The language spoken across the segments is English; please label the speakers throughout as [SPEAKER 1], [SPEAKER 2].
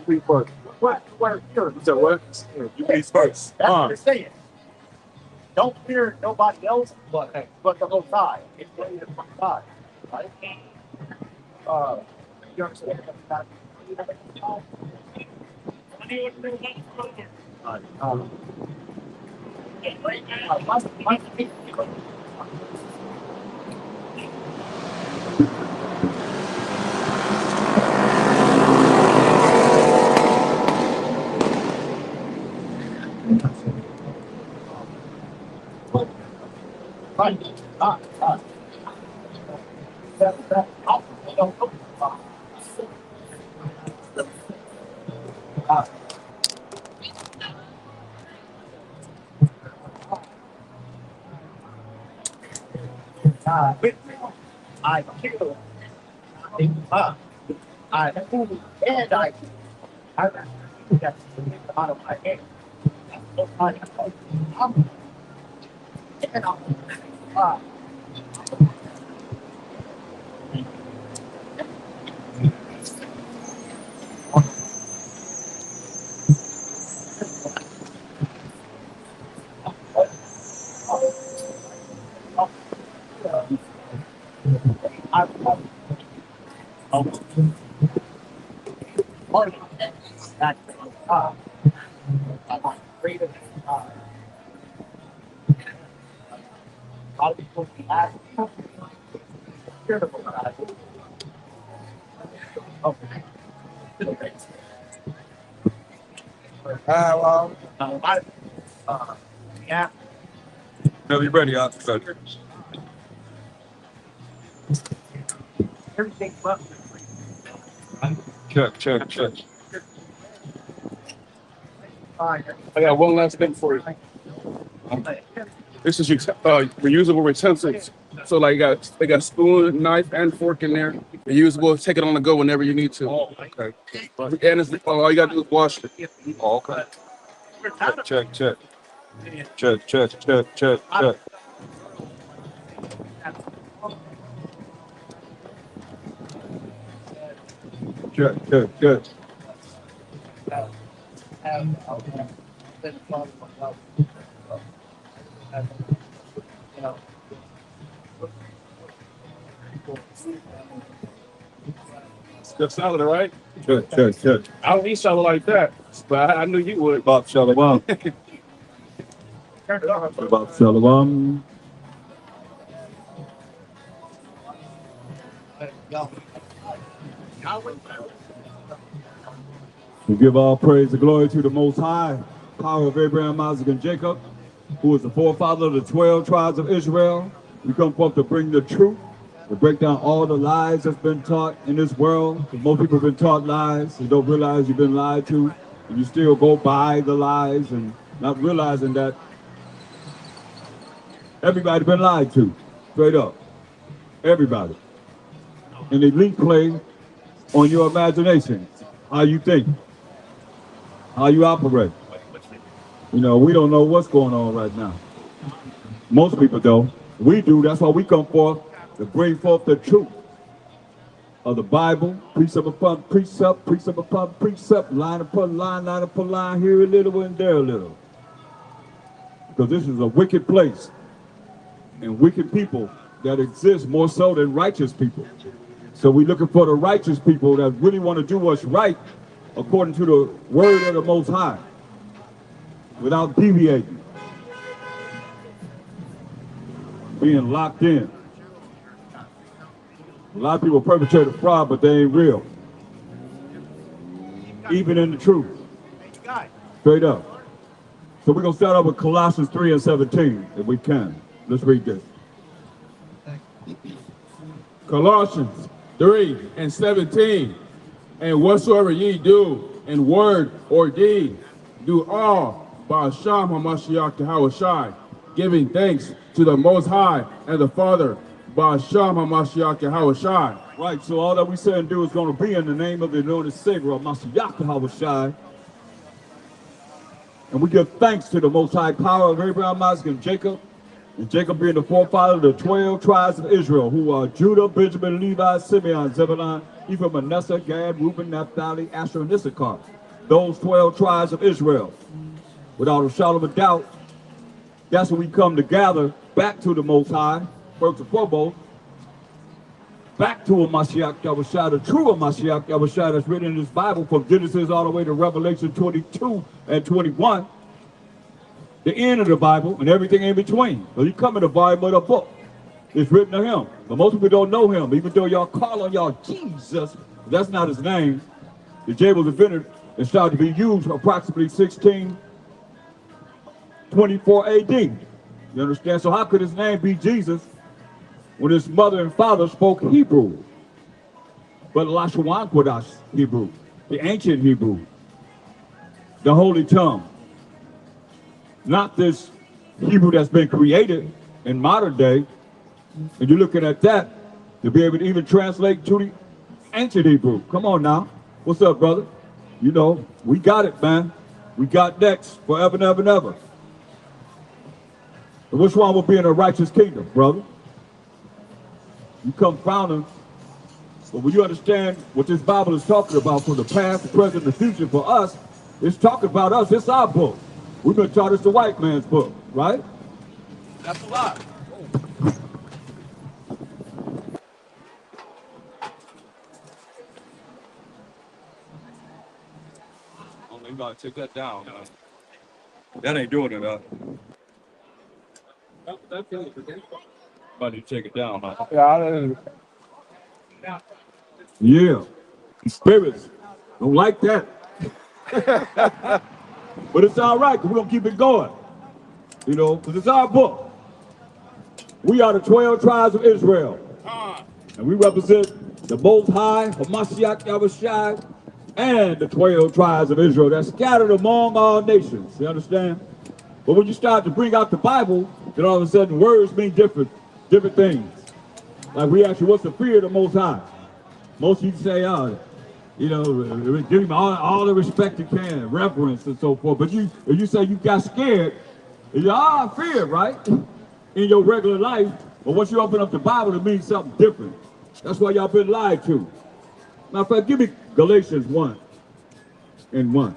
[SPEAKER 1] You first. What? So what? You please first. That's what they're saying. Don't fear nobody else, but the whole side. It's really the whole side, right? You understand? I kill. I and I that's out of my head. Yeah.
[SPEAKER 2] No, you're ready, officer.
[SPEAKER 1] Everything's up.
[SPEAKER 2] Check.
[SPEAKER 1] I
[SPEAKER 2] got one last thing for you. This is your reusable utensils. So like they got spoon, knife, and fork in there. Reusable. Take it on the go whenever you need to.
[SPEAKER 1] Oh, okay.
[SPEAKER 2] And it's, all you gotta do is wash it.
[SPEAKER 1] Oh, okay.
[SPEAKER 2] Check. Check. Good salad, right?
[SPEAKER 3] Check.
[SPEAKER 2] I don't eat salad like that, but I knew you would.
[SPEAKER 3] Bob Shalom. Bob Shalom. We give all praise and glory to the Most High, power of Abraham, Isaac, and Jacob, who is the forefather of the 12 tribes of Israel. We come forth to bring the truth, to break down all the lies that's been taught in this world. Most people have been taught lies. You don't realize you've been lied to, and you still go by the lies and not realizing that everybody's been lied to, straight up. Everybody. And they link play on your imagination, how you think, how you operate. You know, we don't know what's going on right now. Most people don't. We do. That's why we come forth to bring forth the truth of the Bible, precept upon precept, precept upon precept, line upon line, here a little and there a little. Because this is a wicked place and wicked people that exist more so than righteous people. So we're looking for the righteous people that really want to do what's right according to the word of the Most High, without deviating, being locked in. A lot of people perpetrate a fraud, but they ain't real. Even in the truth. Straight up. So we're going to start off with Colossians 3:17, if we can. Let's read this.
[SPEAKER 2] Colossians 3:17. And whatsoever ye do in word or deed, do all by Hashem HaMashiach YAHAWASHI, giving thanks to the Most High and the Father by Hashem HaMashiach YAHAWASHI.
[SPEAKER 3] Right, so all that we say and do is going to be in the name of the anointed Savior of MASHAYACH YAHAWASHI. And we give thanks to the Most High power of Abraham, Isaac, and Jacob being the forefather of the 12 tribes of Israel, who are Judah, Benjamin, Levi, Simeon, Zebulun, Ephraim, Manasseh, Gad, Reuben, Naphtali, Asher, and Issachar. Those 12 tribes of Israel. Without a shadow of a doubt, that's when we come together back to the Most High, first and foremost, back to a MASHAYACH YAHAWASHI, the true MASHAYACH YAHAWASHI that's written in this Bible from Genesis all the way to Revelation 22 and 21. The end of the Bible and everything in between. So you come in the volume of the book. It's written to him. But most people don't know him, even though y'all call on y'all Jesus. That's not his name. The J was invented and started to be used approximately 1624 AD. You understand? So how could his name be Jesus when his mother and father spoke Hebrew? But Lashawan Kodash Hebrew, the ancient Hebrew, the holy tongue. Not this Hebrew that's been created in modern day. And you're looking at that to be able to even translate to the ancient Hebrew. Come on now. What's up, brother? You know, we got it, man. We got next forever and ever and ever. And what's wrong with being a righteous kingdom, brother? You come founding, but when you understand what this Bible is talking about for the past, the present, and the future for us, it's talking about us. It's our book. We've been taught it's the white man's book, right? That's a lie. Oh, you gotta take that down. That ain't doing it, About to take it down, huh? Yeah. Spirits don't like that. But it's all right, because we're going to keep it going. You know, because it's our book. We are the 12 tribes of Israel. And we represent the Most High, of MASHAYACH YAHAWASHI, and the 12 tribes of Israel that's scattered among all nations. You understand? But when you start to bring out the Bible, then all of a sudden words mean different things. Like we ask you, what's the fear of the Most High? Most of you say, you know, give him all the respect you can, reverence and so forth. But if you say you got scared, you fear, right? In your regular life. But once you open up the Bible, it means something different. That's why y'all been lied to. Matter of fact, give me Galatians 1:1.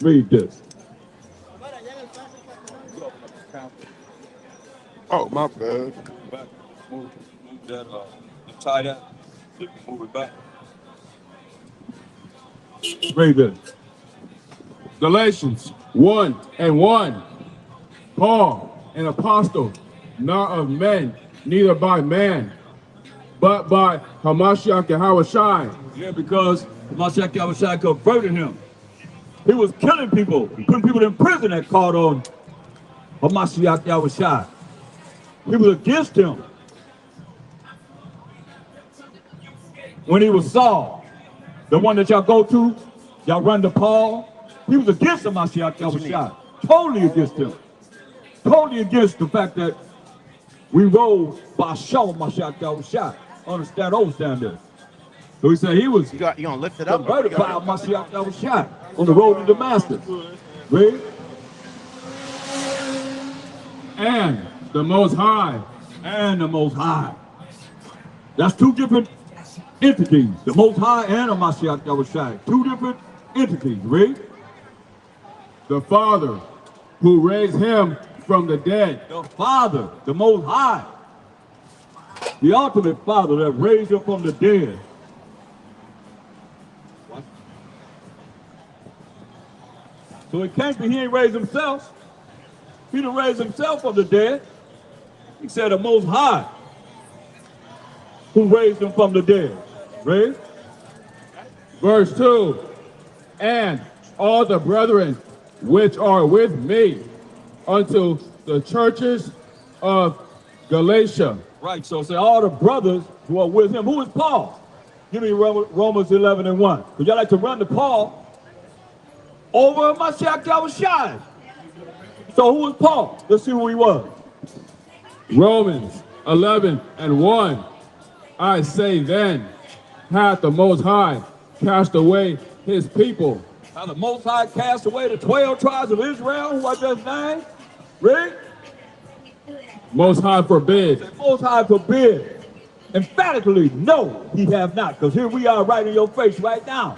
[SPEAKER 3] Read this.
[SPEAKER 2] Oh, my bad.
[SPEAKER 3] Move that, tie that, move it back. Read this.
[SPEAKER 2] Galatians 1:1. Paul, an apostle, not of men, neither by man, but by HaMashiach YAHAWASHI.
[SPEAKER 3] Yeah, because MASHAYACH YAHAWASHI converted him. He was killing people, putting people in prison that called on HaMashiach YAHAWASHI. He was against him. When he was Saul, the one that y'all go to, y'all run to Paul, he was against the MASHAYACH YAHAWASHI. Totally against him. Totally against the fact that we roll by show MASHAYACH YAHAWASHI. Understand this. So he said he was
[SPEAKER 1] You gonna lift it up?
[SPEAKER 3] converted by MASHAYACH YAHAWASHI on the road to Damascus. Read.
[SPEAKER 2] And the Most High.
[SPEAKER 3] And the Most High. That's two different entities. The Most High and the MASHAYACH YAHAWASHI. Two different entities. Read.
[SPEAKER 2] The Father, who raised him from the dead.
[SPEAKER 3] The Father, the Most High. The ultimate Father that raised him from the dead. What? So it can't be he ain't raised himself. He done raised himself from the dead. He said the Most High who raised him from the dead. Read.
[SPEAKER 2] Verse 2. And all the brethren which are with me unto the churches of Galatia.
[SPEAKER 3] Right, so say all the brothers who are with him. Who is Paul? Give me Romans 11:1. Because y'all like to run to Paul over MASHAYACH YAHAWASHI. So who was Paul? Let's see who he was.
[SPEAKER 2] Romans
[SPEAKER 4] 11 and 1. I say then, hath the Most High cast away his people.
[SPEAKER 3] Now the Most High cast away the 12 tribes of Israel, who I just named. Read.
[SPEAKER 4] Most High forbid.
[SPEAKER 3] The Most High forbid. Emphatically, no, he have not. Because here we are right in your face right now.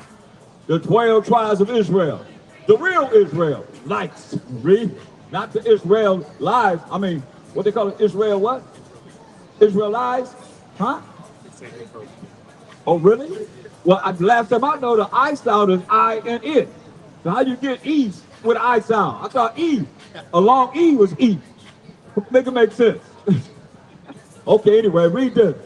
[SPEAKER 3] The 12 tribes of Israel. The real Israel. Lights. Read. Not the Israel lives. I mean, what they call it? Israel what? Israelites? Huh? Oh, really? Well, last time I know, the I sound is I and it. So how you get E with an I sound? I thought E. A long E was E. Make it make sense. Okay, anyway, read this.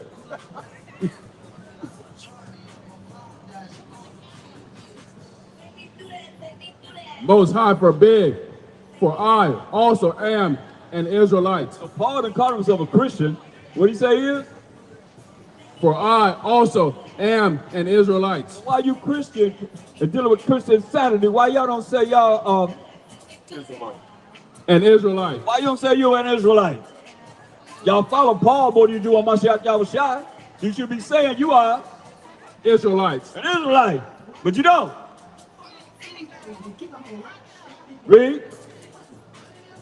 [SPEAKER 4] Most High forbid, for I also am an Israelite.
[SPEAKER 3] So Paul didn't call himself a Christian. What did he say he is?
[SPEAKER 4] For I also am an Israelite.
[SPEAKER 3] Why you Christian and dealing with Christian insanity? Why y'all don't say y'all
[SPEAKER 4] An Israelite.
[SPEAKER 3] why you don't say you an Israelite? Y'all follow Paul more than you do on YAHAWASHI. You should be saying you are
[SPEAKER 4] Israelites.
[SPEAKER 3] an Israelite, but you don't. Read.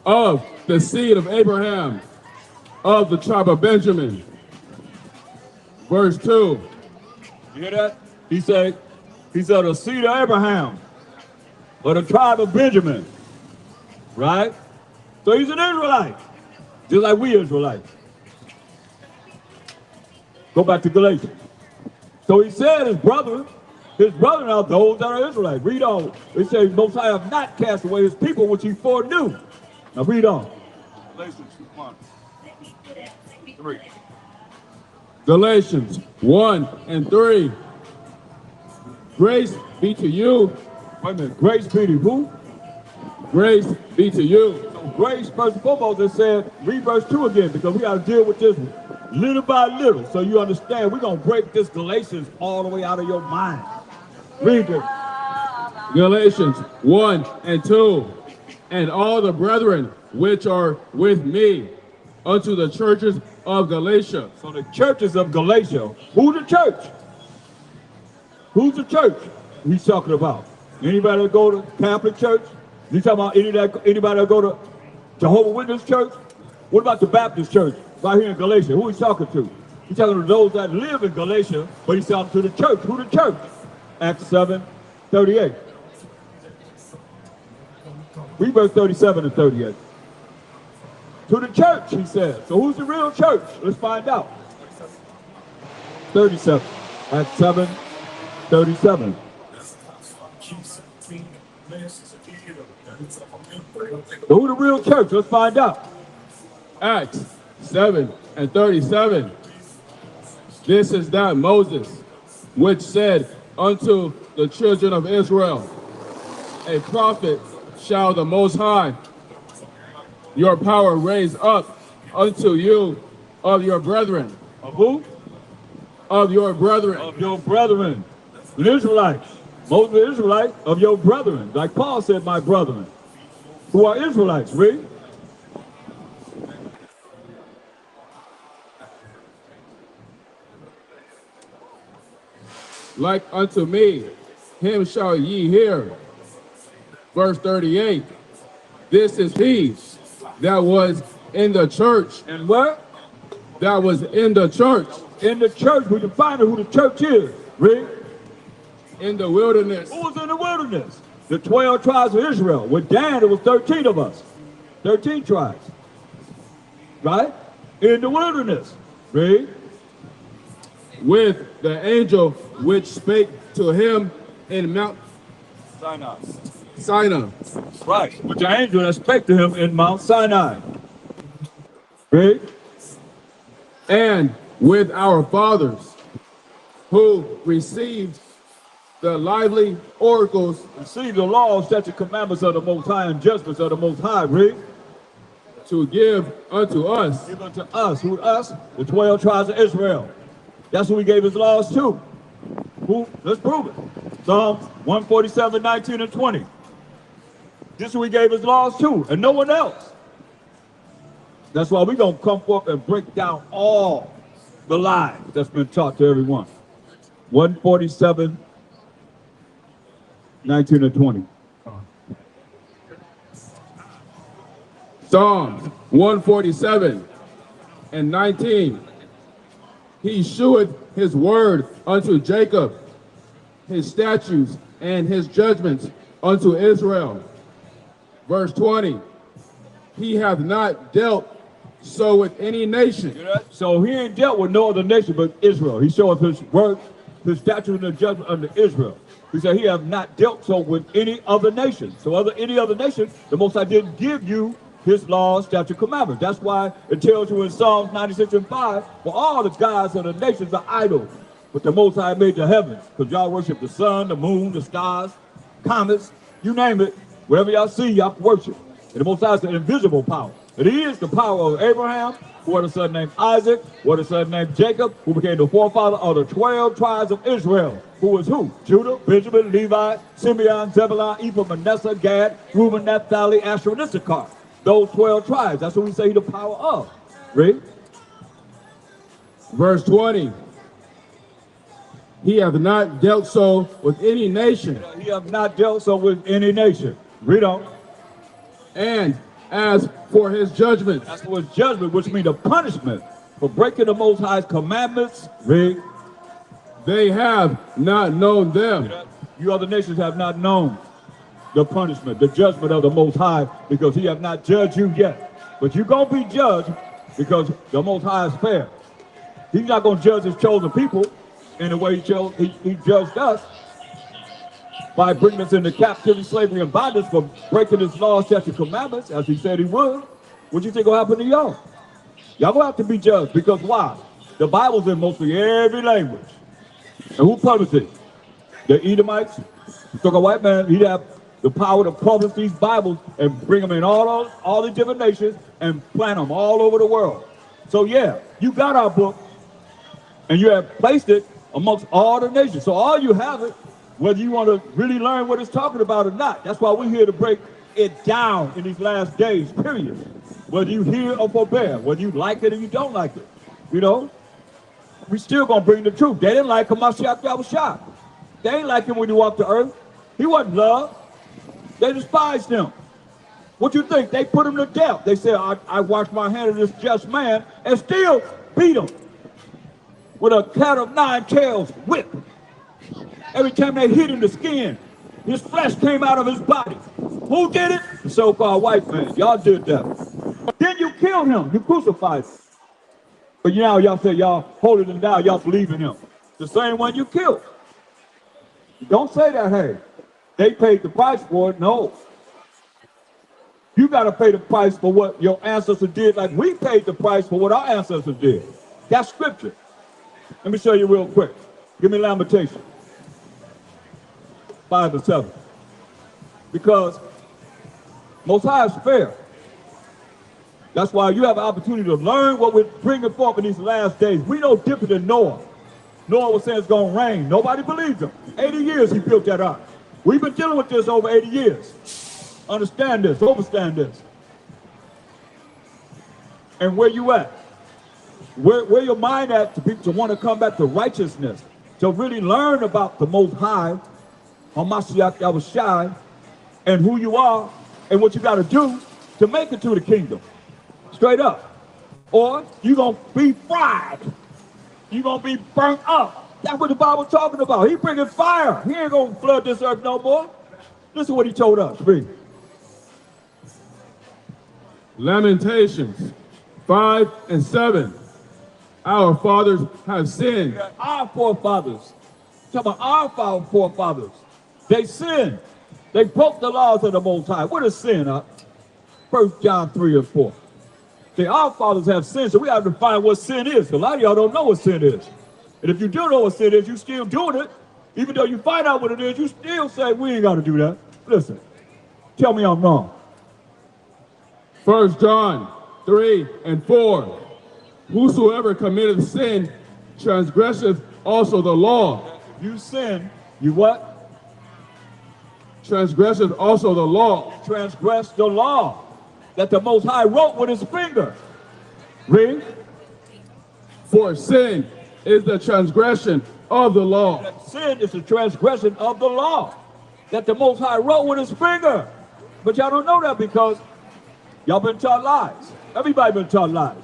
[SPEAKER 4] Of the seed of Abraham, of the tribe of Benjamin. Verse 2.
[SPEAKER 3] You hear that? He said the seed of Abraham, or the tribe of Benjamin. Right? So he's an Israelite, just like we Israelites. Go back to Galatians. So he said his brethren are those that are Israelites. Read on. It says, Most High have not cast away his people which he foreknew. Now read on.
[SPEAKER 2] Galatians 1. 3.
[SPEAKER 4] Galatians 1 and 3. Grace be to you.
[SPEAKER 3] Wait a minute. Grace be to who?
[SPEAKER 4] Grace be to you.
[SPEAKER 3] So grace, first and foremost, it said, read verse 2 again, because we got to deal with this little by little. So you understand, we're going to break this Galatians all the way out of your mind. Read this.
[SPEAKER 4] Galatians 1 and 2. And all the brethren which are with me unto the churches of Galatia.
[SPEAKER 3] So the churches of Galatia, who's the church? Who's the church he's talking about? Anybody that go to Catholic church? You talking about anybody that go to Jehovah's Witness church? What about the Baptist church right here in Galatia? Who he's talking to? He's talking to those that live in Galatia, but he's talking to the church. Who the church? Acts 7:38. Read verse 37 and 38. To the church, he says. So who's the real church? Let's find out. 37. Acts 7:37. So who the real church? Let's find out.
[SPEAKER 4] Acts 7 and 37. This is that Moses, which said unto the children of Israel, a prophet shall the Most High your power raise up unto you of your brethren.
[SPEAKER 3] Of who?
[SPEAKER 4] Of your brethren.
[SPEAKER 3] Of your brethren. The Israelites. Most of the Israelites of your brethren. Like Paul said, my brethren. Who are Israelites, read.
[SPEAKER 4] Like unto me, him shall ye hear. Verse 38. This is he that was in the church.
[SPEAKER 3] And what?
[SPEAKER 4] That was in the church.
[SPEAKER 3] In the church. We can find out who the church is. Read.
[SPEAKER 4] In the wilderness.
[SPEAKER 3] Who was in the wilderness? The 12 tribes of Israel. With Dan, it was 13 of us. 13 tribes. Right? In the wilderness. Read.
[SPEAKER 4] With the angel which spake to him in Mount Sinai.
[SPEAKER 3] Right. With the angel that spake to him in Mount Sinai. Read.
[SPEAKER 4] And with our fathers, who received the lively oracles,
[SPEAKER 3] Receive the laws, statutes, commandments of the Most High, and judgments of the Most High. Read.
[SPEAKER 4] to give unto us.
[SPEAKER 3] Give unto us. Who us? The 12 tribes of Israel. That's who he gave his laws to. Who? Let's prove it. Psalms 147, 19 and 20. This is who he gave his laws to, and no one else. That's why we're going to come forth and break down all the lies that's been taught to everyone. 147, 19 and 20.
[SPEAKER 4] Psalms 147 and 19. He sheweth his word unto Jacob, his statutes and his judgments unto Israel. Verse 20. He hath not dealt so with any nation.
[SPEAKER 3] So he ain't dealt with no other nation but Israel. He showeth his word, his statutes and his judgment unto Israel. He said he have not dealt so with any other nation. So any other nation, the Most High didn't give you his laws, statutes, commandments. That's why it tells you in Psalms 96 and 5, for all the gods of the nations are idols, but the Most High made the heavens, because y'all worship the sun, the moon, the stars, comets, you name it. Whatever y'all see, y'all worship. And the Most High is the invisible power. And he is the power of Abraham, who had a son named Isaac, who had a son named Jacob, who became the forefather of the 12 tribes of Israel. Who was who? Judah, Benjamin, Levi, Simeon, Zebulun, Ephraim, Manasseh, Gad, Reuben, Naphtali, Asher, and Issachar. Those 12 tribes. That's what we say the power of. Read.
[SPEAKER 4] Verse 20. He hath not dealt so with any nation.
[SPEAKER 3] He hath not dealt so with any nation. Read on.
[SPEAKER 4] And as for his judgments.
[SPEAKER 3] As for his judgment, which means the punishment for breaking the Most High's commandments. Read.
[SPEAKER 4] They have not known them.
[SPEAKER 3] You other nations have not known the punishment, the judgment of the Most High, because he have not judged you yet. But you're going to be judged because the Most High is fair. He's not going to judge his chosen people in the way he judged us by bringing us into captivity, slavery, and bondage for breaking his laws, statutes, commandments, as he said he would. What do you think will happen to y'all? Y'all going to have to be judged, because why? The Bible's in mostly every language. And who published it? The Edomites. You took a white man, he'd have the power to publish these Bibles and bring them in all the different nations and plant them all over the world. So yeah, you got our book and you have placed it amongst all the nations. So all you have it, whether you want to really learn what it's talking about or not. That's why we're here to break it down in these last days, period. Whether you hear or forbear, whether you like it or you don't like it, you know, we still gonna bring the truth. They didn't like him, YAHAWASHI. They ain't like him when he walked the earth. He wasn't loved. They despised him. What you think? They put him to death. They said, I washed my hand of this just man, and still beat him with a cat of 9 tails whip. Every time they hit him, the skin, his flesh came out of his body. Who did it? The so-called white man. Y'all did that. Then you killed him. You crucified him. But now y'all say y'all holding him down. Y'all believe in him. The same one you killed. Don't say that, hey, they paid the price for it. No. You got to pay the price for what your ancestors did, like we paid the price for what our ancestors did. That's scripture. Let me show you real quick. Give me Lamentation 5 and 7. Because Most High is fair. That's why you have an opportunity to learn what we're bringing forth in these last days. We no different than Noah. Noah was saying it's going to rain. Nobody believed him. 80 years he built that ark. We've been dealing with this over 80 years. Understand this, understand this. And where you at? Where your mind at to want to come back to righteousness, to really learn about the Most High, YAHAWASHI, and who you are, and what you got to do to make it to the kingdom. Straight up. Or you're going to be fried. You're going to be burnt up. That's what the Bible's talking about. He bringing fire. He ain't going to flood this earth no more. This is what he told us. Read.
[SPEAKER 4] Lamentations 5 and 7. Our fathers have sinned.
[SPEAKER 3] Our forefathers. Talking about our forefathers. They sinned. They broke the laws of the Most High. What is sin? 1 John 3 and 4. See, our fathers have sinned, so we have to find what sin is. A lot of y'all don't know what sin is. And if you do know what sin is, you still doing it. Even though you find out what it is, you still say, we ain't got to do that. Listen, tell me I'm wrong.
[SPEAKER 4] 1 John 3 and 4. Whosoever committeth sin transgresseth also the law.
[SPEAKER 3] If you sin, you what?
[SPEAKER 4] Transgresseth also the law.
[SPEAKER 3] Transgress the law that the Most High wrote with his finger. Read.
[SPEAKER 4] For sin is the transgression of the law.
[SPEAKER 3] That sin is the transgression of the law that the Most High wrote with his finger. But y'all don't know that because y'all been taught lies. Everybody been taught lies.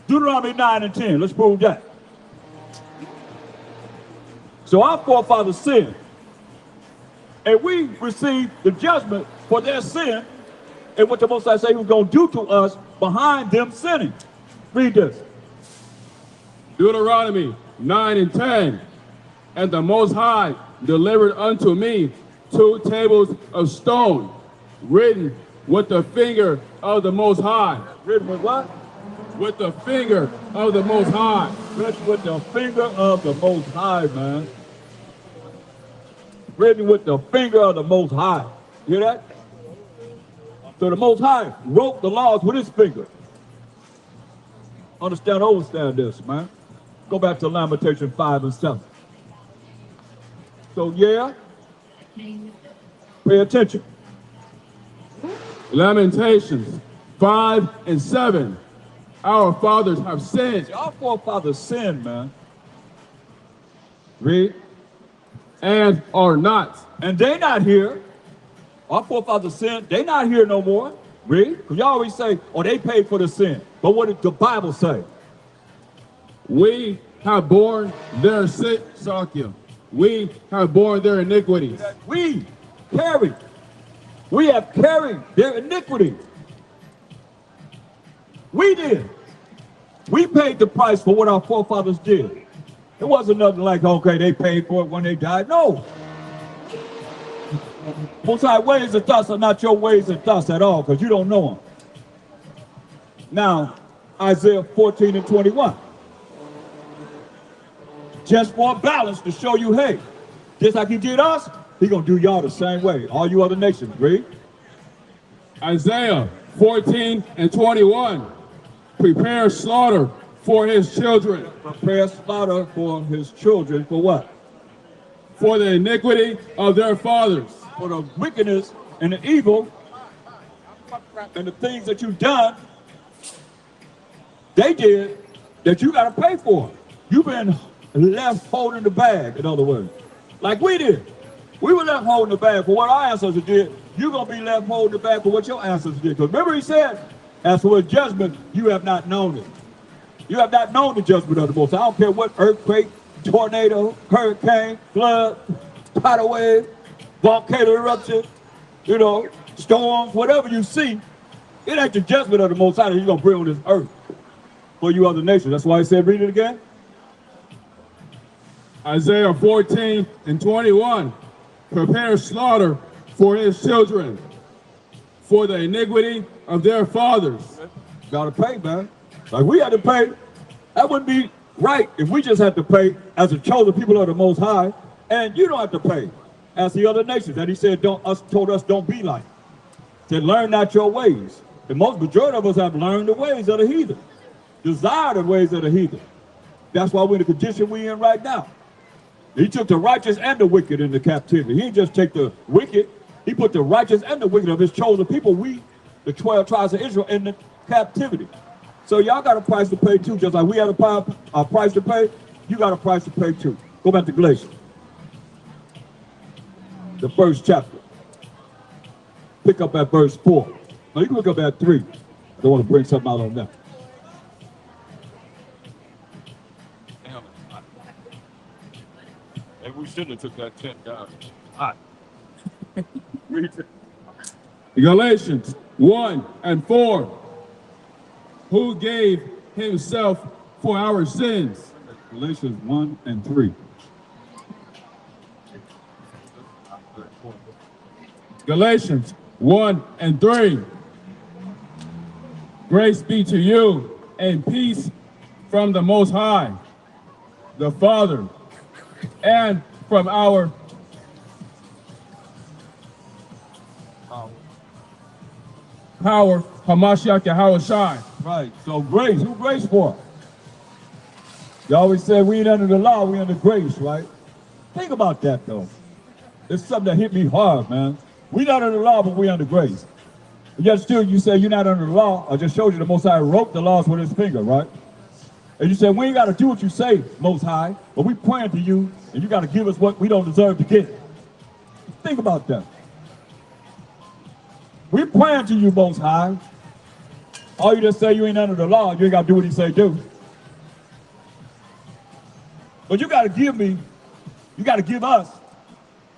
[SPEAKER 3] Deuteronomy 9 and 10, let's prove that. So our forefathers sinned, and we received the judgment for their sin and what the Most High say he was going to do to us behind them sinning. Read this.
[SPEAKER 4] Deuteronomy 9 and 10. And the Most High delivered unto me 2 tables of stone, written with the finger of the Most High.
[SPEAKER 3] Written with what?
[SPEAKER 4] With the finger of the Most High.
[SPEAKER 3] Written with the finger of the Most High, man. Written with the finger of the Most High. Hear that? So the Most High wrote the laws with his finger. Understand this, man. Go back to Lamentations 5 and 7. So yeah, pay attention.
[SPEAKER 4] Lamentations 5 and 7. Our fathers have sinned.
[SPEAKER 3] Our forefathers sinned, man. Read.
[SPEAKER 4] And are not.
[SPEAKER 3] And they not here. Our forefathers sinned. They not here no more. Read. Because y'all always say, oh, they paid for the sin. But what did the Bible say?
[SPEAKER 4] We have borne their sin. We have borne their iniquities.
[SPEAKER 3] We have carried their iniquity. We did. We paid the price for what our forefathers did. It wasn't nothing like, okay, they paid for it when they died. No. Most High ways and thoughts are not your ways and thoughts at all, because you don't know them. Now, Isaiah 14 and 21. Just for a balance to show you, hey, just like he did us, he gonna do y'all the same way. All you other nations, read.
[SPEAKER 4] Isaiah 14 and 21. Prepare slaughter for his children.
[SPEAKER 3] Prepare slaughter for his children for what?
[SPEAKER 4] For the iniquity of their fathers.
[SPEAKER 3] For the wickedness and the evil and the things that you've done, they did, that you got to pay for. You've been left holding the bag, in other words. Like we did. We were left holding the bag for what our ancestors did. You're going to be left holding the bag for what your ancestors did. Because remember he said, as for judgment, you have not known it. You have not known the judgment of the Most High. I don't care what earthquake, tornado, hurricane, flood, tidal wave, volcano eruption, you know, storms, whatever you see, it ain't the judgment of the Most High that he's going to bring on this earth for you other nations. That's why he said, read it again.
[SPEAKER 4] Isaiah 14 and 21. Prepare slaughter for his children, for the iniquity of their fathers.
[SPEAKER 3] Gotta pay, man. Like we had to pay. That wouldn't be right if we just had to pay as a chosen people of the Most High, and you don't have to pay as the other nations that he said told us don't be like. He said learn not your ways. The majority of us have learned the ways of the heathen, desire the ways of the heathen. That's why we're in the condition we're in right now. He took the righteous and the wicked into captivity. He didn't just take the wicked, he put the righteous and the wicked of his chosen people, we, the 12 tribes of Israel, in the captivity. So y'all got a price to pay too, just like we had a price to pay, you got a price to pay too. Go back to Galatians, the first chapter. Pick up at verse 4. Now you can look up at 3. I don't want to bring something out on that.
[SPEAKER 2] And we shouldn't have took that tent down.
[SPEAKER 3] All right.
[SPEAKER 4] Galatians 1 and 4. Who gave himself for our sins?
[SPEAKER 3] Galatians 1 and 3.
[SPEAKER 4] Galatians 1 and 3. Grace be to you and peace from the Most High, the Father, and from our power, MASHAYACH, YAHAWASHI.
[SPEAKER 3] Right. So grace, who grace for? You always say we ain't under the law, we under grace, right? Think about that though. It's something that hit me hard, man. We not under the law, but we under grace. Yet still you say you're not under the law. I just showed you the Most High wrote the laws with his finger, right? And you said, we ain't got to do what you say, Most High, but we praying to you, and you got to give us what we don't deserve to get. Think about that. We praying to you, Most High. All you just say you ain't under the law, you ain't got to do what he say do. But you got to give me, you got to give us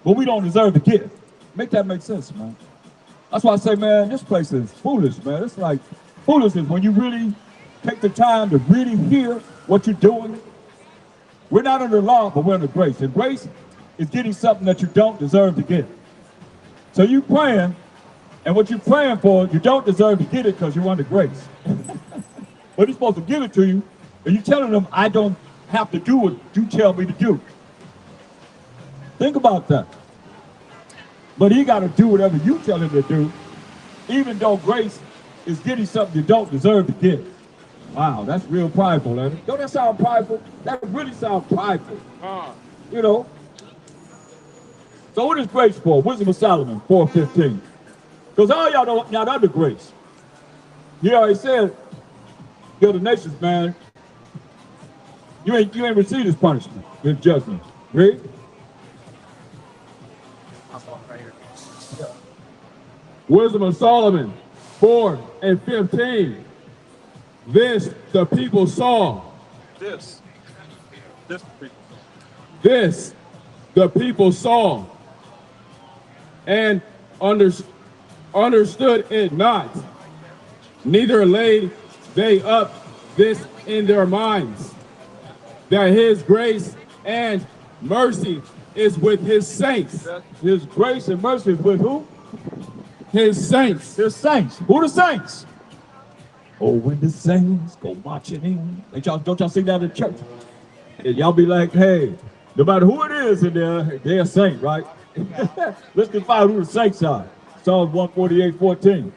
[SPEAKER 3] what we don't deserve to get. Make that make sense, man. That's why I say, man, this place is foolish, man. It's like foolishness when you really take the time to really hear what you're doing. We're not under law, but we're under grace. And grace is getting something that you don't deserve to get. So you praying, and what you're praying for, you don't deserve to get it because you're under grace. But he's supposed to give it to you, and you're telling them, I don't have to do what you tell me to do. Think about that. But he got to do whatever you tell him to do, even though grace is getting something you don't deserve to get. Wow, that's real prideful, ain't it? Don't that sound prideful? That really sounds prideful. You know. So what is grace for? Wisdom of Solomon, 4:15. Because all y'all not under grace. He already said, kill the nations, man. You ain't received his punishment, his judgment. Read.
[SPEAKER 4] Wisdom of Solomon, 4:15. This the people saw.
[SPEAKER 2] This
[SPEAKER 4] the people saw and understood it not. Neither laid they up this in their minds, that his grace and mercy is with his saints.
[SPEAKER 3] His grace and mercy is with who?
[SPEAKER 4] His saints.
[SPEAKER 3] His saints. Who the saints? Oh, when the saints go marching in. Don't y'all sing that in church? And y'all be like, hey, no matter who it is in there, they're a saint, right? Let's define who the saints are. Psalms 148:14.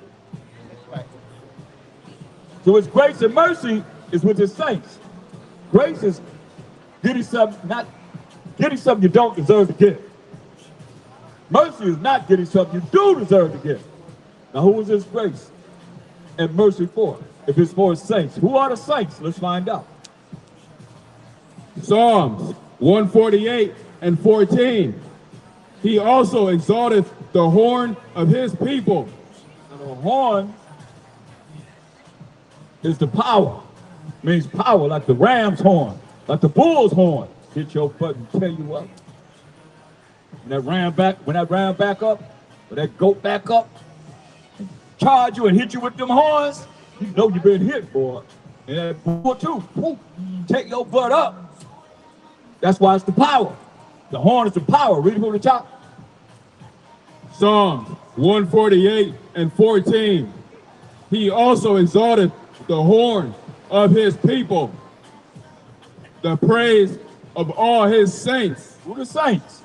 [SPEAKER 3] So his grace and mercy is with his saints. Grace is getting something, not getting something you don't deserve to get. Mercy is not getting something you do deserve to get. Now who is this grace and mercy for? If it's for his saints. Who are the saints? Let's find out.
[SPEAKER 4] Psalms 148:14. He also exalteth the horn of his people.
[SPEAKER 3] Now, the horn is the power. Means power, like the ram's horn, like the bull's horn. Hit your butt and tell you what. When that ram back up, when that goat back up, and charge you and hit you with them horns, you know you've been hit, boy. And that bull too, whoop, take your butt up. That's why it's the power. The horn is the power. Read it from the top.
[SPEAKER 4] Psalms 148:14. He also exalted the horn of his people, the praise of all his saints.
[SPEAKER 3] Who the saints?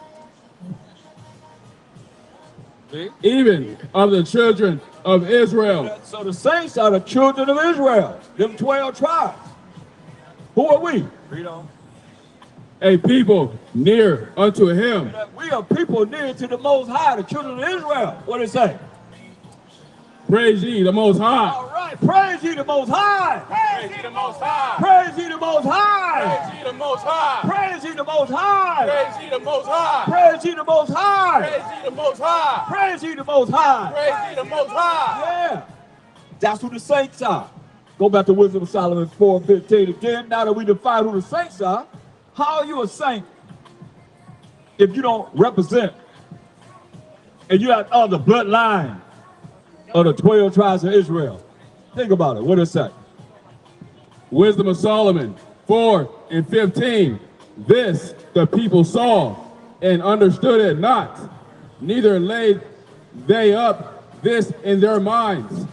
[SPEAKER 4] Even of the children of Israel.
[SPEAKER 3] So the saints are the children of Israel, them 12 tribes. Who are we? Read on.
[SPEAKER 4] A people near unto him.
[SPEAKER 3] We are people near to the Most High, the children of Israel. What did it say?
[SPEAKER 4] Praise ye the Most High.
[SPEAKER 3] All right, praise ye the Most High.
[SPEAKER 2] Praise ye the Most High.
[SPEAKER 3] Praise ye the Most High.
[SPEAKER 2] Praise ye the Most High.
[SPEAKER 3] Praise ye the Most High.
[SPEAKER 2] Praise ye the Most High.
[SPEAKER 3] Praise ye the Most High.
[SPEAKER 2] Praise ye the Most High.
[SPEAKER 3] Praise ye the Most High.
[SPEAKER 2] Praise ye the Most High.
[SPEAKER 3] Yeah, that's who the saints are. Go back to Wisdom of Solomon 4:15 again. Now that we define who the saints are, how are you a saint if you don't represent and you have the bloodline of the 12 tribes of Israel? Think about it. What does it say?
[SPEAKER 4] Wisdom of Solomon 4:15. This the people saw and understood it not, neither laid they up this in their minds,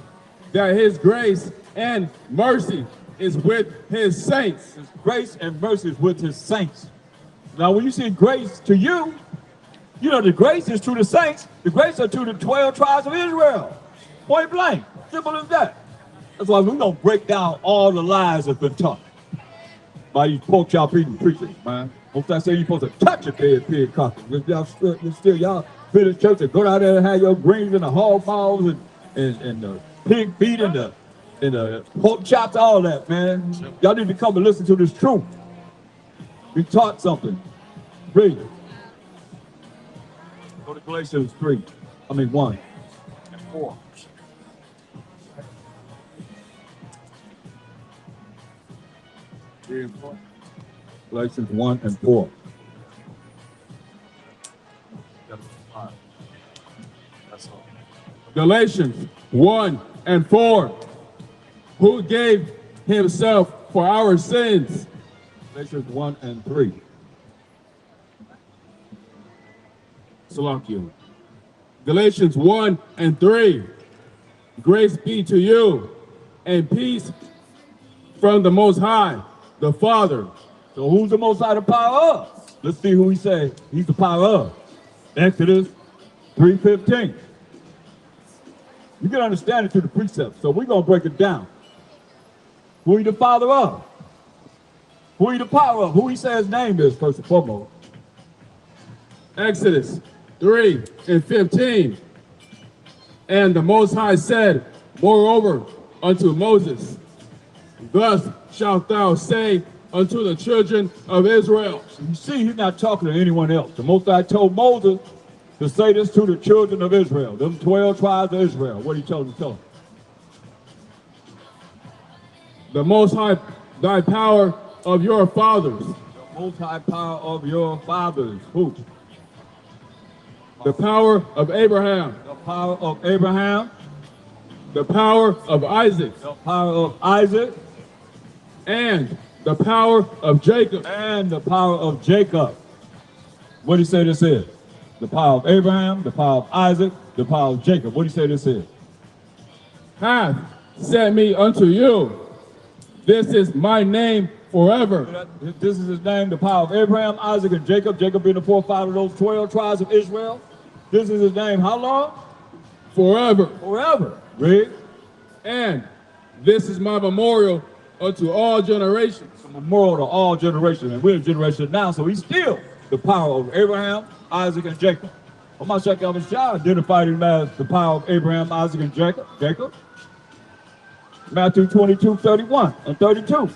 [SPEAKER 4] that his grace and mercy is with his saints.
[SPEAKER 3] His grace and mercy is with his saints. Now, when you see grace to you, you know the grace is to the saints. The grace are to the 12 tribes of Israel. Point blank. Simple as that. That's why we're going to break down all the lies that's been taught by these pork chop eating preachers, man. Most I say you're supposed to touch a dead pig coffin. Y'all still y'all finish church and go down there and have your greens and the hog balls and the pig feet and the pork chops, all that, man. Y'all need to come and listen to this truth. We taught something. Read. Go to Galatians 1 and 4. Galatians 1 and 4.
[SPEAKER 4] Galatians 1 and 4. Who gave himself for our sins?
[SPEAKER 3] Galatians 1 and 3.
[SPEAKER 4] Salakia. Galatians 1 and 3. Grace be to you and peace from the Most High, the Father.
[SPEAKER 3] So who's the Most High, the power of? Let's see who he said he's the power of. Exodus 3:15. You can understand it through the precepts, so we're going to break it down. Who he the father of? Who he the power of? Who he says his name is, first and foremost.
[SPEAKER 4] Exodus 3 and 15. And the Most High said, moreover, unto Moses, thus shalt thou say unto the children of Israel.
[SPEAKER 3] So you see, he's not talking to anyone else. The Most High told Moses to say this to the children of Israel, them 12 tribes of Israel. What did he tell them to tell them?
[SPEAKER 4] The Most High, thy power of your fathers.
[SPEAKER 3] The Most High power of your fathers. Who?
[SPEAKER 4] The power of Abraham.
[SPEAKER 3] The power of Abraham.
[SPEAKER 4] The power of Isaac.
[SPEAKER 3] The power of Isaac.
[SPEAKER 4] And the power of Jacob.
[SPEAKER 3] And the power of Jacob. What do you say this is? The power of Abraham, the power of Isaac, the power of Jacob. What do you say this is?
[SPEAKER 4] Hath sent me unto you. This is my name forever.
[SPEAKER 3] This is his name, the power of Abraham, Isaac, and Jacob. Jacob being the forefather of those 12 tribes of Israel. This is his name. How long?
[SPEAKER 4] Forever.
[SPEAKER 3] Forever. Read.
[SPEAKER 4] And this is my memorial unto all generations.
[SPEAKER 3] It's a memorial to all generations. And we're a generation now, so he's still the power of Abraham, Isaac, and Jacob. YAHAWASHI identified him as the power of Abraham, Isaac, and Jacob. Matthew 22, 31 and 32.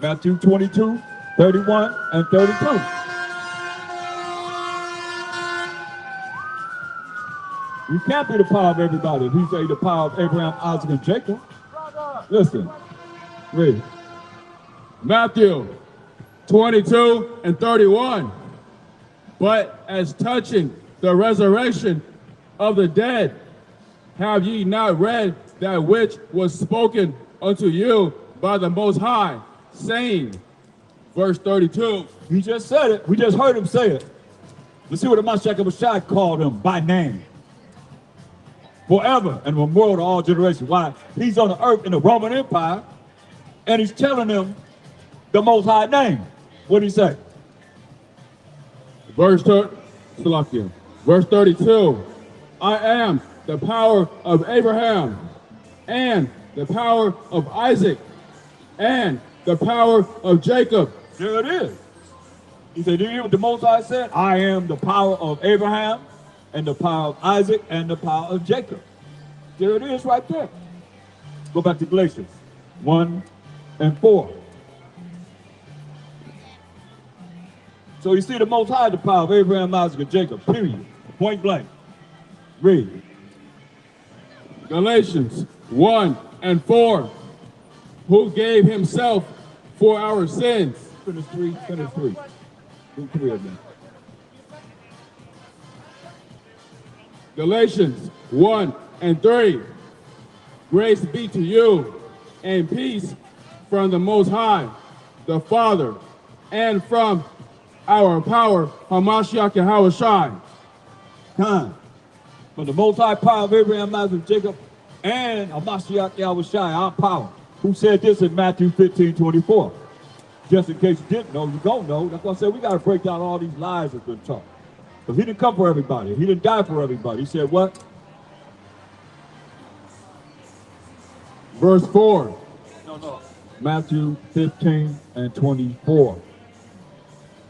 [SPEAKER 3] Matthew 22, 31 and 32. You can't be the power of everybody if he say the power of Abraham, Isaac, and Jacob. Listen, read.
[SPEAKER 4] Matthew 22 and 31. But as touching the resurrection of the dead, have ye not read that which was spoken unto you by the Most High, saying, verse 32.
[SPEAKER 3] He just said it. We just heard him say it. Let's see what the MASHAYACH called him by name. Forever and memorial to all generations. Why? He's on the earth in the Roman Empire, and he's telling them the Most High name. What did he say?
[SPEAKER 4] Verse 32. I am the power of Abraham, and the power of Isaac, and the power of Jacob.
[SPEAKER 3] There it is. He said, do you hear what the Most High said? I am the power of Abraham, and the power of Isaac, and the power of Jacob. There it is right there. Go back to Galatians 1 and 4. So you see the Most High, the power of Abraham, Isaac, and Jacob, period. Point blank. Read.
[SPEAKER 4] Galatians 1 and 4. Who gave himself for our sins.
[SPEAKER 3] Finish three. Do three of them.
[SPEAKER 4] Galatians 1 and 3. Grace be to you and peace from the Most High, the Father, and from our power, YAHAWASHI.
[SPEAKER 3] Time. From the Most High power of Abraham, Isaac, Jacob, and YAHAWASHI, our power. Who said this in Matthew 15:24? Just in case you didn't know, you don't know. That's why I said we got to break down all these lies that's been taught. Because he didn't come for everybody. He didn't die for everybody. He said what?
[SPEAKER 4] Verse 4.
[SPEAKER 3] No. Matthew 15 and 24.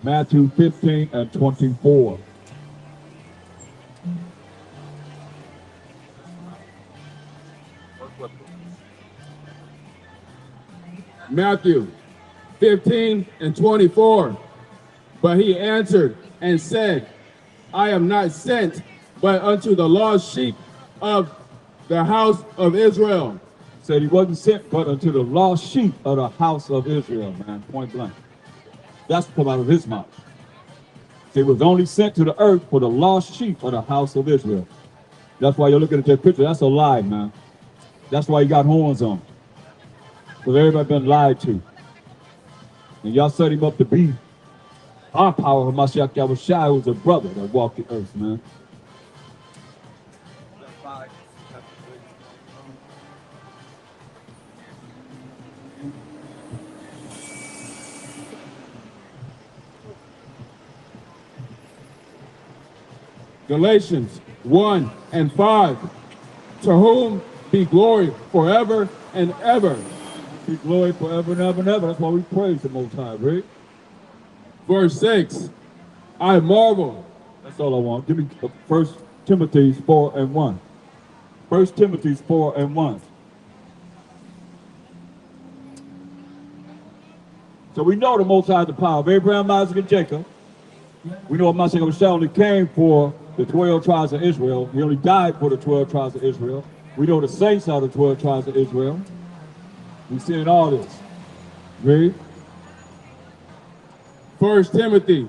[SPEAKER 3] Matthew 15 and 24.
[SPEAKER 4] Matthew 15 and 24. But he answered and said, I am not sent but unto the lost sheep of the house of Israel.
[SPEAKER 3] Said he wasn't sent but unto the lost sheep of the house of Israel, man, point blank. That's come out of his mouth. He was only sent to the earth for the lost sheep of the house of Israel. That's why you're looking at that picture. That's a lie, man. That's why he got horns on. Because everybody been lied to. And y'all set him up to be our power of Mashiach YAHAWASHI, was a brother that walked the earth, man.
[SPEAKER 4] Galatians 1 and 5. To whom be glory forever and ever.
[SPEAKER 3] Be glory forever and ever and ever. That's why we praise the Most High, right?
[SPEAKER 4] Verse 6. I marvel.
[SPEAKER 3] That's all I want. Give me 1 Timothy 4 and 1. 1 Timothy 4 and 1. So we know the Most High is the power of Abraham, Isaac, and Jacob. We know Mashiach YAHAWASHI only came for the 12 tribes of Israel. He only died for the 12 tribes of Israel. We know the saints are the 12 tribes of Israel. We've seen all this. Read.
[SPEAKER 4] 1 Timothy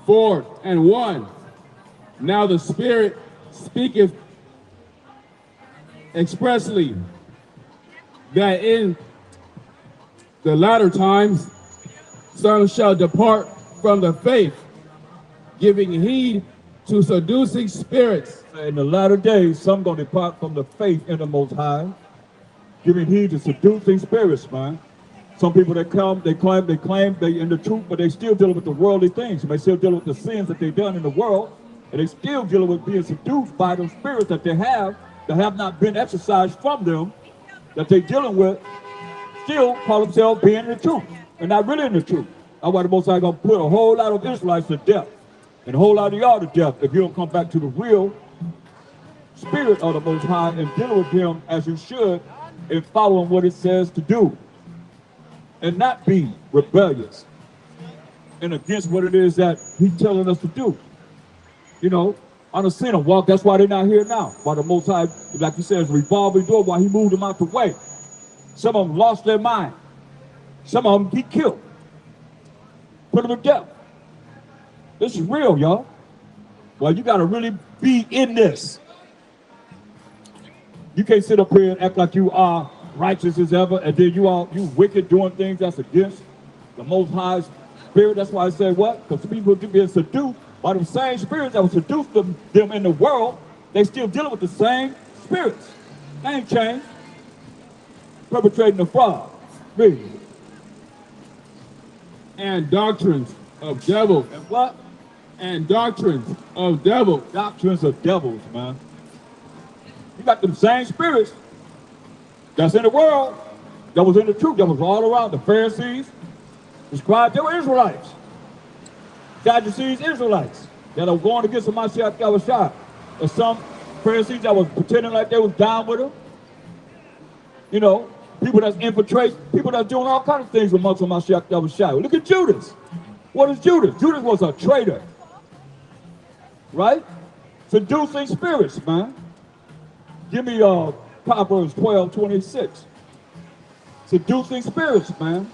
[SPEAKER 4] 4 and 1. Now the Spirit speaketh expressly that in the latter times some shall depart from the faith, giving heed to seducing spirits.
[SPEAKER 3] In the latter days, some going to depart from the faith in the Most High, giving heed to seducing spirits, man. Some people that come, they claim they in the truth, but they still dealing with the worldly things. They still dealing with the sins that they've done in the world, and they still dealing with being seduced by those spirits that they have that have not been exorcised from them, that they dealing with, still call themselves being in the truth, and not really in the truth. That's why the Most High gonna put a whole lot of Israelites to death, and a whole lot of y'all to death if you don't come back to the real spirit of the Most High and deal with him as you should and following what it says to do, and not be rebellious and against what it is that he's telling us to do. You know, on a sinner walk, that's why they're not here now. Why the Most High, like you said, is revolving door, why he moved them out the way. Some of them lost their mind. Some of them he killed. Put them to death. This is real, y'all. Well, you got to really be in this. You can't sit up here and act like you are righteous as ever, and then you wicked doing things that's against the Most High's spirit. That's why I say what? Because people are being seduced by the same spirits that will seduce them in the world. They still dealing with the same spirits. They ain't changed. Perpetrating the fraud. Read.
[SPEAKER 4] And doctrines of devils.
[SPEAKER 3] And what?
[SPEAKER 4] And doctrines of devils.
[SPEAKER 3] Doctrines of devils, man. You got them same spirits that's in the world, that was in the truth, that was all around. The Pharisees, the scribes, they were Israelites. Sadducees, Israelites, that are going against the Mashiach YAHAWASHI. There's some Pharisees that was pretending like they was down with him. You know, people that's infiltrating, people that's doing all kinds of things amongst the Mashiach YAHAWASHI. Look at Judas. What is Judas? Judas was a traitor. Right? Seducing spirits, man. Give me Proverbs 12:26. Seducing spirits, man.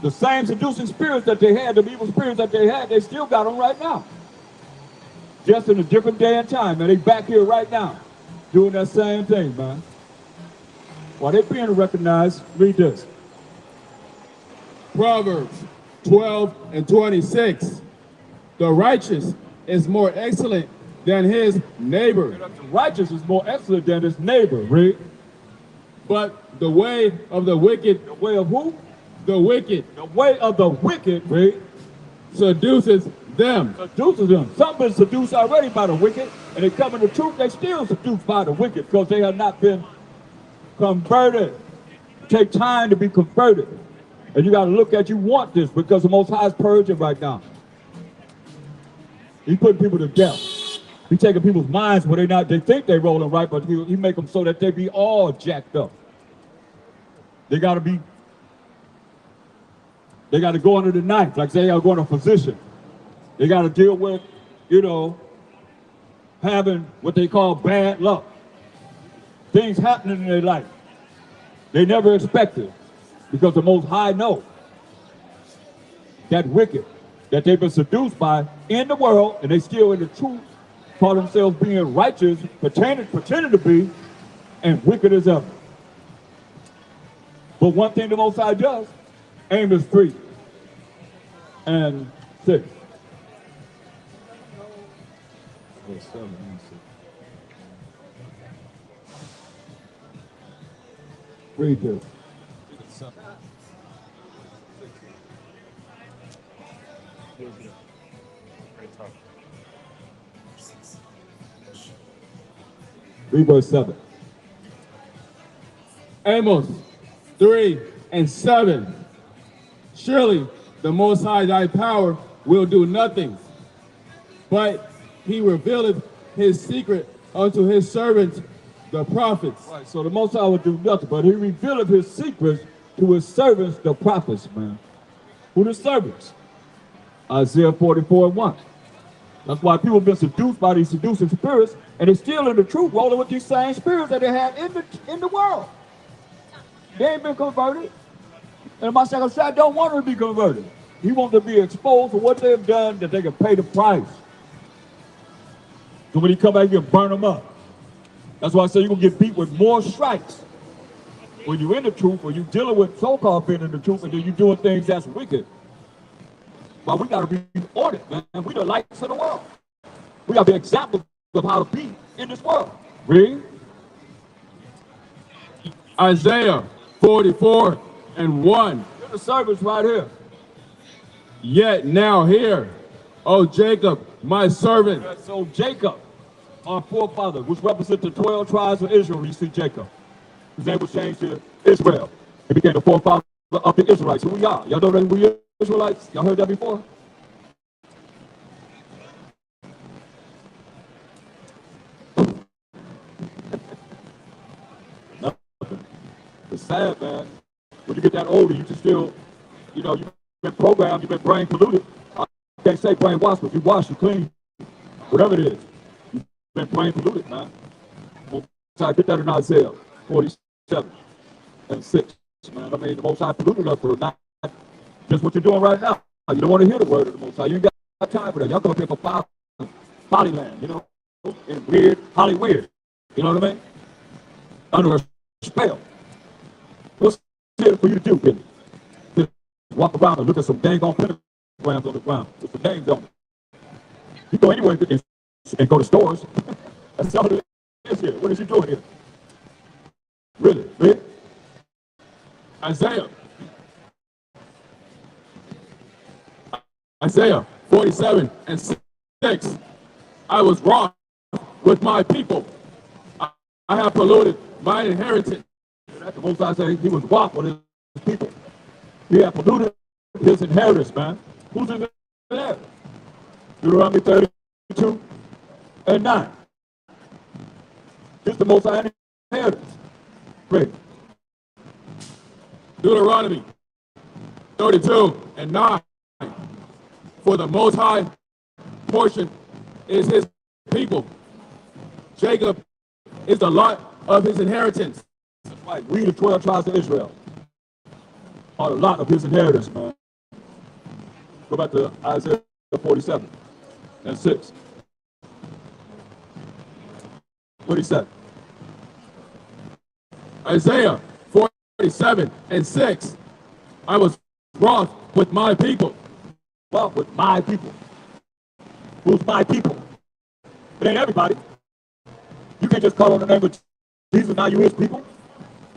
[SPEAKER 3] The same seducing spirits that they had, the evil spirits that they had, they still got them right now. Just in a different day and time, man. They back here right now doing that same thing, man. While they're being recognized, read this.
[SPEAKER 4] Proverbs 12 and 26. The righteous is more excellent than his neighbor.
[SPEAKER 3] The righteous is more excellent than his neighbor, read.
[SPEAKER 4] But the way of the wicked.
[SPEAKER 3] The way of who?
[SPEAKER 4] The wicked.
[SPEAKER 3] The way of the wicked, read.
[SPEAKER 4] Seduces them.
[SPEAKER 3] Seduces them. Some been seduced already by the wicked, and they come in the truth, they still seduced by the wicked because they have not been converted. Take time to be converted. And you got to look at, you want this because the Most High is purging right now. He's putting people to death. He's taking people's minds where they think they're rolling right, but he make them so that they be all jacked up. They got to go under the knife, like say they are going to a physician. They got to deal with, you know, having what they call bad luck. Things happening in their life. They never expected, because the Most High know that wicked, that they've been seduced by in the world, and they still in the truth, call themselves being righteous, pretending to be, and wicked as ever. But one thing the Most High does, Amos 3 and 6. Read this. Read verse 7.
[SPEAKER 4] Amos 3 and 7. Surely the Most High thy power will do nothing, but he revealeth his secret unto his servants, the prophets.
[SPEAKER 3] Right, so the Most High will do nothing, but he revealeth his secrets to his servants, the prophets, man. Who the servants? Isaiah 44 and 1. That's why people have been seduced by these seducing spirits, and they're still in the truth, rolling with these same spirits that they had in the world. They ain't been converted. And MASHAYACH don't want them to be converted. He wants to be exposed for what they've done, that they can pay the price. So when he come back, you can burn them up. That's why I say you're going to get beat with more strikes when you're in the truth, or you're dealing with so-called being in the truth, and then you're doing things that's wicked. But we got to be ordered, man. We the lights of the world. We got to be examples of how to be in this world. Read.
[SPEAKER 4] Isaiah 44 and 1.
[SPEAKER 3] Here's the service right here.
[SPEAKER 4] Yet now hear, O Jacob, my servant.
[SPEAKER 3] So Jacob, our forefather, which represents the 12 tribes of Israel. You see Jacob. His name was changed to Israel. He became the forefather of the Israelites. Who we are. Y'all know that we are Israelites? Y'all heard that before? It's sad, man. When you get that older, you just still, you know, you've been programmed, you've been brain polluted. I can't say brain washed, but you wash, you clean, whatever it is. You've been brain polluted, man. So I get that in Isaiah 47 and 6, man. I mean, the Most High polluted us for not just what you're doing right now. You don't want to hear the word of the Most High. You ain't got time for that. Y'all come up here for Hollyland, you know, and weird, Hollywood. You know what I mean? Under a spell. What's it for you to do, Billy? Just walk around and look at some dang on pentagrams on the ground with some names on it. You go anywhere and go to stores. That's all it is here. What is you doing here? Really? Really?
[SPEAKER 4] Isaiah 47 and 6. I was wroth with my people. I have polluted my inheritance.
[SPEAKER 3] The Most High said he was wroth with his people. He had polluted his inheritance, man. Who's in there? Deuteronomy 32 and 9. It's the Most High inheritance. Great.
[SPEAKER 4] Deuteronomy 32 and 9. For the Most High portion is his people. Jacob is the lot of his inheritance.
[SPEAKER 3] That's right. We, the 12 tribes of Israel, are the lot of his inheritance, man. Go back to Isaiah 47 and 6. What he said?
[SPEAKER 4] Isaiah 47 and 6. I was wroth with my people.
[SPEAKER 3] Well, with my people. Who's my people? It ain't everybody. You can't just call on the name of Jesus, now you his people.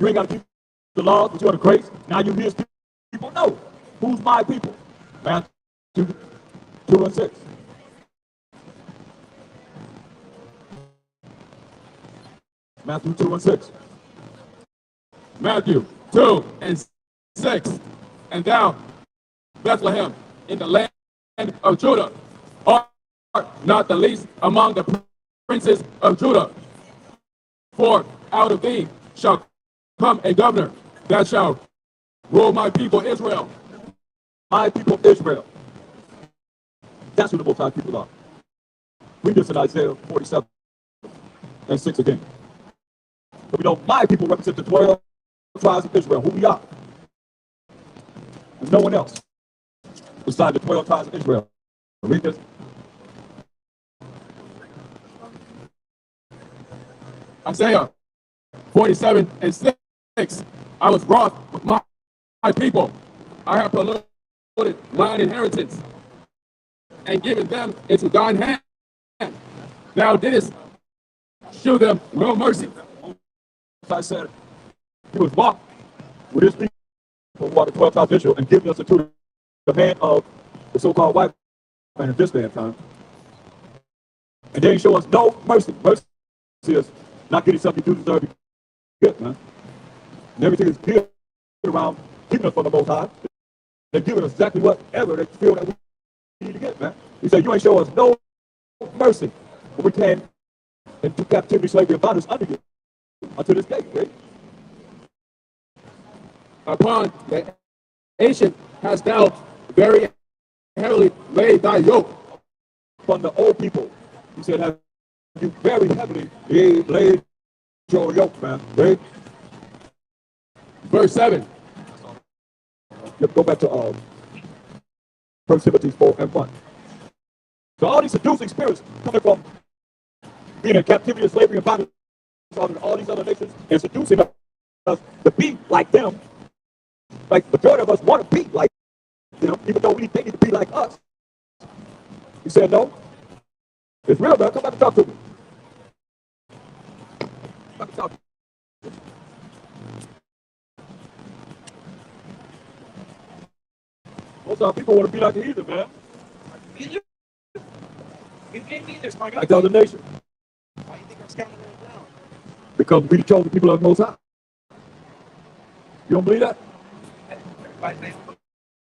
[SPEAKER 3] You ain't got to keep the laws, but you're the grace. Now you his people. No. Who's my people? Matthew 2 and 6. Matthew 2 and 6.
[SPEAKER 4] Matthew 2 and 6. And thou, Bethlehem, in the land of Judah, art not the least among the princes of Judah. For out of thee shall come a governor that shall rule my people Israel.
[SPEAKER 3] My people Israel. That's who the Most High people are. Read this in Isaiah 47 and 6 again. But we know my people represent the 12 tribes of Israel, who we are. And no one else beside the 12 tribes of Israel. Read this.
[SPEAKER 4] Isaiah 47 and 6. I was wroth with my people. I have polluted mine inheritance and given them into thine hand. Thou didst shew them no mercy.
[SPEAKER 3] I said, he was mocked with his people for the 12 tribes of Israel and given us into the hand of the so-called white man at this day and time. And they show us no mercy. Mercy is not getting something you deserve to get, man. And everything is geared around keeping us from the Most High. They're giving us exactly whatever they feel that we need to get, man. He said, you ain't show us no mercy. But we came into captivity, slavery, and bondage under you unto this day, right?
[SPEAKER 4] Upon the ancient hast thou very heavily laid thy yoke.
[SPEAKER 3] From the old people, he said, have you very heavily laid your yoke, man, right?
[SPEAKER 4] Verse 7.
[SPEAKER 3] Go back to 1 Timothy 4 and 1. So all these seducing spirits coming from being in captivity and slavery and bondage on all these other nations and seducing us to be like them. Like the majority of us want to be like them, even though they need to be like us. He said, no, it's real, man. Come back and talk to me. Come back and talk to me. Most of our people want to be like the heathen, man. Like the other nation.
[SPEAKER 1] Why you think I'm scamming them down?
[SPEAKER 3] Because we chose the people of the Most High. You don't believe that?
[SPEAKER 1] Everybody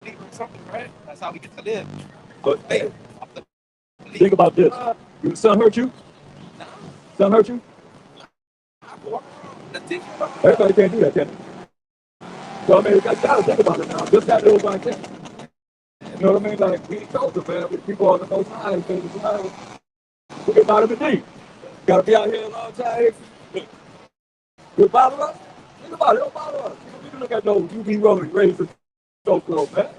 [SPEAKER 1] believe in something, right? That's how we get to live.
[SPEAKER 3] But hey, think about this. Your son hurt you?
[SPEAKER 1] No.
[SPEAKER 3] Son hurt you? Everybody can't do that, can they? So I mean, you gotta think about it now. Just that little by can. You know what I mean? Like we chose the man with people on the Most High and things like we get out of the deep. Gotta be out here a long time. It bother us? Think about it, don't bother us. You can look at those UV rollers raised to so close, man.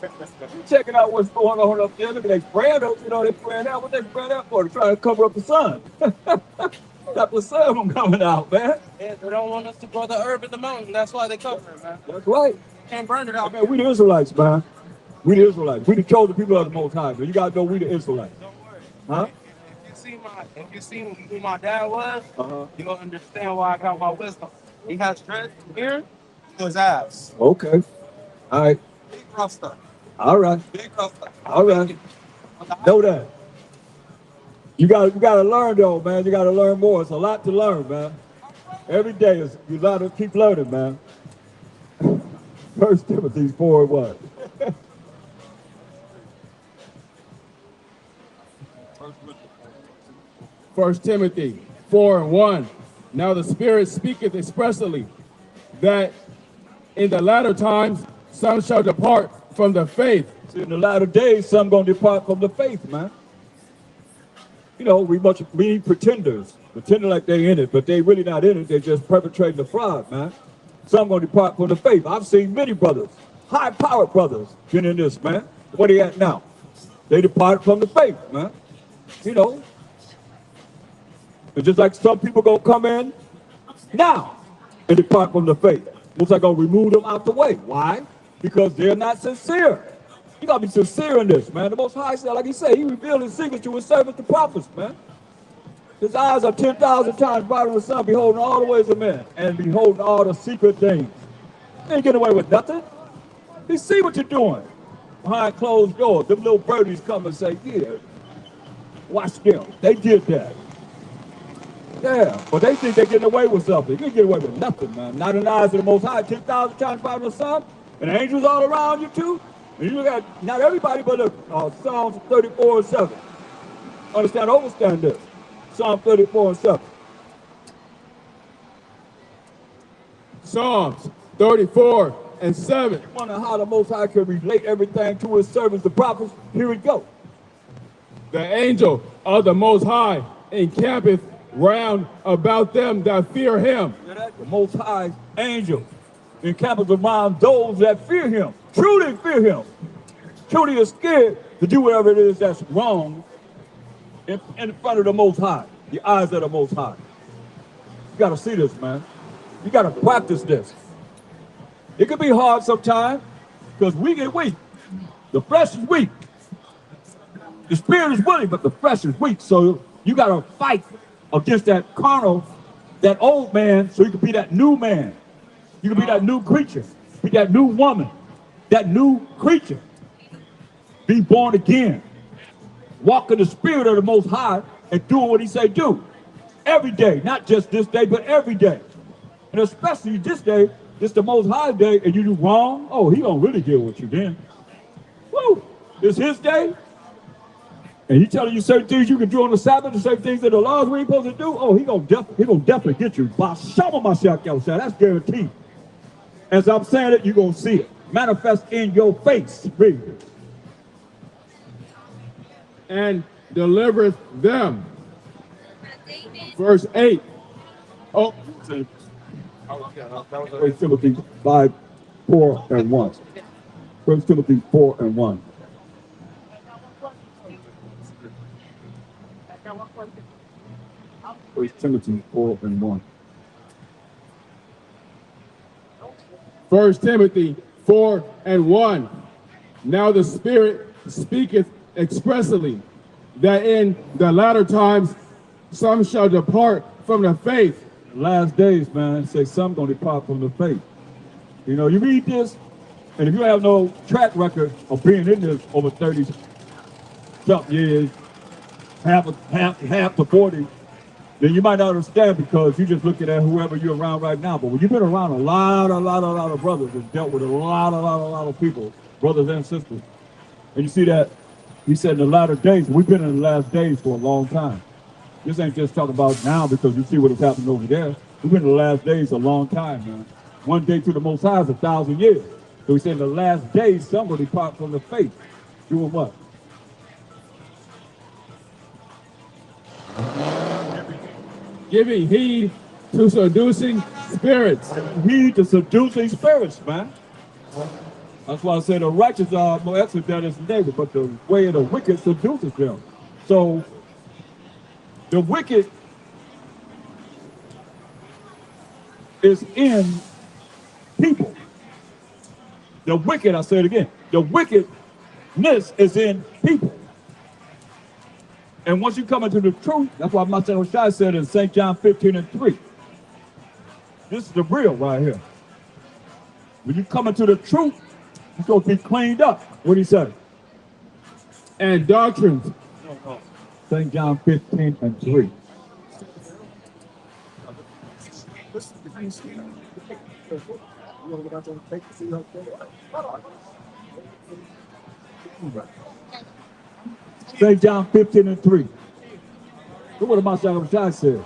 [SPEAKER 3] You checking out what's going on up there. Look at they spraying up, you know, they spraying out. What they spraying out for? To try to cover up the sun. Stop the sun from coming out, man.
[SPEAKER 1] Yeah, they don't want us to grow the herb in the mountain. That's why they cover it, man.
[SPEAKER 3] That's right.
[SPEAKER 1] Can't burn it out.
[SPEAKER 3] Man, we the Israelites, man. We the Israelites. We the chosen people of the Most High. Man. You gotta know we the Israelites.
[SPEAKER 1] Don't worry.
[SPEAKER 3] Huh?
[SPEAKER 1] If you see who my dad was, you gonna understand why I got my wisdom. He has dreads here to his ass.
[SPEAKER 3] Okay. All right.
[SPEAKER 1] Big rough stuff.
[SPEAKER 3] All right.
[SPEAKER 1] Big rough stuff.
[SPEAKER 3] All right. Know that. You gotta learn though, man. You gotta learn more. It's a lot to learn, man. Every day is you gotta keep learning, man. 1 Timothy 4 and 1.
[SPEAKER 4] First Timothy 4 and 1. Now the Spirit speaketh expressly that in the latter times some shall depart from the faith.
[SPEAKER 3] See, in the latter days, some gonna depart from the faith, man. You know, we pretenders, pretending like they in it, but they really not in it. They're just perpetrating the fraud, man. Some gonna depart from the faith. I've seen many brothers, high-powered brothers, get in this, man. Where they at now? They departed from the faith, man. You know, it's just like some people gonna come in now and depart from the faith. Looks like gonna remove them out the way. Why? Because they're not sincere. You gotta be sincere in this, man. The Most High said, like he said, he revealed his secrets to his servants, the prophets, man. His eyes are 10,000 times brighter than the sun, beholding all the ways of men, and beholding all the secret things. You ain't getting away with nothing. He see what you're doing behind closed doors. Them little birdies come and say, yeah, watch them. They did that. Yeah, but they think they're getting away with something. You ain't getting away with nothing, man. Not in the eyes of the Most High, 10,000 times brighter than the sun, and angels all around you too. And you look at, not everybody, but look, Psalms 34 and 7. Understand, overstand this. Psalm 34 and 7.
[SPEAKER 4] Psalms 34 and 7.
[SPEAKER 3] Wonder how the Most High can relate everything to his servants, the prophets. Here we go.
[SPEAKER 4] The angel of the Most High encampeth round about them that fear him.
[SPEAKER 3] The Most High angel encampeth around those that fear him. Truly fear him. Truly is scared to do whatever it is that's wrong in front of the Most High, the eyes of the Most High. You got to see this, man. You got to practice this. It can be hard sometimes because we get weak. The flesh is weak. The spirit is willing, but the flesh is weak. So you got to fight against that carnal, that old man, so you can be that new man. You can be that new creature. Be that new woman. That new creature. Be born again. Walk in the spirit of the Most High and doing what he say do. Every day, not just this day, but every day. And especially this day, it's the Most High day, and you do wrong, oh, he gonna really deal with you then. Woo! It's his day, and he telling you certain things you can do on the Sabbath, and certain things that the laws we ain't supposed to do. Oh, he gonna definitely get you. YAHAWASHI, that's guaranteed. As I'm saying it, you gonna see it manifest in your face. Read.
[SPEAKER 4] And delivereth them. Verse 8. Oh,
[SPEAKER 3] 1 Timothy 5, 4, and 1. 1 Timothy 4 and 1. Timothy 4 and 1.
[SPEAKER 4] 1 Timothy 4 and 1. Now the Spirit speaketh expressly that in the latter times some shall depart from the faith.
[SPEAKER 3] Last days, man, say some gonna depart from the faith. You know, you read this, and if you have no track record of being in this over 30-something years, half to 40, then you might not understand because you're just looking at whoever you're around right now. But when you've been around a lot of brothers and dealt with a lot of people, brothers and sisters, and you see that he said in the latter days, we've been in the last days for a long time. This ain't just talking about now because you see what is happening over there. We've been in the last days a long time, man. One day to the Most High is 1,000 years. So he said in the last days, somebody depart from the faith. Doing what?
[SPEAKER 4] Giving heed to seducing spirits.
[SPEAKER 3] Heed to seducing spirits, man. That's why I say the righteous are more excellent than his neighbor, but the way of the wicked seduces them. So the wicked is in people. The wicked, I say it again, the wickedness is in people. And once you come into the truth, that's why MASHAYACH said in St. John 15 and 3. This is the real right here. When you come into the truth, you're supposed to be cleaned up. What do you say?
[SPEAKER 4] And doctrines.
[SPEAKER 3] St. John 15 and 3. St. John 15 and 3. Look what MASHAYACH said.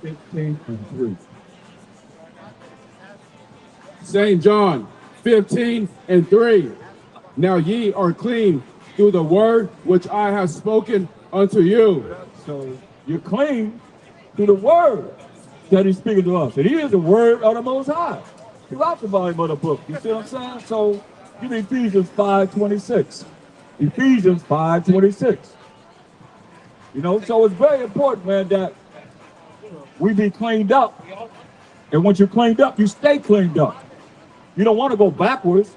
[SPEAKER 3] 15 and 3.
[SPEAKER 4] St. John 15 and 3. Now ye are clean through the word which I have spoken unto you.
[SPEAKER 3] So you're clean through the word that he's speaking to us. And he is the word of the Most High throughout the volume of the book. You see what I'm saying? So give me Ephesians 5:26. Ephesians 5:26. You know, so it's very important, man, that we be cleaned up. And once you're cleaned up, you stay cleaned up. You don't want to go backwards,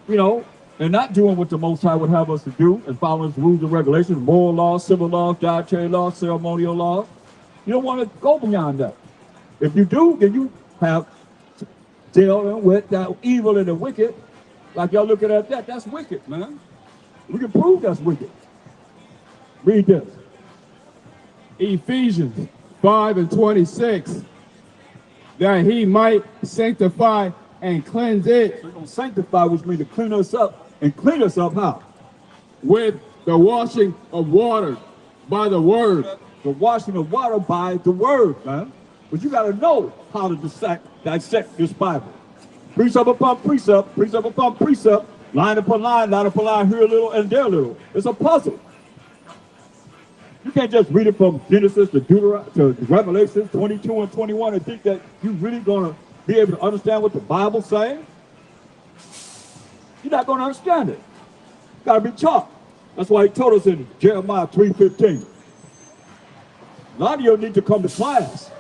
[SPEAKER 3] you know, and not doing what the Most High would have us to do and following his rules and regulations, moral laws, civil laws, dietary laws, ceremonial laws. You don't want to go beyond that. If you do, then you have dealing with that evil and the wicked. Like y'all looking at that, that's wicked, man. We can prove that's wicked. Read this.
[SPEAKER 4] Ephesians 5 and 26. That he might sanctify and cleanse it.
[SPEAKER 3] So we're going to sanctify, which means to clean us up. And clean us up how?
[SPEAKER 4] With the washing of water by the word.
[SPEAKER 3] The washing of water by the word, man. But you got to know how to dissect this Bible. Precept upon precept, precept upon precept, line upon line, here a little and there a little. It's a puzzle. You can't just read it from Genesis to Revelation 22 and 21 and think that you're really going to be able to understand what the Bible's saying. You're not going to understand it. Got to be taught. That's why he told us in Jeremiah 3:15. A lot of you need to come to class.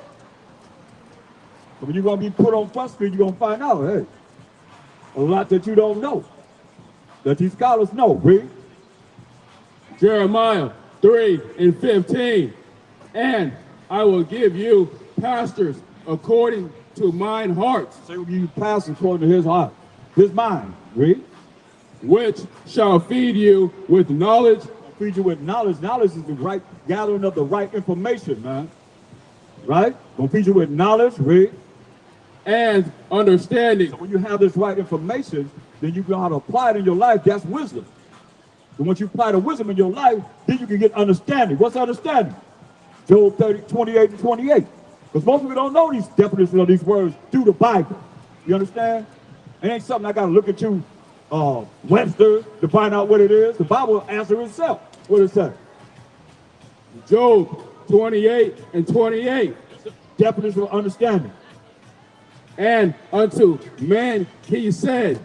[SPEAKER 3] But when you're going to be put on front screen, you're going to find out, hey, a lot that you don't know, that these scholars know. Read.
[SPEAKER 4] Jeremiah 3:15. And I will give you pastors according to mine heart.
[SPEAKER 3] So he will give you pastors according to his heart, his mind. Read.
[SPEAKER 4] Which shall feed you with knowledge.
[SPEAKER 3] Feed you with knowledge. Knowledge is the right gathering of the right information, man. Right? Gonna feed you with knowledge. Read.
[SPEAKER 4] And understanding.
[SPEAKER 3] So when you have this right information, then you know how to apply it in your life. That's wisdom. And once you apply the wisdom in your life, then you can get understanding. What's understanding? Job 28 and 28. Because most people don't know these definitions of these words through the Bible. You understand? It ain't something I got to look into Webster to find out what it is. The Bible will answer itself. What does it say?
[SPEAKER 4] Job 28 and 28.
[SPEAKER 3] Definition of understanding.
[SPEAKER 4] And unto man he said,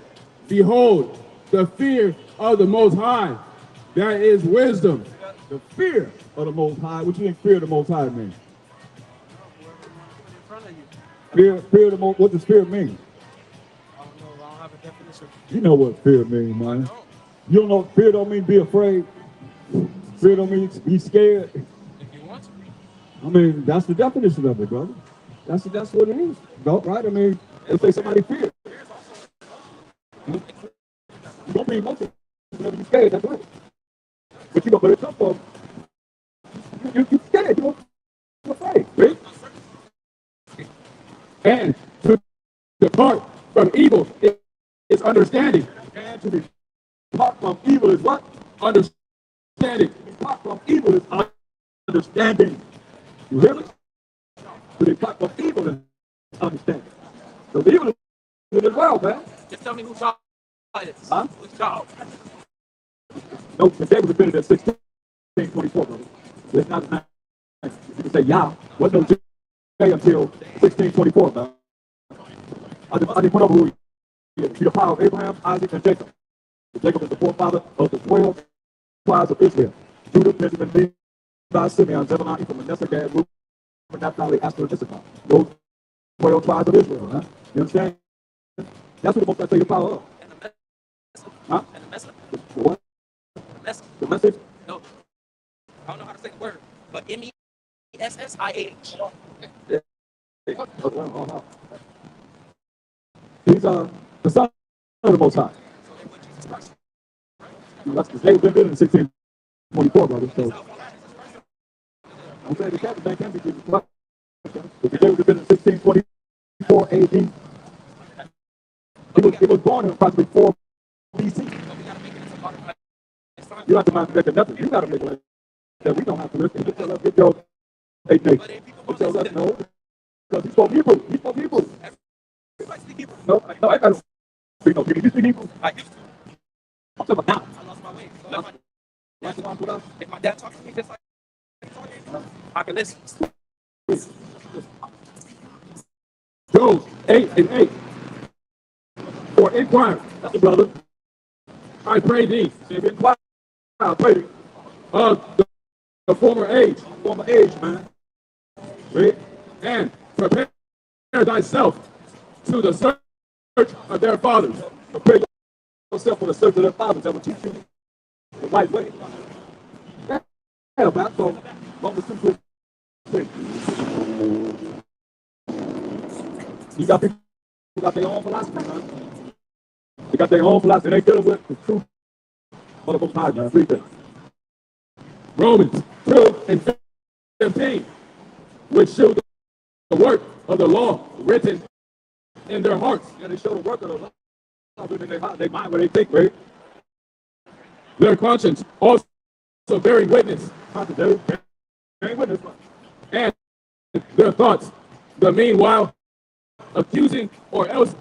[SPEAKER 4] behold, the fear of the Most High, that is wisdom.
[SPEAKER 3] The fear of the Most High. What do you think fear of the Most High means? Fear of the Most. What does fear mean?
[SPEAKER 1] I don't know. I don't have a definition.
[SPEAKER 3] You know what fear means, man. You don't know. Fear don't mean be afraid. Fear don't mean be scared.
[SPEAKER 1] If you want to.
[SPEAKER 3] I mean, that's the definition of it, brother. That's what it is, right? I mean, if they somebody fear, you don't be emotional. You're scared. That's right. But you know, but it's up for you scared. You're afraid, right?
[SPEAKER 4] And to depart from evil is understanding.
[SPEAKER 3] And to depart from evil is what?
[SPEAKER 4] Understanding.
[SPEAKER 3] Depart from evil is understanding. You hear me? To depart from evil is understanding. So evil is good as well, man.
[SPEAKER 1] Just tell me who child is.
[SPEAKER 3] Huh?
[SPEAKER 1] Who's child?
[SPEAKER 3] No, the day was defended at 1624, brother. It's not 9. You can say Yah. What's no day until 1624, man. I just put over who he is. He's the father of Abraham, Isaac, and Jacob. Jacob is the forefather of the 12 tribes of Israel. Judah, Benjamin, Levi, Simeon, Zebulun, Ephraim, Manasseh, Gad, Reuben, Naphtali, Asher, and Issachar. Those 12 tribes of Israel, huh? You understand? That's what the most I say the power of.
[SPEAKER 1] And the message.
[SPEAKER 3] Huh?
[SPEAKER 1] And the message.
[SPEAKER 3] The what?
[SPEAKER 1] The message.
[SPEAKER 3] The message?
[SPEAKER 1] No. I don't know how to say the word, but MESSIAH.
[SPEAKER 3] He's the son of the Most High.
[SPEAKER 1] So they with Jesus Christ.
[SPEAKER 3] That's the day been in 1624, brother. So I'm saying the Catholic Bank can be Jesus Christ. But the day would have been in 1624 AD. He was born in approximately 4 BC.
[SPEAKER 1] So we gotta make it as a part of my son.
[SPEAKER 3] You don't have to mind making nothing. You got to make it like that. We don't have to listen. Just tell us, get your 8 days.
[SPEAKER 1] But if people
[SPEAKER 3] Just
[SPEAKER 1] want
[SPEAKER 3] tell
[SPEAKER 1] to
[SPEAKER 3] us, no. Because he spoke Hebrew. He spoke Hebrew.
[SPEAKER 1] everybody speak Hebrew.
[SPEAKER 3] No, I don't speak no. Did you speak Hebrew?
[SPEAKER 1] I used to.
[SPEAKER 3] I'm talking about now.
[SPEAKER 1] I lost my way. So if my dad talks to me just like he's talking, I can listen.
[SPEAKER 3] Job 8 and 8. For inquire, that's the brother.
[SPEAKER 4] I pray thee
[SPEAKER 3] Say, inquire, I pray thee.
[SPEAKER 4] of the former age,
[SPEAKER 3] Man.
[SPEAKER 4] right? And prepare thyself to the search of their fathers.
[SPEAKER 3] Prepare yourself for the search of their fathers that will teach you the right way. Yeah, man. So, what was simple? You got people who got their own philosophy, man. They got their own philosophy. They dealing with the truth. What about time, man? Read that.
[SPEAKER 4] Romans 2 and 15, which show the work of the law written in their hearts.
[SPEAKER 3] Yeah, they show the work of the law. They mind what they think, right?
[SPEAKER 4] Their conscience also bearing witness,
[SPEAKER 3] They ain't witness.
[SPEAKER 4] and their thoughts But meanwhile, accusing or else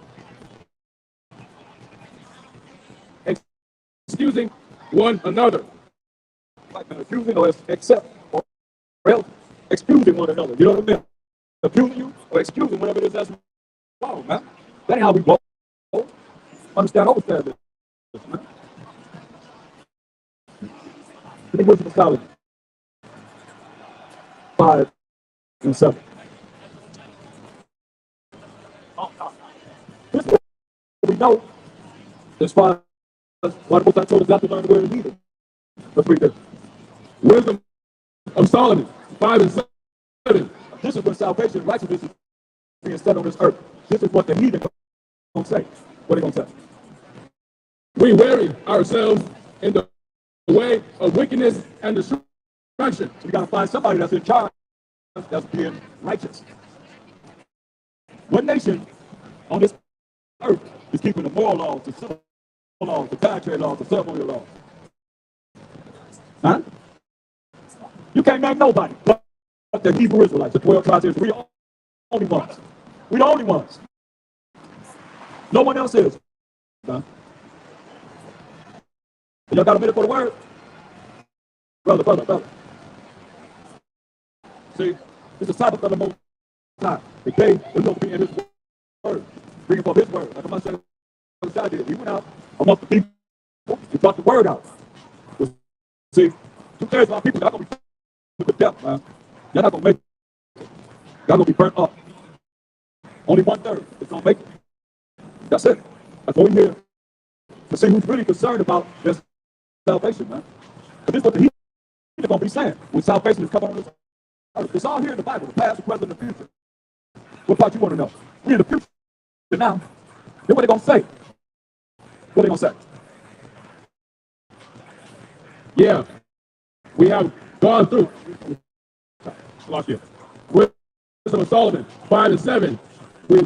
[SPEAKER 4] excusing one another.
[SPEAKER 3] Accusing or accept or else excusing one another. You know what I mean? Accusing you or excusing whatever it is that's wrong, man. That ain't how we vote. Understand this, man. Let me go to the college. 5 and 7. This is what we know as far as what I told us not to learn the word of neither. Let's read this.
[SPEAKER 4] Wisdom of Solomon, 5 and 7.
[SPEAKER 3] This is what salvation and righteousness is being said on this earth. This is what the heathen gonna say. What are they gonna say?
[SPEAKER 4] We weary ourselves in the way of wickedness and destruction.
[SPEAKER 3] We gotta find somebody that's in charge that's being righteous. What nation on this earth is keeping the moral laws, the civil laws, the dietary laws, the ceremonial laws? Huh? You can't name nobody but the Hebrew Israelites, the 12 tribes of Israel. We the only ones. We the only ones. No one else is. Huh? Y'all got a minute for the word? Brother. See, it's a Sabbath of the Most High. The day we're going to be in His word, bringing forth His word. Like my son did. He went out amongst the people. He brought the word out. See, 2/3 of our people are not going to be put to death, man. You're not going to make it. Y'all going to be burnt up. Only 1/3 is going to make it. That's it. That's what we're here to see who's really concerned about this salvation, man. But this is what the heathen are going to be saying when salvation is coming on this earth. It's all here in the Bible, the past, the present, and the future. What part you want to know? We're in the future now. Then what they going to say? What they going to say?
[SPEAKER 4] Yeah, we have gone through. Wisdom of Solomon, 5 and 7. We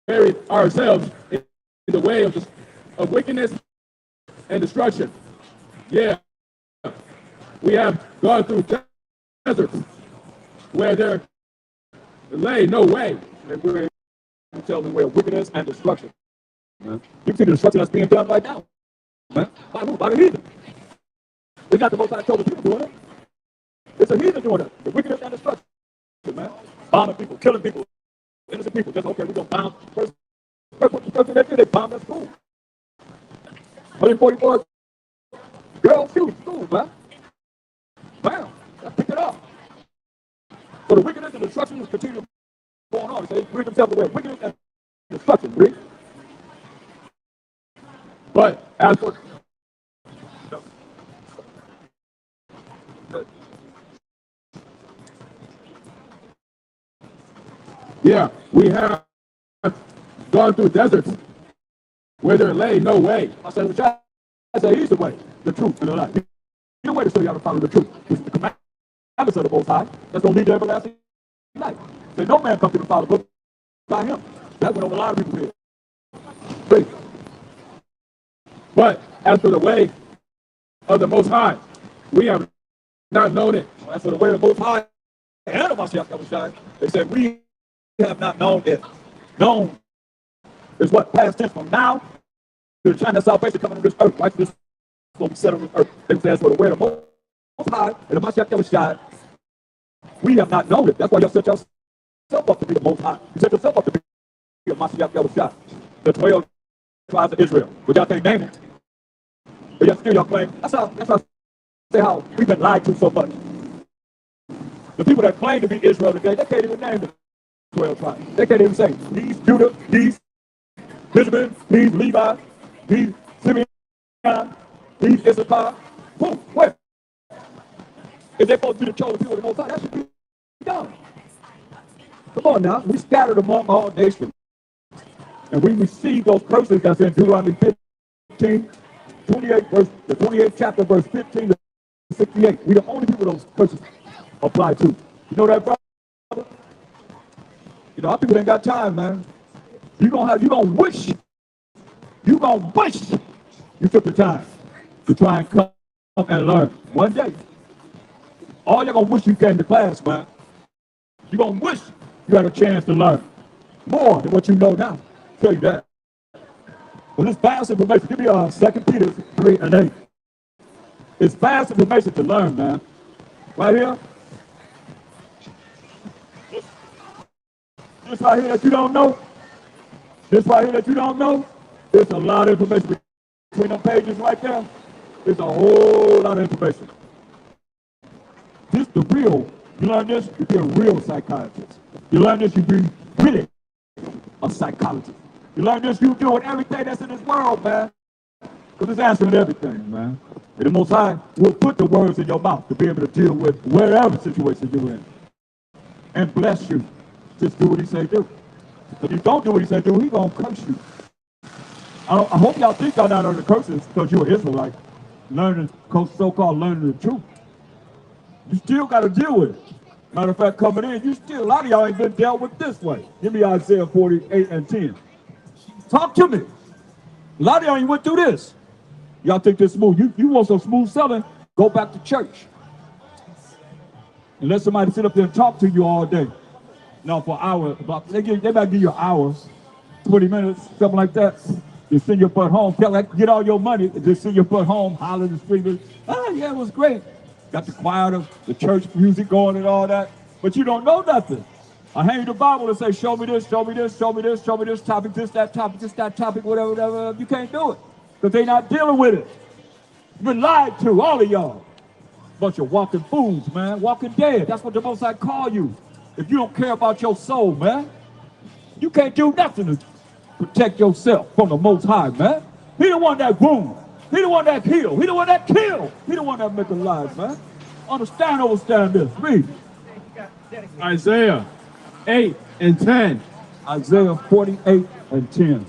[SPEAKER 4] buried ourselves in the way of wickedness and destruction. Yeah, we have gone through deserts where there lay no way.
[SPEAKER 3] And we're telling them where wickedness and destruction. Man. You can see the destruction that's being done right now. Man. By who? By the heathen. It's not the Most High told the people doing it. It's the heathen doing it. The wickedness and destruction, man. Bombing people, killing people, innocent people. Just okay, we're gonna bomb. First thing they did, they bombed that school. 144 girls killed school, man. Bam. Let's pick it up. So the wickedness and destruction is continuing going on. So they bring themselves away. Wickedness and destruction, read.
[SPEAKER 4] But as for yeah, we have gone through deserts where there lay no way.
[SPEAKER 3] I said, I say he's the way, the truth, and the life. He's the way to show you how to follow the truth. Which is the commandments of the Most High. That's going to lead to everlasting life. Say, no man come to the Father but by him. That's what a lot of people did. Please.
[SPEAKER 4] But as for the way of the Most High, we have not known it.
[SPEAKER 3] As for the way of the Most High, and of MASHAYACH, they said, we have not known it. Known is what? Past tense from now to the time that salvation coming on this earth. Like this will be set on this earth. They say, as for the way of the Most High and of MASHAYACH, we have not known it. That's why you set yourself up to be the Most High. You set yourself up to be the MASHAYACH, the 12 tribes of Israel. But y'all can't name it. But yet still y'all claim. That's how say how we've been lied to so much. The people that claim to be Israel today, they can't even name the 12 tribes. They can't even say these Judah, these Benjamin, these Levi, these Simeon, these Issachar. Who? Where? If they're supposed to be the chosen people of the Most High, that should be done. Come on now, we scattered among all nations. And we receive those curses that's in Deuteronomy 15, 28, the 28th chapter, verse 15 to 68. We the only people those curses apply to. You know that, brother? You know, our people ain't got time, man. You gonna wish you took the time to try and come and learn one day. All you're gonna wish you came to class, man. You're gonna wish you got a chance to learn more than what you know now. I'll tell you that. Well, it's fast information. Give me 2 Peter 3 and 8. It's fast information to learn, man. Right here. This right here that you don't know. This right here that you don't know. There's a lot of information between them pages right there. There's a whole lot of information. This the real. You learn this, you be a real psychiatrist. You learn this, you be really a psychologist. You learn this, you doing everything that's in this world, man. Because it's answering everything, man. And the Most High will put the words in your mouth to be able to deal with whatever situation you're in. And bless you. Just do what he say do. If you don't do what he say do, he gonna curse you. I hope y'all think y'all not under curses because you're an Israelite. Learning, so-called learning the truth. You still got to deal with it. Matter of fact, coming in, a lot of y'all ain't been dealt with this way. Give me Isaiah 48 and 10. Talk to me. A lot of y'all ain't went through this. Y'all think this smooth. You want some smooth selling, go back to church. And let somebody sit up there and talk to you all day. Now for hours, they might give you an hour, 20 minutes, something like that. You send your butt home, get all your money, and just send your butt home, hollering and screaming. Oh yeah, it was great. Got the choir, the church music going and all that, but you don't know nothing. I hand you the Bible and say, show me this, show me this, show me this, show me this topic, this, that topic, whatever, whatever. You can't do it because they're not dealing with it. You've been lied to, all of y'all. Bunch of walking fools, man, walking dead. That's what the Most High call you. If you don't care about your soul, man, you can't do nothing to protect yourself from the Most High, man. He the one that wound. He the one that healed. He the one that killed. He the one that make alive, man. Understand this. Read.
[SPEAKER 4] Isaiah 8 and 10.
[SPEAKER 3] Isaiah 48 and 10.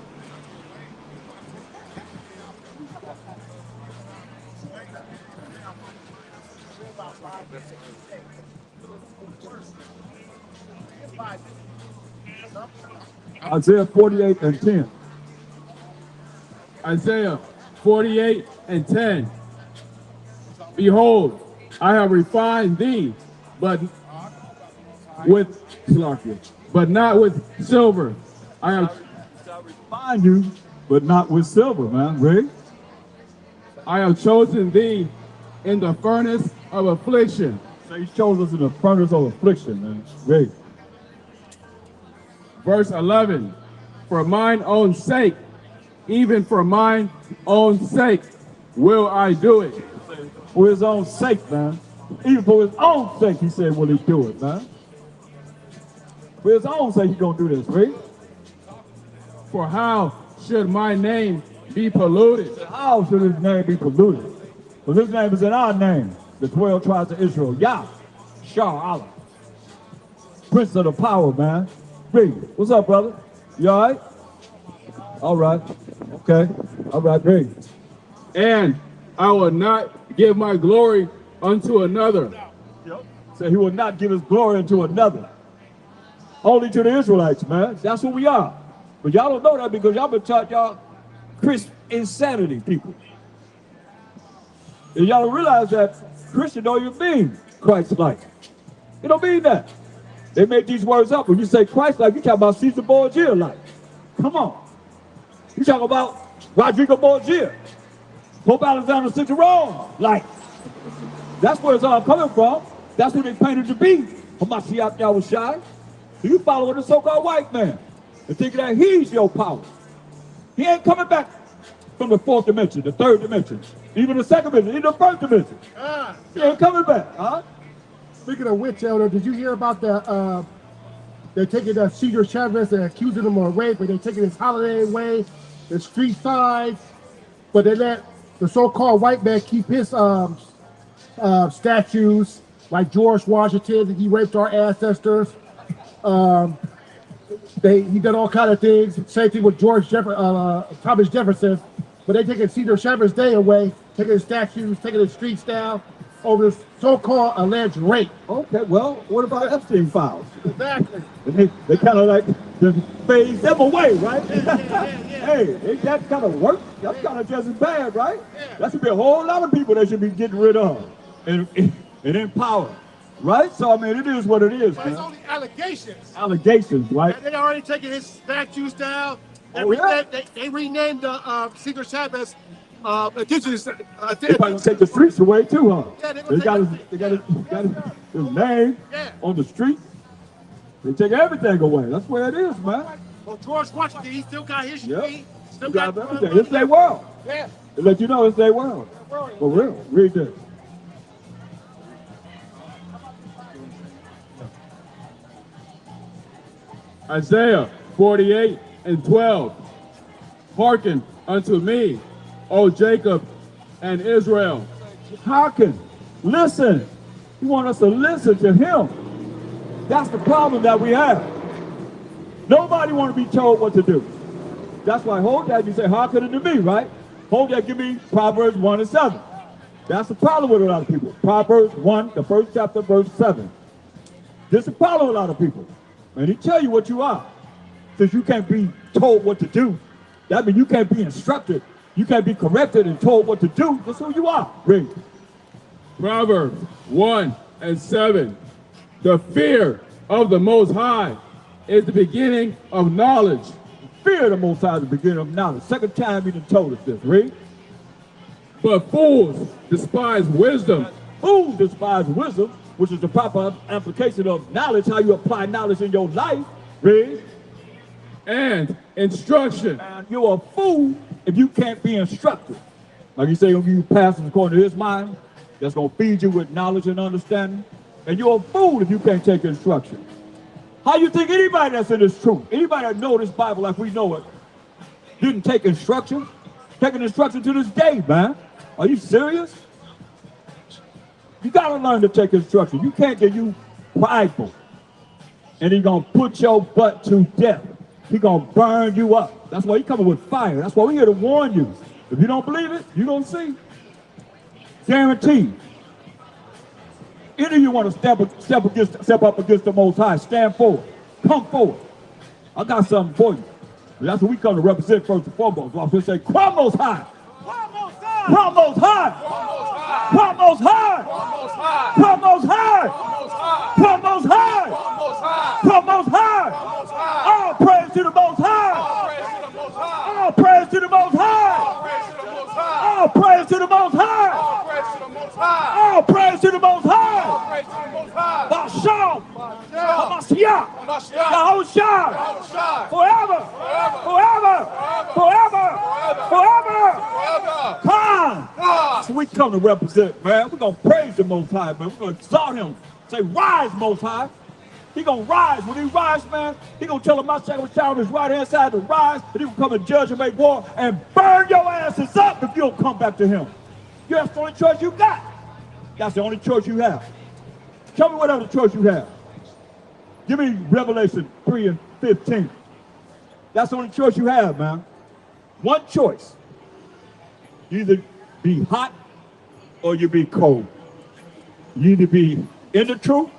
[SPEAKER 3] Isaiah 48 and 10.
[SPEAKER 4] Isaiah 48 and 10. Behold, I have refined thee, but not with silver. I have
[SPEAKER 3] refined you, but not with silver, man. Read.
[SPEAKER 4] I have chosen thee in the furnace of affliction.
[SPEAKER 3] So he chose us in the furnace of affliction, man. Read.
[SPEAKER 4] Verse 11. For mine own sake, even for mine own sake, will I do it.
[SPEAKER 3] For his own sake, man. Even for his own sake, he said, will he do it, man. For his own sake, he gonna do this, right?
[SPEAKER 4] For how should my name be polluted?
[SPEAKER 3] How should his name be polluted? Well, his name is in our name, the 12 tribes of Israel. Yah, Shah, Allah. Prince of the power, man. Read. What's up, brother? You all right? All right. Okay. All right, read.
[SPEAKER 4] And I will not give my glory unto another.
[SPEAKER 3] So he will not give his glory unto another. Only to the Israelites, man. That's who we are. But y'all don't know that because y'all been taught y'all Christian insanity people. And y'all don't realize that Christian don't even mean Christ-like. It don't mean that. They make these words up. When you say Christ-like, you talking about Caesar Borgia-like. Come on. You talking about Rodrigo Borgia, Pope Alexander Cicerone, like. That's where it's all coming from. That's what they painted to be. MASHAYACH, YAHAWASHI. You following the so-called white man and thinking that he's your power. He ain't coming back from the fourth dimension, the third dimension, even the second dimension, even the first dimension. He ain't coming back, huh?
[SPEAKER 5] Speaking of which, Elder, did you hear about the, they're taking Cesar Chavez and accusing him of rape, but they're taking his holiday away, the street signs, but they let the so-called white man keep his statues, like George Washington, that he raped our ancestors. He did all kind of things. Same thing with Thomas Jefferson, but they taking Cesar Chavez's day away, taking his statues, taking his streets down over this so-called alleged rape.
[SPEAKER 3] Okay, well, what about Epstein files?
[SPEAKER 5] Exactly.
[SPEAKER 3] They kind of like phase them away, right? Hey, ain't that kind of work? That's kind of just as bad, right? That should be a whole lot of people that should be getting rid of and empowered. Right? So, I mean, it is what it is,
[SPEAKER 5] But it's
[SPEAKER 3] man.
[SPEAKER 5] only allegations.
[SPEAKER 3] Allegations, right?
[SPEAKER 5] And they already taken his statues down. They,
[SPEAKER 3] Oh, yeah?
[SPEAKER 5] they renamed the Cesar Chavez indigenous.
[SPEAKER 3] They probably gonna take the streets away too, huh?
[SPEAKER 5] Yeah,
[SPEAKER 3] They got his name
[SPEAKER 5] Yeah.
[SPEAKER 3] on the street. They take everything away. That's where it is, man.
[SPEAKER 5] Well, George Washington, he still got his
[SPEAKER 3] Yep.
[SPEAKER 5] street. Still
[SPEAKER 3] You got
[SPEAKER 5] got
[SPEAKER 3] everything. It's their world.
[SPEAKER 5] Yeah.
[SPEAKER 3] They let you know it's their world. For real. Read this.
[SPEAKER 4] Isaiah 48 and 12. Hearken unto me, O Jacob and Israel.
[SPEAKER 3] Hearken. Listen. You want us to listen to him. That's the problem that we have. Nobody want to be told what to do. That's why Hollyood, you say, hearken unto me, right? Hollyood, give me Proverbs 1 and 7. That's the problem with a lot of people. Proverbs 1, the first chapter, verse 7. This is the problem with a lot of people. And he tell you what you are. Since you can't be told what to do, that means you can't be instructed. You can't be corrected and told what to do. That's who you are. Read.
[SPEAKER 4] Proverbs 1 and 7. The fear of the Most High is the beginning of knowledge.
[SPEAKER 3] Fear of the Most High is the beginning of knowledge. Second time he done told us this. Read.
[SPEAKER 4] But fools despise wisdom.
[SPEAKER 3] Fools despise wisdom, which is the proper application of knowledge, how you apply knowledge in your life. Read.
[SPEAKER 4] And instruction.
[SPEAKER 3] And you're a fool if you can't be instructed. Like you say, he'll give you pastors according to his mind. That's going to feed you with knowledge and understanding. And you're a fool if you can't take instruction. How you think anybody that's in this truth, anybody that know this Bible like we know it, didn't take instruction? Taking instruction to this day, man. Are you serious? You got to learn to take instruction. You can't get you prideful. And he's going to put your butt to death. He's going to burn you up. That's why he's coming with fire. That's why we're here to warn you. If you don't believe it, you don't see. Guaranteed. Any of you want to step up against the Most High, stand forward. Come forward. I got something for you. That's what we come to represent first and foremost. I say, come Most High. Come Most High. Come Most High. Come Most High. Come Most High. Come Most High. All praise to the Most High. All praise to the Most High. All praise to the Most High. All praise to the Most High. MASHAYACH, YAHAWASHI, forever, come. So we come to represent, man. We're going to praise the Most High, man. We're going to exalt him. Say, rise, Most High. He going to rise. When he rise, man, he going to tell him MASHAYACH on his right hand side to rise, and he will come and judge and make war and burn your asses up if you don't come back to him. That's the only choice you got. That's the only choice you have. Tell me what other choice you have. Give me Revelation 3 and 15. That's the only choice you have, man. One choice. Either be hot or you be cold. You either be in the truth,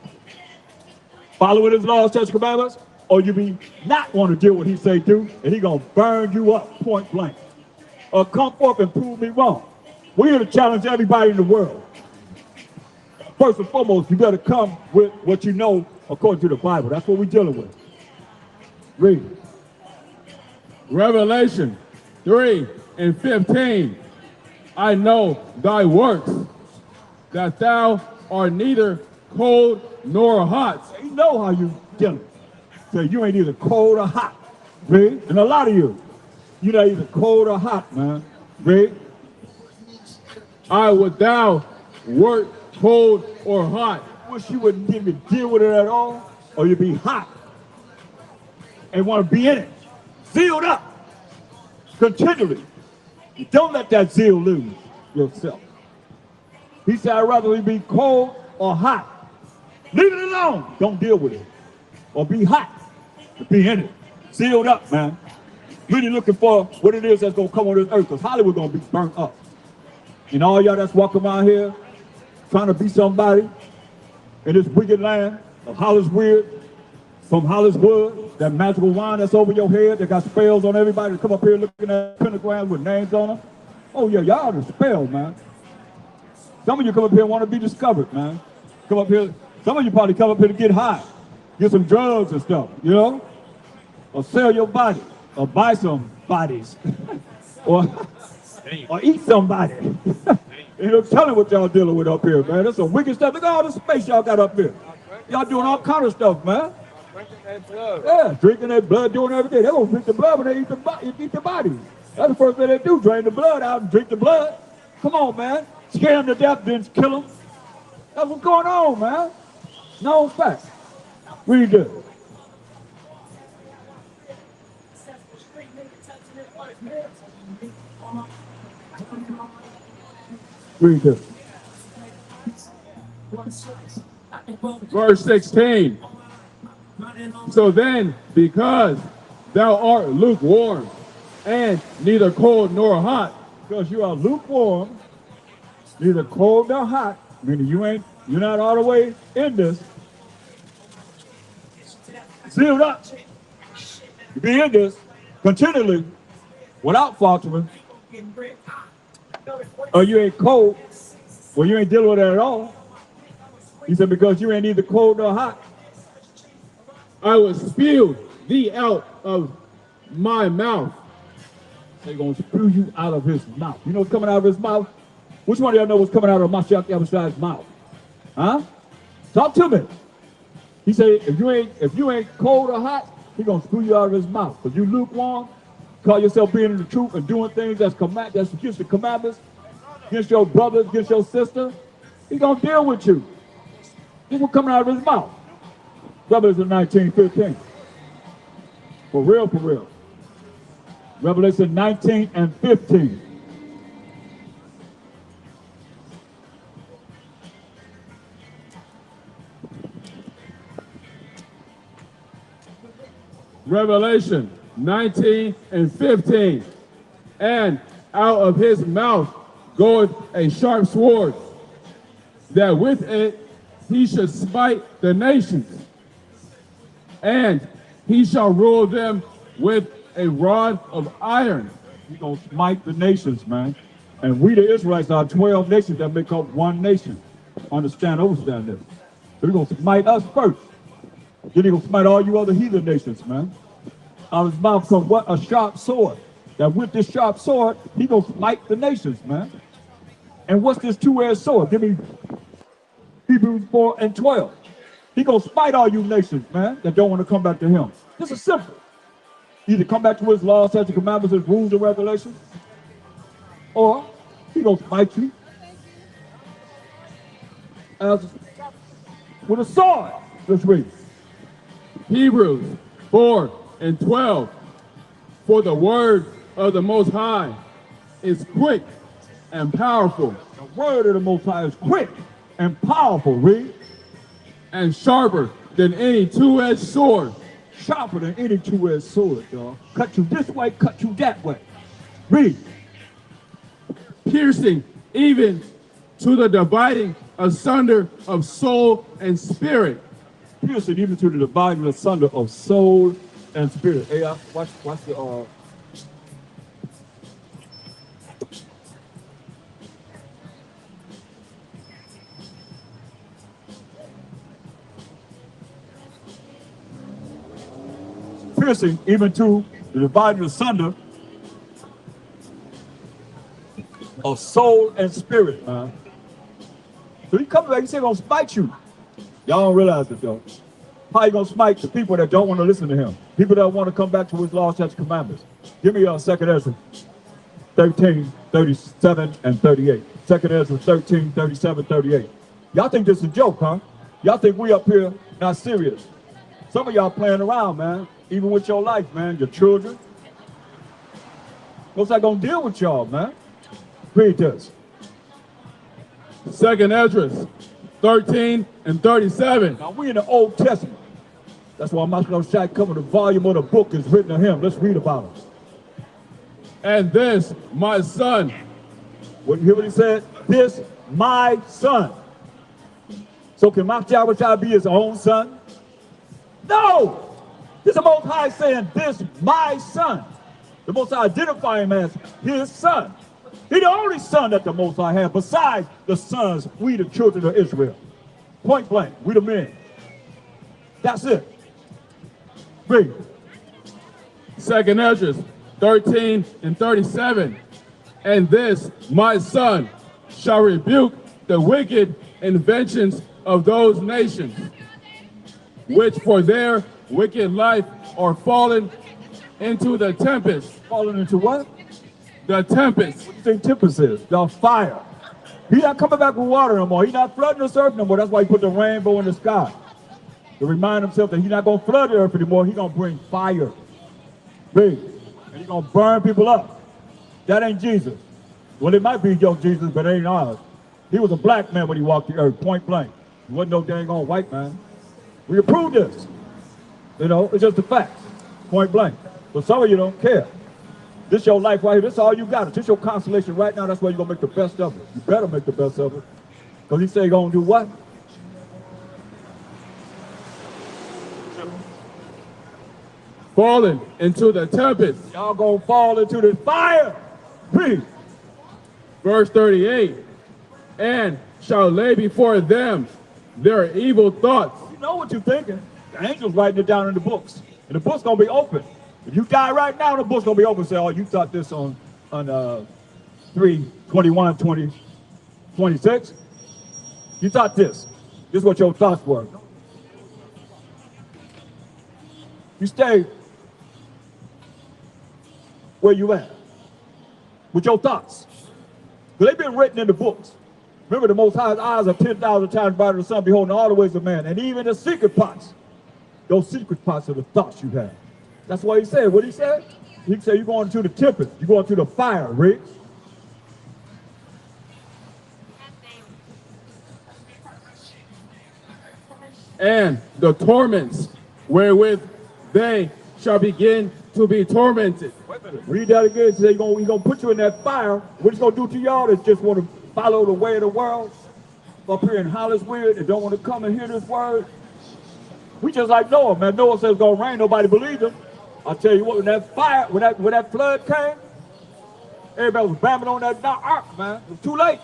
[SPEAKER 3] following his laws, statutes, commandments, or you be not want to do what he say do, and he gonna burn you up point blank. Or come forth and prove me wrong. We're here to challenge everybody in the world. First and foremost, you better come with what you know according to the Bible. That's what we're dealing with. Read.
[SPEAKER 4] Revelation 3 and 15. I know thy works, that thou art neither cold nor hot.
[SPEAKER 3] You know how you dealing. So you ain't either cold or hot. Read. And a lot of you, you're not either cold or hot, man. Read.
[SPEAKER 4] I would thou wert cold or hot.
[SPEAKER 3] Wish you wouldn't even deal with it at all, or you'd be hot and want to be in it, sealed up continually. Don't let that zeal lose yourself. He said, I'd rather be cold or hot. Leave it alone. Don't deal with it. Or be hot, to be in it, sealed up, man. Really looking for what it is that's going to come on this earth, because Hollywood going to be burnt up. And all y'all that's walking around here trying to be somebody in this wicked land of Hollyood, from Hollyood, that magical wine that's over your head that got spells on everybody to come up here looking at pentagrams with names on them. Oh yeah, y'all are spelled, man. Some of you come up here and want to be discovered, man. Come up here Some of you probably come up here to get high, get some drugs and stuff, you know? Or sell your body, or buy some bodies, or eat somebody. You know, tell me what y'all dealing with up here, man. That's some wicked stuff. Look at all the space y'all got up here. Y'all doing all kind of stuff, man. Yeah, drinking that blood, doing everything. They're gonna drink the blood when they eat the bodies. That's the first thing they do, drain the blood out and drink the blood. Come on, man. Scare them to death, then kill them. That's what's going on, man. No fact. Read this. Read this.
[SPEAKER 4] Verse 16. So then, because thou art lukewarm, and neither cold nor hot,
[SPEAKER 3] Because you are lukewarm, neither cold nor hot, meaning you're not all the way in this. Sealed up. You be in this continually without faltering. Or you ain't cold, well, you ain't dealing with it at all. He said, because you ain't either cold nor hot.
[SPEAKER 4] I will spew thee out of my mouth.
[SPEAKER 3] They're going to spew you out of his mouth. You know what's coming out of his mouth? Which one of y'all know what's coming out of MASHAYACH's mouth? Huh? Talk to me. He said, if you ain't cold or hot, he's going to spew you out of his mouth. Because you lukewarm, call yourself being in the truth and doing things that's against the commandments, against your brothers, against your sister, he's going to deal with you. This is what's coming out of his mouth. Revelation 19:15. For real, for real. Revelation 19 and 15.
[SPEAKER 4] Revelation 19 and 15. And out of his mouth goeth a sharp sword, that with it he should smite the nations, and he shall rule them with a rod of iron.
[SPEAKER 3] He's going to smite the nations, man. And we, the Israelites, are 12 nations that make up one nation. Understand this. So he's going to smite us first. Then he's going to smite all you other heathen nations, man. Out of his mouth comes what? A sharp sword. That with this sharp sword, he's going to smite the nations, man. And what's this two-edged sword? Give me Hebrews 4 and 12. He's going to smite all you nations, man, that don't want to come back to him. This is simple. Either come back to his laws, statutes, commandments, his rules and regulations, or he's going to smite you with a sword. Let's read.
[SPEAKER 4] Hebrews 4 and 12. For the word of the Most High is quick and powerful.
[SPEAKER 3] The word of the Most High is quick and powerful, read.
[SPEAKER 4] And sharper than any two-edged sword.
[SPEAKER 3] Sharper than any two-edged sword, y'all. Cut you this way, cut you that way. Read.
[SPEAKER 4] Piercing even to the dividing asunder of soul and spirit.
[SPEAKER 3] Piercing even to the dividing asunder of soul and spirit. Hey, watch the piercing even to the dividing asunder of soul and spirit, man. So he comes back, he said, gonna smite you. Y'all don't realize it, though. How you gonna smite the people that don't want to listen to him? People that want to come back to his laws, statutes, commandments. Give me 2 Ezra 13, 37, and 38. 2 Ezra 13, 37, 38. Y'all think this is a joke, huh? Y'all think we up here not serious. Some of y'all playing around, man. Even with your life, man, your children. What's that gonna deal with y'all, man? Read this.
[SPEAKER 4] 2 Ezra 13 and 37.
[SPEAKER 3] Now we in the Old Testament. That's why MASHAYACH cover the volume of the book is written of him. Let's read about him.
[SPEAKER 4] And this, my son.
[SPEAKER 3] What you hear what he said? This, my son. So can MASHAYACH be his own son? No! This is the Most High saying, this, my son. The Most High identifying him as his son. He's the only son that the Most High had, besides the sons, we the children of Israel. Point blank, we the men. That's it. Read.
[SPEAKER 4] 2nd Ezra 13 and 37. And this, my son, shall rebuke the wicked inventions of those nations, which for their wicked life are fallen into the tempest.
[SPEAKER 3] Falling into what?
[SPEAKER 4] The tempest.
[SPEAKER 3] What do you think tempest is? The fire. He's not coming back with water no more. He's not flooding this earth no more. That's why he put the rainbow in the sky. To remind himself that he's not going to flood the earth anymore. He's going to bring fire. Big. And he's going to burn people up. That ain't Jesus. Well, it might be your Jesus, but it ain't ours. He was a black man when he walked the earth, point blank. He wasn't no dang on white man. We approve this. You know, it's just a fact, point blank. But some of you don't care. This your life right here. This all you got. This your consolation right now. That's why you're going to make the best of it. You better make the best of it. Because he said you're going to do what?
[SPEAKER 4] Fallen into the tempest.
[SPEAKER 3] Y'all going to fall into the fire. Please.
[SPEAKER 4] Verse 38. And shall lay before them their evil thoughts.
[SPEAKER 3] You know what you're thinking. The angel's writing it down in the books. And the book's going to be open. If you die right now, the book's going to be open. Say, oh, you thought this on 3/21/2026. You thought this. This is what your thoughts were. You stay where you at with your thoughts. Because they've been written in the books. Remember, the Most High's eyes are 10,000 times brighter than the sun, beholding all the ways of man. And even the secret parts, those secret parts are the thoughts you have. That's what he said. What he said? He said, you're going to the tempest. You're going to the fire, Rick.
[SPEAKER 4] And the torments wherewith they shall begin to be tormented.
[SPEAKER 3] Wait a minute. Read that again. He said, he's going to put you in that fire. What he's going to do to y'all is just want to follow the way of the world. Up here in Hollyood and don't want to come and hear this word. We just like Noah, man. Noah said it's going to rain. Nobody believed him. I'll tell you what, when that fire, when that flood came, everybody was bamming on that ark, man. It was too late.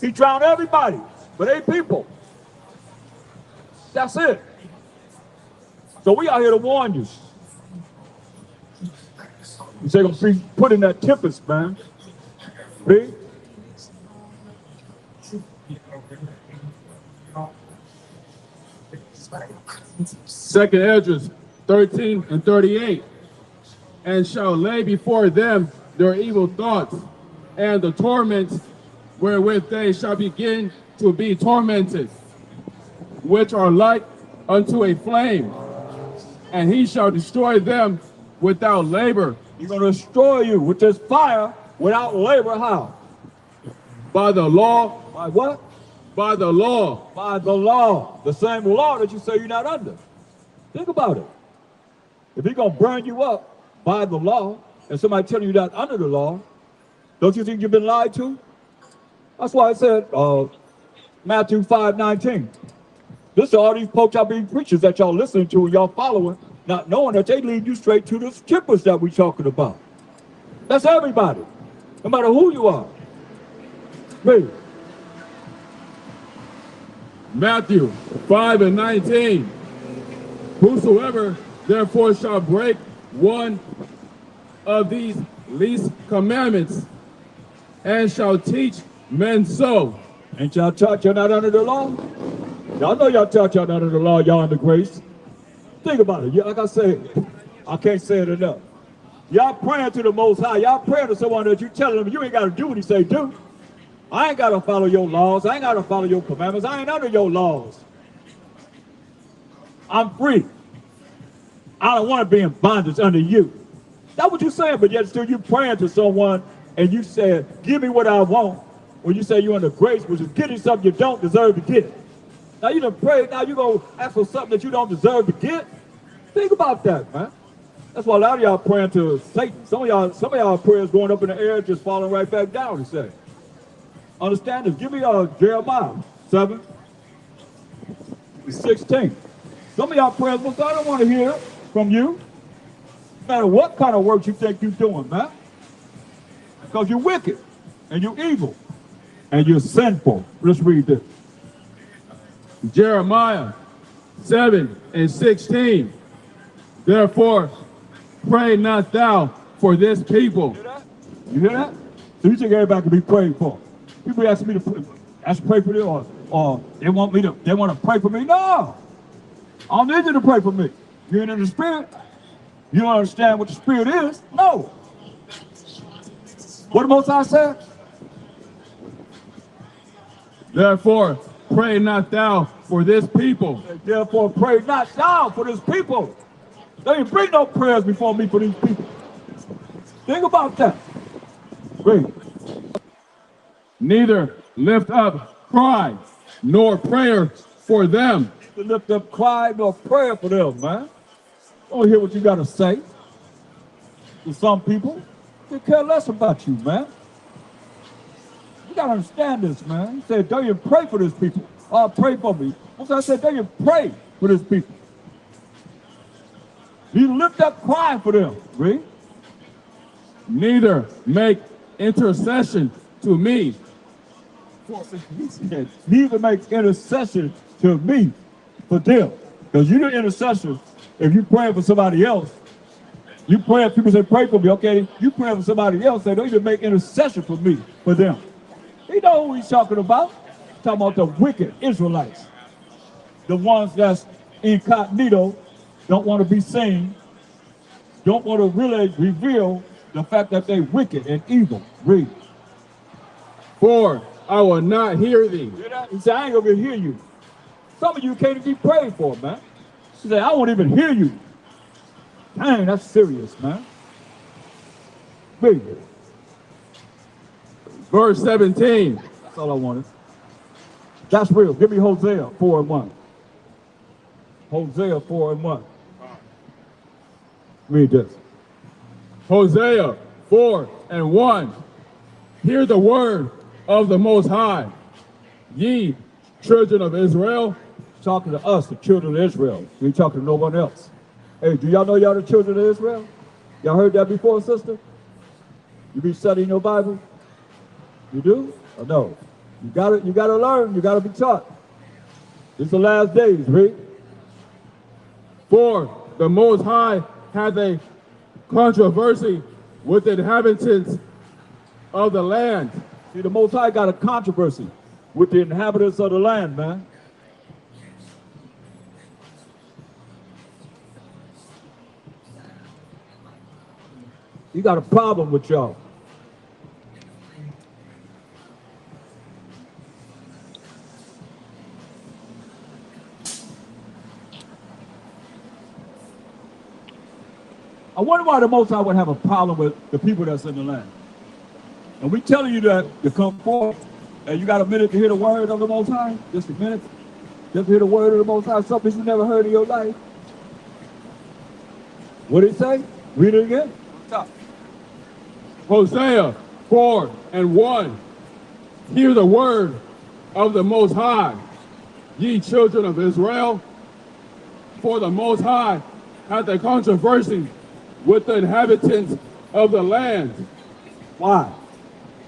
[SPEAKER 3] He drowned everybody, but 8 people. That's it. So we out here to warn you. You say gonna be put in that tempest, man. See?
[SPEAKER 4] Second Ezra 13 and 38. And shall lay before them their evil thoughts and the torments wherewith they shall begin to be tormented, which are like unto a flame, and he shall destroy them without labor.
[SPEAKER 3] He's going to destroy you with this fire without labor. How?
[SPEAKER 4] By the law.
[SPEAKER 3] By what?
[SPEAKER 4] By the law.
[SPEAKER 3] By the law. The same law that you say you're not under. Think about it. If he's going to burn you up by the law, and somebody telling you that under the law, don't you think you've been lied to? That's why I said Matthew 5:19. This is all these poach-out-being preachers that y'all listening to and y'all following, not knowing that they lead you straight to the strippers that we talking about. That's everybody, no matter who you are. Read.
[SPEAKER 4] Matthew 5:19. Whosoever therefore shall break one of these least commandments and shall teach men so.
[SPEAKER 3] Ain't y'all taught you're not under the law? Y'all know y'all taught y'all not under the law, y'all under grace. Think about it. Like I said, I can't say it enough. Y'all praying to the Most High. Y'all praying to someone that you telling them you ain't got to do what he say do. I ain't got to follow your laws. I ain't got to follow your commandments. I ain't under your laws. I'm free. I don't want to be in bondage under you. That's what you're saying, but yet still you praying to someone and you said, give me what I want. When you say you're under grace, which is getting something you don't deserve to get. Now you done prayed, now you go ask for something that you don't deserve to get. Think about that, man. That's why a lot of y'all praying to Satan. Some of y'all prayers going up in the air, just falling right back down, he said. Understand this. Give me Jeremiah 7:16. Some of y'all prayers, well, I don't want to hear from you. No matter what kind of work you think you're doing, man. Because you're wicked, and you're evil, and you're sinful. Let's read this.
[SPEAKER 4] Jeremiah 7 and 16. Therefore, pray not thou for this people.
[SPEAKER 3] You hear that? So you think everybody can be prayed for? People ask me to pray for them, or they want to pray for me. No, I don't need you to pray for me. You're in the spirit. You don't understand what the spirit is. No. What the Most High said?
[SPEAKER 4] Therefore, pray not thou for this people.
[SPEAKER 3] Therefore, pray not thou for this people. They didn't bring no prayers before me for these people. Think about that. Wait.
[SPEAKER 4] Neither lift up cry nor prayer for them.
[SPEAKER 3] To lift up cry nor prayer for them, man. Don't hear what you got to say to some people. They care less about you, man. You got to understand this, man. He said, don't you pray for these people. Pray for me. I said, don't you pray for these people. You lift up crying for them. Read.
[SPEAKER 4] Neither make intercession to me.
[SPEAKER 3] He said, neither make intercession to me for them. Because you're the intercessor. If you praying for somebody else, you pray, people say, pray for me, okay? You praying for somebody else, they don't even make intercession for me, for them. You know who he's talking about? He's talking about the wicked Israelites. The ones that's incognito, don't want to be seen, don't want to really reveal the fact that they're wicked and evil. Read.
[SPEAKER 4] For I will not hear thee.
[SPEAKER 3] Hear that? He said, I ain't gonna even hear you. Some of you can't even be prayed for, man. He said, I won't even hear you. Dang, that's serious, man. Read it.
[SPEAKER 4] Verse 17.
[SPEAKER 3] That's all I wanted. That's real. Give me Hosea 4 and 1. Hosea 4 and 1. Read this.
[SPEAKER 4] Hosea 4 and 1. Hear the word of the Most High, ye children of Israel.
[SPEAKER 3] Talking to us, the children of Israel. We ain't talking to no one else. Hey, do y'all know y'all the children of Israel? Y'all heard that before, sister? You be studying your Bible? You do? Or no? You gotta learn, you gotta be taught. It's the last days, read.
[SPEAKER 4] For the Most High hath a controversy with the inhabitants of the land.
[SPEAKER 3] See, the Most High got a controversy with the inhabitants of the land, man. He got a problem with y'all. I wonder why the Most High would have a problem with the people that's in the land. And we telling you that to come forward, and you got a minute to hear the word of the Most High? Just a minute? Just to hear the word of the Most High, something you never heard in your life. What did it say? Read it again. Stop.
[SPEAKER 4] Hosea 4 and 1. Hear the word of the Most High, ye children of Israel. For the Most High hath a controversy with the inhabitants of the land.
[SPEAKER 3] Why?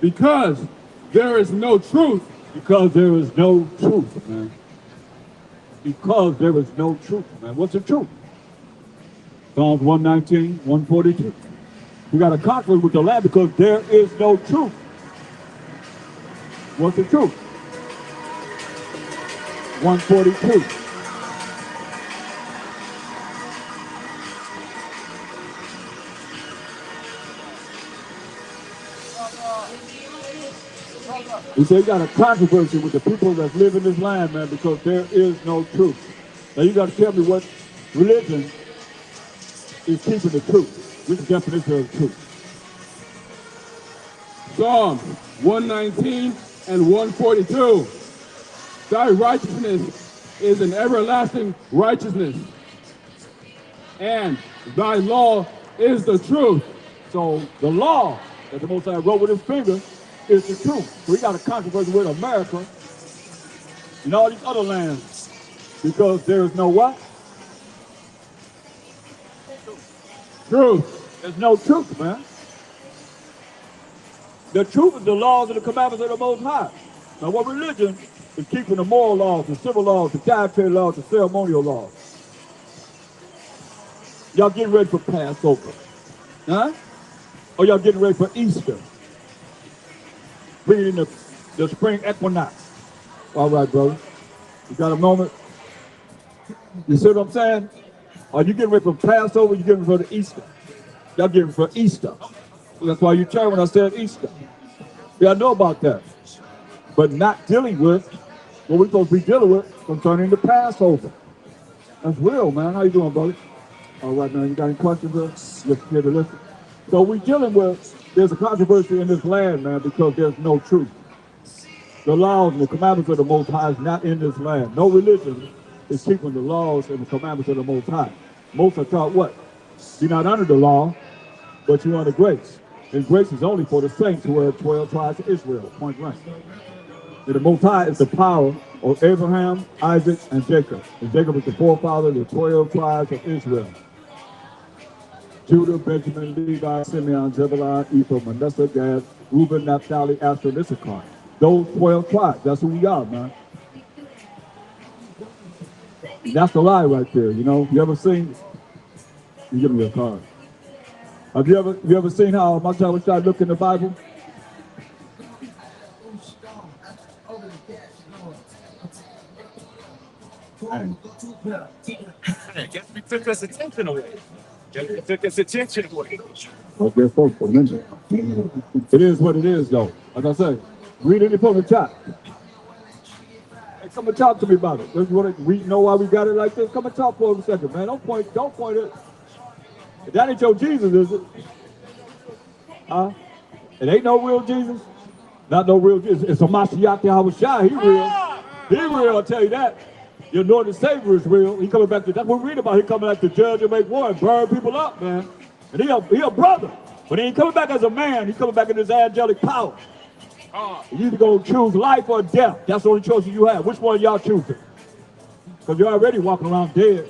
[SPEAKER 4] Because there is no truth.
[SPEAKER 3] Because there is no truth, man. Because there is no truth, man. What's the truth? Psalms 119, 142. We got a conflict with the land because there is no truth. What's the truth? 142. He said, you got a controversy with the people that live in this land, man, because there is no truth. Now you got to tell me what religion is keeping the truth. Which definition of truth?
[SPEAKER 4] Psalm 119 and 142. Thy righteousness is an everlasting righteousness, and thy law is the truth.
[SPEAKER 3] So the law that the Most High wrote with his finger is the truth. So we got a controversy with America and all these other lands because there is no what?
[SPEAKER 4] Truth.
[SPEAKER 3] There's no truth, man. The truth is the laws and the commandments of the Most High. Now, what religion is keeping the moral laws, the civil laws, the dietary laws, the ceremonial laws. Y'all getting ready for Passover, huh? Or y'all getting ready for Easter? Bringing in the spring equinox. All right, brother. You got a moment? You see what I'm saying? Are you getting ready for Passover? You getting ready for Easter? Y'all getting ready for Easter. That's why you turned when I said Easter. Yeah, I know about that. But not dealing with what we're supposed to be dealing with concerning the Passover. That's real, man. How you doing, brother? All right, man. You got any questions, bro? Just here to listen. So we're dealing with, there's a controversy in this land, man, because there's no truth. The laws and the commandments of the Most High is not in this land. No religion is keeping the laws and the commandments of the Most High. Most are taught what? You're not under the law, but you're under grace. And grace is only for the saints who are 12 tribes of Israel, point blank. And the Most High is the power of Abraham, Isaac, and Jacob. And Jacob is the forefather of the 12 tribes of Israel. Judah, Benjamin, Levi, Simeon, Zebulun, Ephraim, Manasseh, Gad, Reuben, Naphtali, Asher, and Issachar. Those 12 tribes, that's who we are, man. That's the lie right there, you know. You ever seen, you give me a card. Have you ever seen how MASHAYACH look in the Bible?
[SPEAKER 1] Guess we took us attention away. Guess we took us attention away.
[SPEAKER 3] Okay, folks, it is what it is, though. Like I say, read it from the chat. Hey, come and talk to me about it. We know why we got it like this. Come and talk for a second, man. Don't point it. That ain't your Jesus, is it? Huh? It ain't no real Jesus. Not no real Jesus. It's a MASHAYACH YAHAWASHI. He real. He real, I'll tell you that. Your Lord and Savior is real. He coming back to, that's what we read about. He coming back to judge and make war and burn people up, man. And he a brother. But he ain't coming back as a man. He's coming back in his angelic power. You either go choose life or death. That's the only choices you have. Which one y'all choosing? Because you're already walking around dead.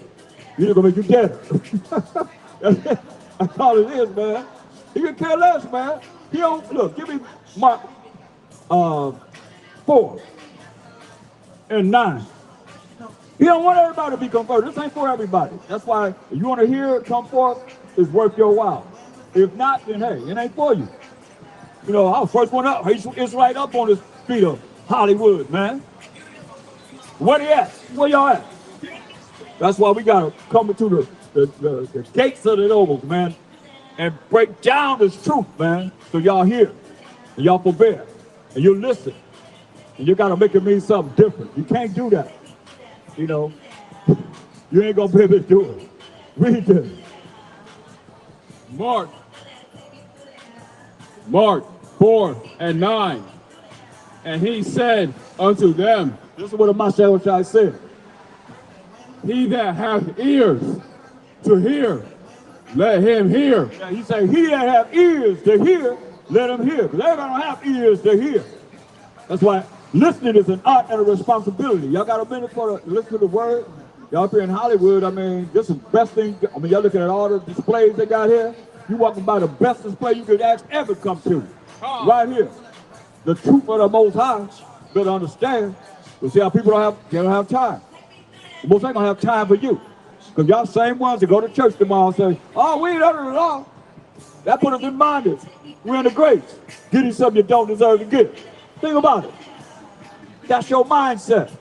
[SPEAKER 3] He's gonna make you dead. That's all it is, man. He can care less, man. He don't, look, give me Mark 4 and 9. He don't want everybody to be converted. This ain't for everybody. That's why if you want to hear it come forth, it's worth your while. If not, then hey, it ain't for you. You know, I was first one up. It's right up on the street of Hollyood, man. Where they at? Where y'all at? That's why we gotta come into the gates of the nobles, man, and break down this truth, man. So y'all hear, and y'all forbear, and you listen, and you gotta make it mean something different. You can't do that. You know, you ain't gonna be able to do it. Read this.
[SPEAKER 4] Mark 4 and 9. And he said unto them,
[SPEAKER 3] This is what the MASHAYACH said.
[SPEAKER 4] he that hath ears to hear, let him hear.
[SPEAKER 3] Yeah, he said, he that have ears to hear, let him hear. Because everybody don't have ears to hear. That's why listening is an art and a responsibility. Y'all got a minute to listen to the word? Y'all up here in Hollyood, I mean, this is the best thing. I mean, y'all looking at all the displays they got here. You walking by the best display you could ever come to. Right here. The truth of the Most High, better understand. You see how people don't have time. The Most High don't have time for you. Because y'all same ones that go to church tomorrow and say, oh, we ain't under the law. That put us in bondage. We're in the grace. Give you something you don't deserve to get. Think about it. That's your mindset.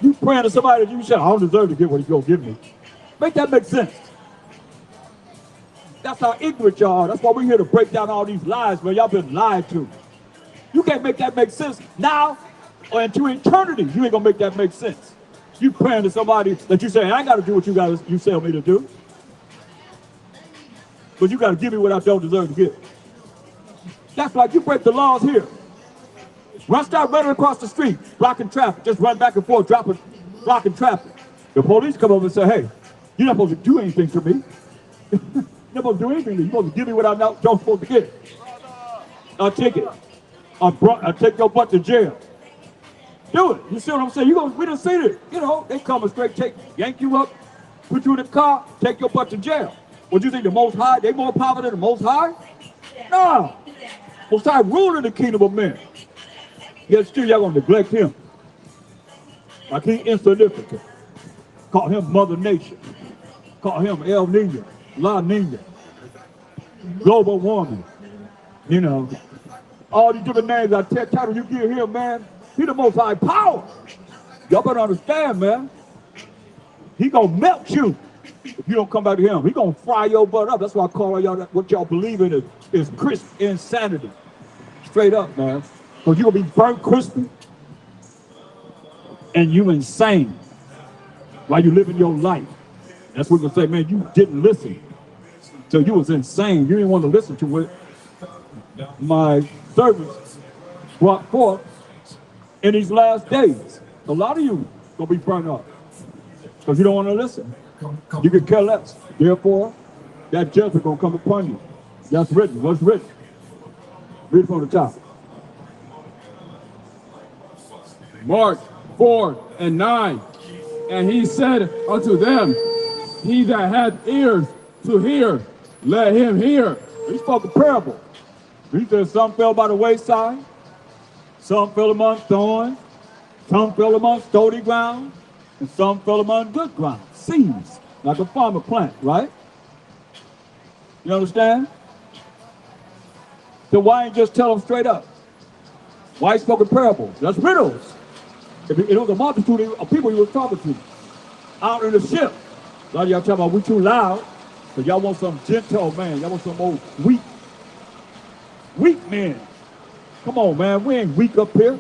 [SPEAKER 3] You praying to somebody that you say, I don't deserve to get what he's going to give me. Make that make sense. That's how ignorant y'all are. That's why we're here to break down all these lies, man. Y'all been lied to. You can't make that make sense now or into eternity. You ain't going to make that make sense. You praying to somebody that you say, I ain't got to do what you tell me to do. But you got to give me what I don't deserve to get. That's like you break the laws here. Start running across the street, blocking traffic, just run back and forth, blocking traffic. The police come over and say, hey, you're not supposed to do anything to me. You're not supposed to do anything to me. You're supposed to give me what I don't supposed to get. A ticket. I'll take your butt to jail. Do it. You see what I'm saying? We done seen it. You know, they come and straight yank you up, put you in the car, take your butt to jail. What you think, the Most High, they more powerful than the Most High? No. Most High ruling the kingdom of men. Yet still y'all gonna neglect him. Like he insignificant. Call him Mother Nature. Call him El Nino, La Nina, global warming. You know, all these different names I title you give him, man. He the most high power. Y'all better understand, man. He gonna melt you if you don't come back to him. He gonna fry your butt up. That's why I call y'all what y'all believe in is crisp insanity. Straight up, man. Because you gonna be burnt crispy and you insane while you living your life. That's what we're gonna say, man, you didn't listen. So you was insane. You didn't want to listen to what my servants brought forth in these last days. A lot of you gonna be burnt up because you don't want to listen. You can care less. Therefore, that judgment gonna come upon you. That's written. What's written? Read it from the top.
[SPEAKER 4] Mark 4:9. And he said unto them, he that hath ears to hear, let him hear.
[SPEAKER 3] He spoke a parable. He said some fell by the wayside, some fell among thorns, some fell among stony ground, and some fell among good ground. Seeds, like a farmer plant, right? You understand? So why ain't just tell them straight up? Why he spoke in parables? That's riddles. It was a multitude of people he was talking to out in the ship. A lot of y'all talking about we too loud, because y'all want some gentle man. Y'all want some old weak men. Come on, man. We ain't weak up here.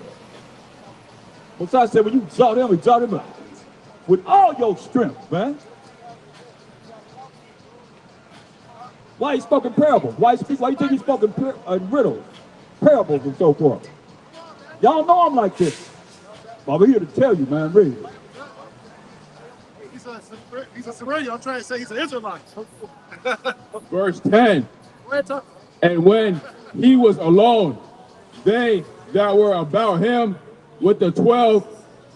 [SPEAKER 3] Besides, said when you exalt him with all your strength, man. Why he spoke in parables? Why you think he spoke in riddles, parables, and so forth? Y'all know I'm like this. But we're here to tell you, man, read it.
[SPEAKER 1] He's a civilian. I'm trying to say he's an Israelite.
[SPEAKER 4] Verse 10. And when he was alone, they that were about him with the 12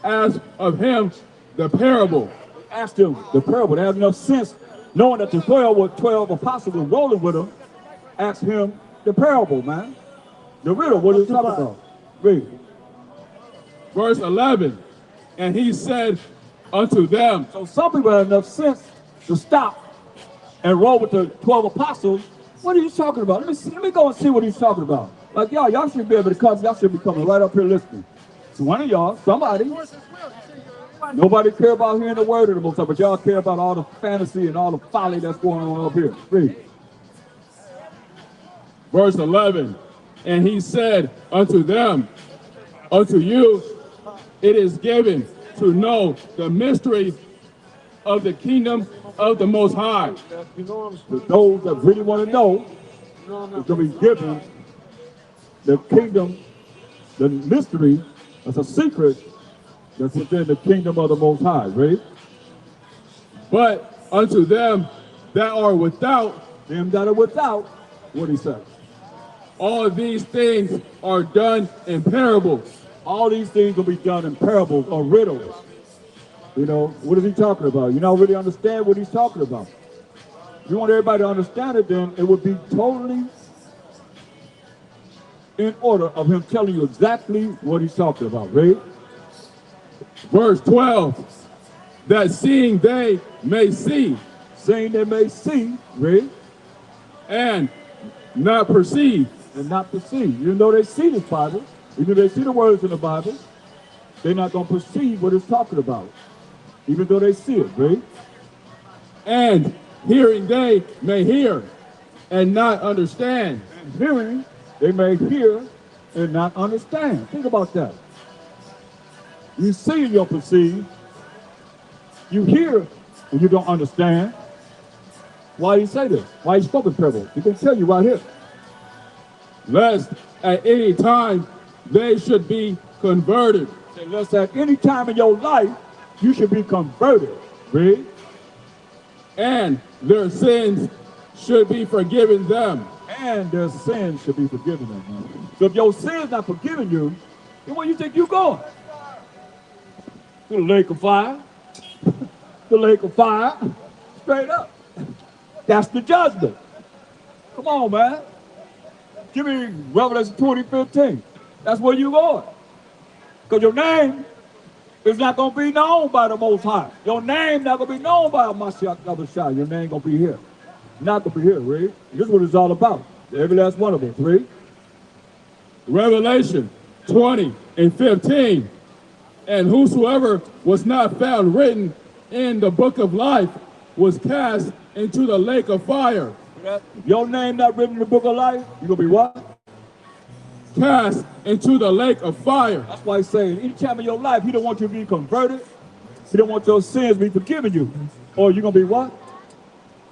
[SPEAKER 4] asked of him the parable.
[SPEAKER 3] Asked him the parable. They have enough sense, knowing that the 12 apostles were rolling with him, asked him the parable, man. The riddle, what are you talking about? Read.
[SPEAKER 4] Verse 11. And he said unto them.
[SPEAKER 3] So some people have enough sense to stop and roll with the 12 apostles. What are you talking about? Let me go and see what he's talking about. Like y'all should be able to come. Y'all should be coming right up here listening. So one of y'all, somebody, nobody care about hearing the word of the Most High, but y'all care about all the fantasy and all the folly that's going on up here. Read.
[SPEAKER 4] Verse 11. And he said unto them, unto you it is given to know the mystery of the kingdom of the Most High.
[SPEAKER 3] To those that really want to know, it's going to be given the kingdom, the mystery, that's a secret that's within the kingdom of the Most High. Ready?
[SPEAKER 4] But unto them that are without,
[SPEAKER 3] what he said?
[SPEAKER 4] All these things are done in parables.
[SPEAKER 3] All these things will be done in parables or riddles. You know, what is he talking about? You don't really understand what he's talking about. If you want everybody to understand it, then it would be totally in order of him telling you exactly what he's talking about. Read.
[SPEAKER 4] Verse 12. That seeing they may see.
[SPEAKER 3] Seeing they may see. Read.
[SPEAKER 4] And not perceive.
[SPEAKER 3] And not perceive. Even though they see this Bible, even though they see the words in the Bible, they're not going to perceive what it's talking about. Even though they see it, right?
[SPEAKER 4] And hearing they may hear and not understand.
[SPEAKER 3] And hearing they may hear and not understand. Think about that. You see and you'll perceive. You hear and you don't understand. Why he say this? Why he spoke in parables? He can tell you right here.
[SPEAKER 4] Lest at any time they should be converted.
[SPEAKER 3] Lest at any time in your life you should be converted. Read.
[SPEAKER 4] And their sins should be forgiven them.
[SPEAKER 3] And their sins should be forgiven them. So if your sins not forgiven you, then where you think you going? To the lake of fire. The lake of fire. Straight up. That's the judgment. Come on, man. Give me Revelation 20:15. That's where you going. Because your name is not going to be known by the Most High. Your name not going to be known by MASHAYACH. Your name going to be here. Not going to be here, read. This is what it's all about. Every last one of us, read.
[SPEAKER 4] Revelation 20 and 15. And whosoever was not found written in the book of life was cast into the lake of fire.
[SPEAKER 3] Your name not written in the book of life, you're going to be what?
[SPEAKER 4] Cast into the lake of fire.
[SPEAKER 3] That's why he's saying, any time in your life, he don't want you to be converted. He don't want your sins to be forgiven you. Or you're going to be what?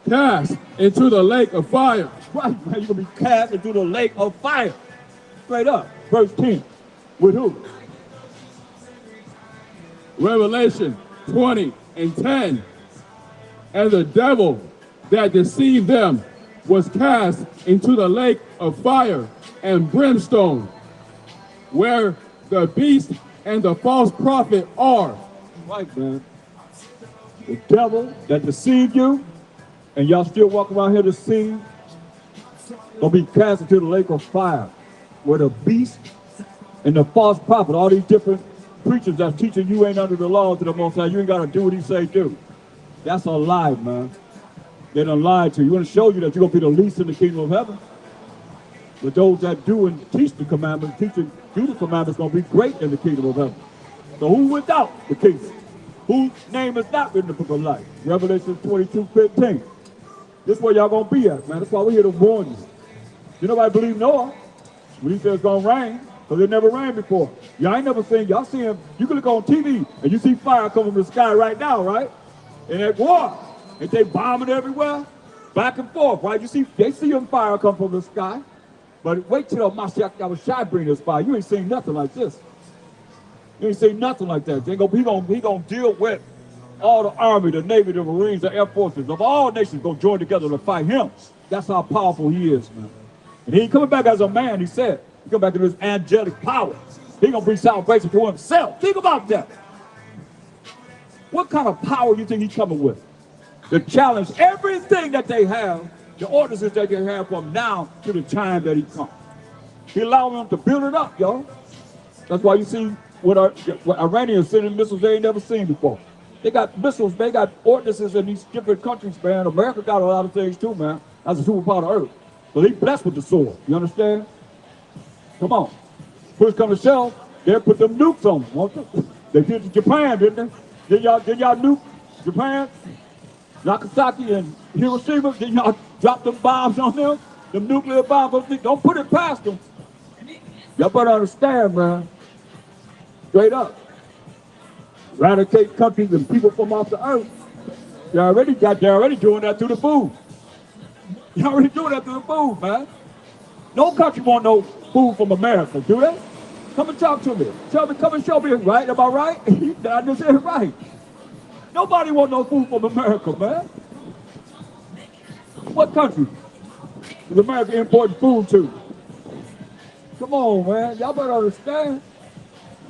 [SPEAKER 4] Cast into the lake of fire.
[SPEAKER 3] Right, man. You're going to be cast into the lake of fire. Straight up. Verse 10. With who?
[SPEAKER 4] Revelation 20 and 10. And the devil that deceived them was cast into the lake of fire and brimstone, where the beast and the false prophet are.
[SPEAKER 3] Right, man. The devil that deceived you, and y'all still walking around here deceived, gonna be cast into the lake of fire, where the beast and the false prophet, all these different preachers that's teaching you ain't under the law to the Most High, you ain't gotta do what he say do. That's a lie, man. They done lied to you. You want to show you that you're gonna be the least in the kingdom of heaven. But those that do and teach the commandments, teach and do the commandments, gonna be great in the kingdom of heaven. So who without the kingdom? Whose name is not written in the book of life? Revelation 22:15. This is where y'all gonna be at, man. That's why we're here to warn you. You nobody believe Noah when he said it's gonna rain, because it never rained before. Y'all ain't never seen, y'all see him, you can look on TV and you see fire coming from the sky right now, right? And that war, and they bombing everywhere, back and forth, right? You see, they see them fire come from the sky. But wait till MASHAYACH bring this fire. You ain't seen nothing like this. You ain't seen nothing like that. He gonna deal with all the Army, the Navy, the Marines, the Air Forces of all nations gonna join together to fight him. That's how powerful he is, man. And he ain't coming back as a man, he said. He come back in his angelic power. He gonna bring salvation to himself. Think about that. What kind of power you think he's coming with? To challenge everything that they have, the ordinances that they have from now to the time that he comes. He allowing them to build it up, y'all. That's why you see what Iranians sending missiles they ain't never seen before. They got missiles, they got ordinances in these different countries, man. America got a lot of things too, man. That's a superpower of Earth. So they blessed with the sword, you understand? Come on. Push come to shove, they'll put them nukes on them, won't they? They did to Japan, didn't they? Did y'all nuke Japan? Nagasaki and Hiroshima, did y'all drop them bombs on them? Them nuclear bombs, don't put it past them. Y'all better understand, man. Straight up. Eradicate countries and people from off the earth. They're already doing that through the food. They're already doing that through the food, man. No country want no food from America, do they? Come and talk to me. Tell me, come and show me, right? Am I right? I just said it right. Nobody want no food from America, man. What country is America importing food to? Come on, man. Y'all better understand.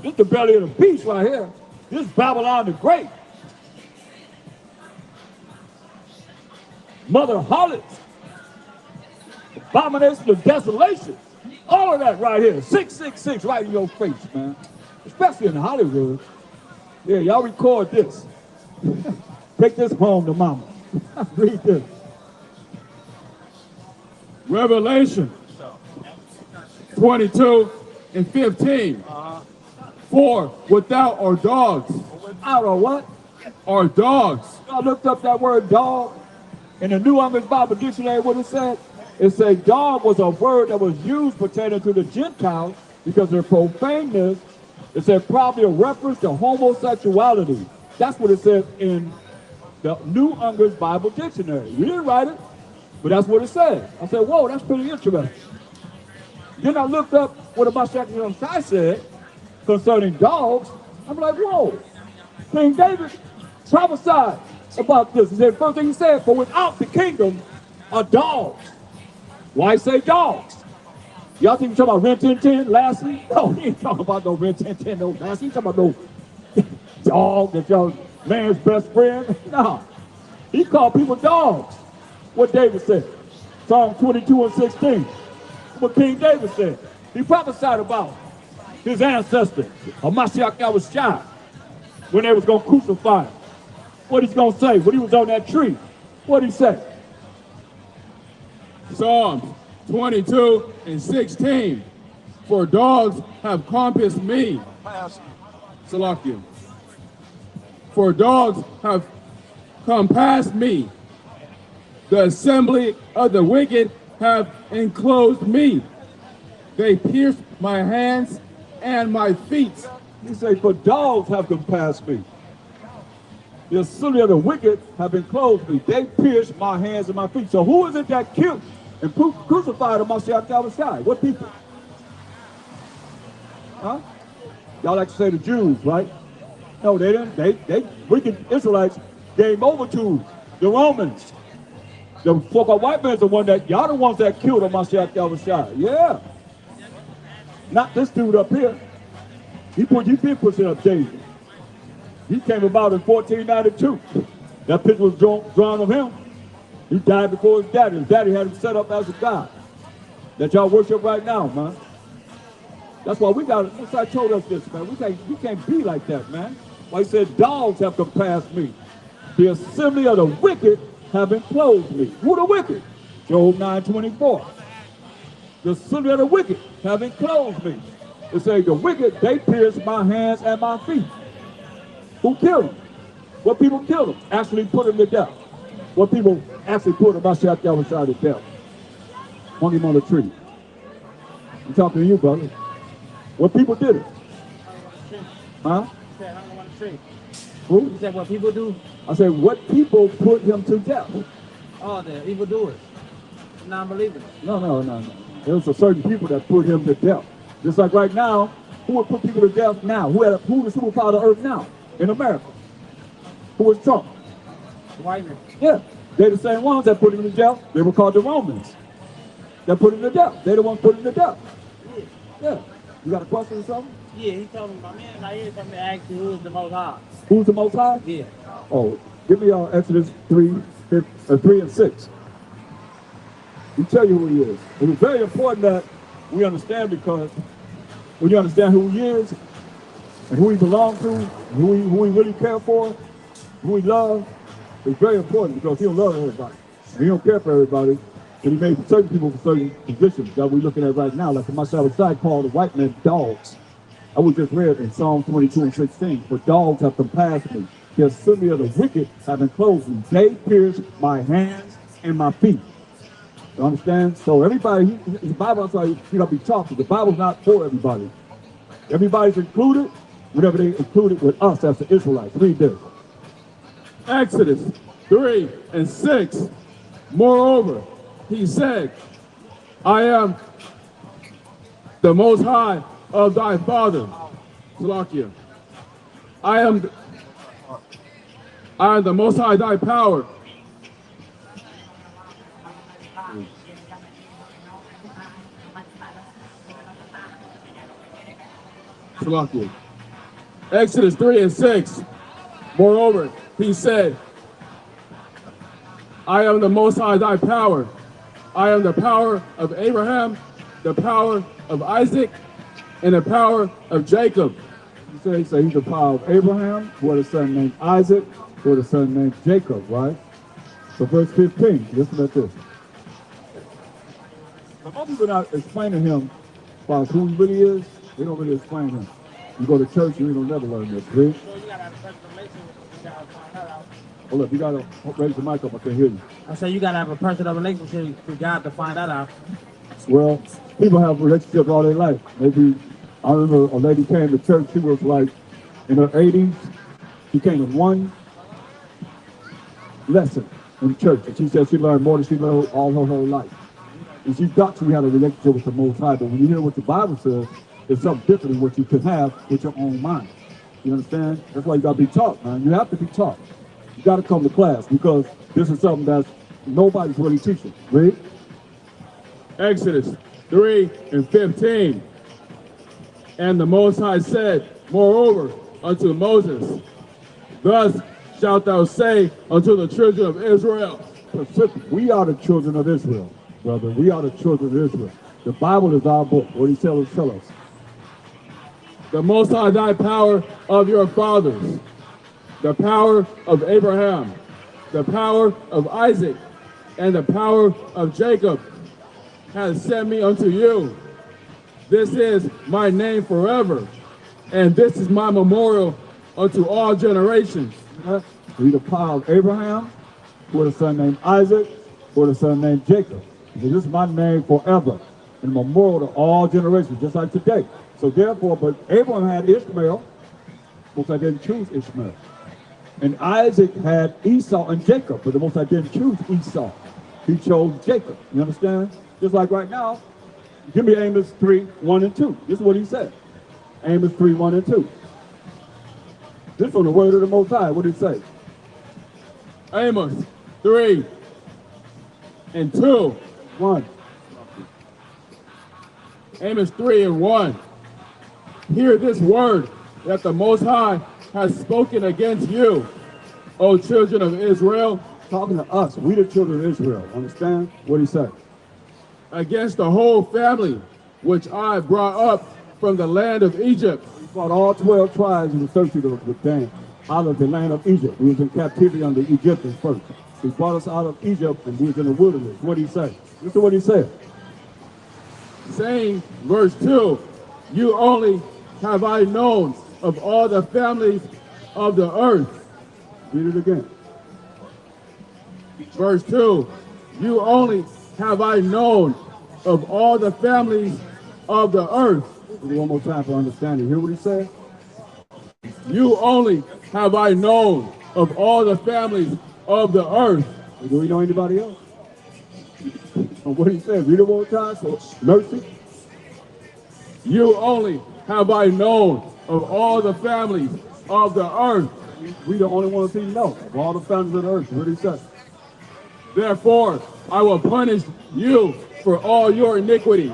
[SPEAKER 3] This is the belly of the beast right here. This is Babylon the Great. Mother of harlots. Abomination of desolation. All of that right here. 666 right in your face, man. Especially in Hollywood. Yeah, y'all record this. Take this home to mama. Read this.
[SPEAKER 4] Revelation 22 and 15. For without are dogs.
[SPEAKER 3] Without or what?
[SPEAKER 4] Are dogs.
[SPEAKER 3] I looked up that word dog. In the New English Bible Dictionary, what it said? It said dog was a word that was used pertaining to the Gentiles because of their profaneness. It said probably a reference to homosexuality. That's what it says in the New English Bible Dictionary. We didn't write it, but that's what it said. I said, whoa, that's pretty interesting. Then I looked up what the MASHAYACH said concerning dogs. I'm like, whoa, King David prophesied about this. He said, first thing he said, for without the kingdom are dogs. Why say dogs? Y'all think he's talking about Ren 1010, Lassie? No, he ain't talking about no Ren 1010, no Lassie. He's talking about no dog that's your man's best friend. No, he called people dogs. What David said. Psalm 22 and 16. What King David said. He prophesied about his ancestors, YAHAWASHI, when they was going to crucify him. What he's going to say when he was on that tree? What he say?
[SPEAKER 4] Psalms 22 and 16. For dogs have compassed me. Salakia. For dogs have compassed me. The assembly of the wicked have enclosed me. They pierced my hands and my feet.
[SPEAKER 3] He say, for dogs have compassed me. The assembly of the wicked have enclosed me. They pierced my hands and my feet. So who is it that killed and crucified Mashiach YAHAWASHI? What people? Huh? Y'all like to say the Jews, right? No, they didn't. They wicked Israelites gave over to the Romans. The so-called white man's the one that, y'all the ones that killed Mashiach YAHAWASHI. Yeah. Not this dude up here. He been pushing up David. He came about in 1492. That picture was drawn of him. He died before his daddy. His daddy had him set up as a god that y'all worship right now, man. That's why we got it. Since I told us this, man, we can't be like that, man. Like he said, dogs have compassed me. The assembly of the wicked have enclosed me. Who the wicked? Job 9:24. The assembly of the wicked have enclosed me. It says the wicked, they pierced my hands and my feet. Who killed him? What people killed him? Actually put him to death. What people actually put him, Mashiach YAHAWASHI to death. Hung him on a tree. I'm talking to you, brother. What people did it? Huh?
[SPEAKER 6] You said hung him on a tree.
[SPEAKER 3] Who?
[SPEAKER 6] You said what people do?
[SPEAKER 3] I said, what people put him to death?
[SPEAKER 6] Oh, the evildoers. Non-believers.
[SPEAKER 3] No. There was a certain people that put him to death. Just like right now, who would put people to death now? Who the superpower of the earth now in America? Who was Trump?
[SPEAKER 6] The white man.
[SPEAKER 3] Yeah, they're the same ones that put him to death. They were called the Romans. That put him to death. They're the ones put him to death. Yeah. You got a question or something?
[SPEAKER 6] Yeah, he told me, my man right here told me to ask you who is the most high.
[SPEAKER 3] Who's the Most High?
[SPEAKER 6] Yeah.
[SPEAKER 3] Oh, give me Exodus 3 and 6. He tell you who he is. It is very important that we understand, because when you understand who he is and who he belongs to, who he really care for, who he loves, it's very important, because he don't love everybody. And he don't care for everybody. And he made certain people for certain positions that we're looking at right now, like the MASHAYACH called the white men dogs. I was just read in Psalm 22 and 16, for dogs have compassed me. The assembly of the wicked have enclosed me. They pierced my hands and my feet. You understand? So everybody, the Bible, that's why you gotta be taught. The Bible's not for everybody. Everybody's included, whenever they included with us as the Israelites. Read this.
[SPEAKER 4] Exodus 3 and 6. Moreover, he said, I am the Most High of thy father. Salakia. I am the Most High thy power. Salakia. Exodus 3 and 6. Moreover, he said, I am the Most High thy power. I am the power of Abraham, the power of Isaac, and the power of Jacob.
[SPEAKER 3] He said he's the power of Abraham, who had a son named Isaac, who had a son named Jacob, right? So verse 15, listen at this. Most people not explaining him about who he really is. They don't really explain him. You go to church, you don't never learn this, right?
[SPEAKER 6] So you gotta have a personal relationship with him. You gotta find that out.
[SPEAKER 3] Oh, look, you gotta raise the mic up. I can't hear you.
[SPEAKER 6] I say you gotta have a personal relationship with God to find that out.
[SPEAKER 3] Well, people have relationships all their life. Maybe, I remember a lady came to church. She was like in her 80s. She came to one lesson in church, and she said she learned more than she learned all her whole life. And she thought she had a relationship with the Most High, but when you hear what the Bible says, it's something different than what you could have with your own mind. You understand? That's why you gotta be taught, man. You have to be taught. You gotta come to class, because this is something that nobody's really teaching. Read.
[SPEAKER 4] Exodus 3 and 15. And the Most High said, moreover, unto Moses, thus shalt thou say unto the children of Israel.
[SPEAKER 3] Specific. We are the children of Israel, brother. We are the children of Israel. The Bible is our book. What he tell us?
[SPEAKER 4] the Most High power of your fathers, the power of Abraham, the power of Isaac, and the power of Jacob has sent me unto you. This is my name forever, and this is my memorial unto all generations.
[SPEAKER 3] Be the power of Abraham, with a son named Isaac, with a son named Jacob. This is my name forever, and memorial to all generations, just like today. So therefore, but Abraham had Ishmael, most I didn't choose Ishmael. And Isaac had Esau and Jacob, but the most I didn't choose Esau. He chose Jacob. You understand? Just like right now, give me Amos 3, 1 and 2. This is what he said. Amos 3, 1 and 2. This is from the word of the Most High. What did he say?
[SPEAKER 4] Amos 3 and 2.
[SPEAKER 3] 1.
[SPEAKER 4] Amos 3 and 1. Hear this word that the Most High has spoken against you, O children of Israel.
[SPEAKER 3] Talking to us, we the children of Israel. Understand what he said?
[SPEAKER 4] Against the whole family which I brought up from the land of Egypt.
[SPEAKER 3] He brought all 12 tribes in the search with Dan out of the land of Egypt. We was in captivity under the Egyptians first. He brought us out of Egypt and we was in the wilderness. What did he say? Listen to what he said.
[SPEAKER 4] Saying, verse 2, you only have I known of all the families of the earth.
[SPEAKER 3] Read it again.
[SPEAKER 4] Verse 2, you only have I known of all the families of the earth.
[SPEAKER 3] One more time for understanding. Hear what he said?
[SPEAKER 4] You only have I known of all the families of the earth.
[SPEAKER 3] Do we know anybody else? And what he said, read it one more time. So, mercy.
[SPEAKER 4] You only have I known of all the families of the earth.
[SPEAKER 3] We the only ones he know of all the families of the earth. What he said?
[SPEAKER 4] Therefore, I will punish you for all your iniquities.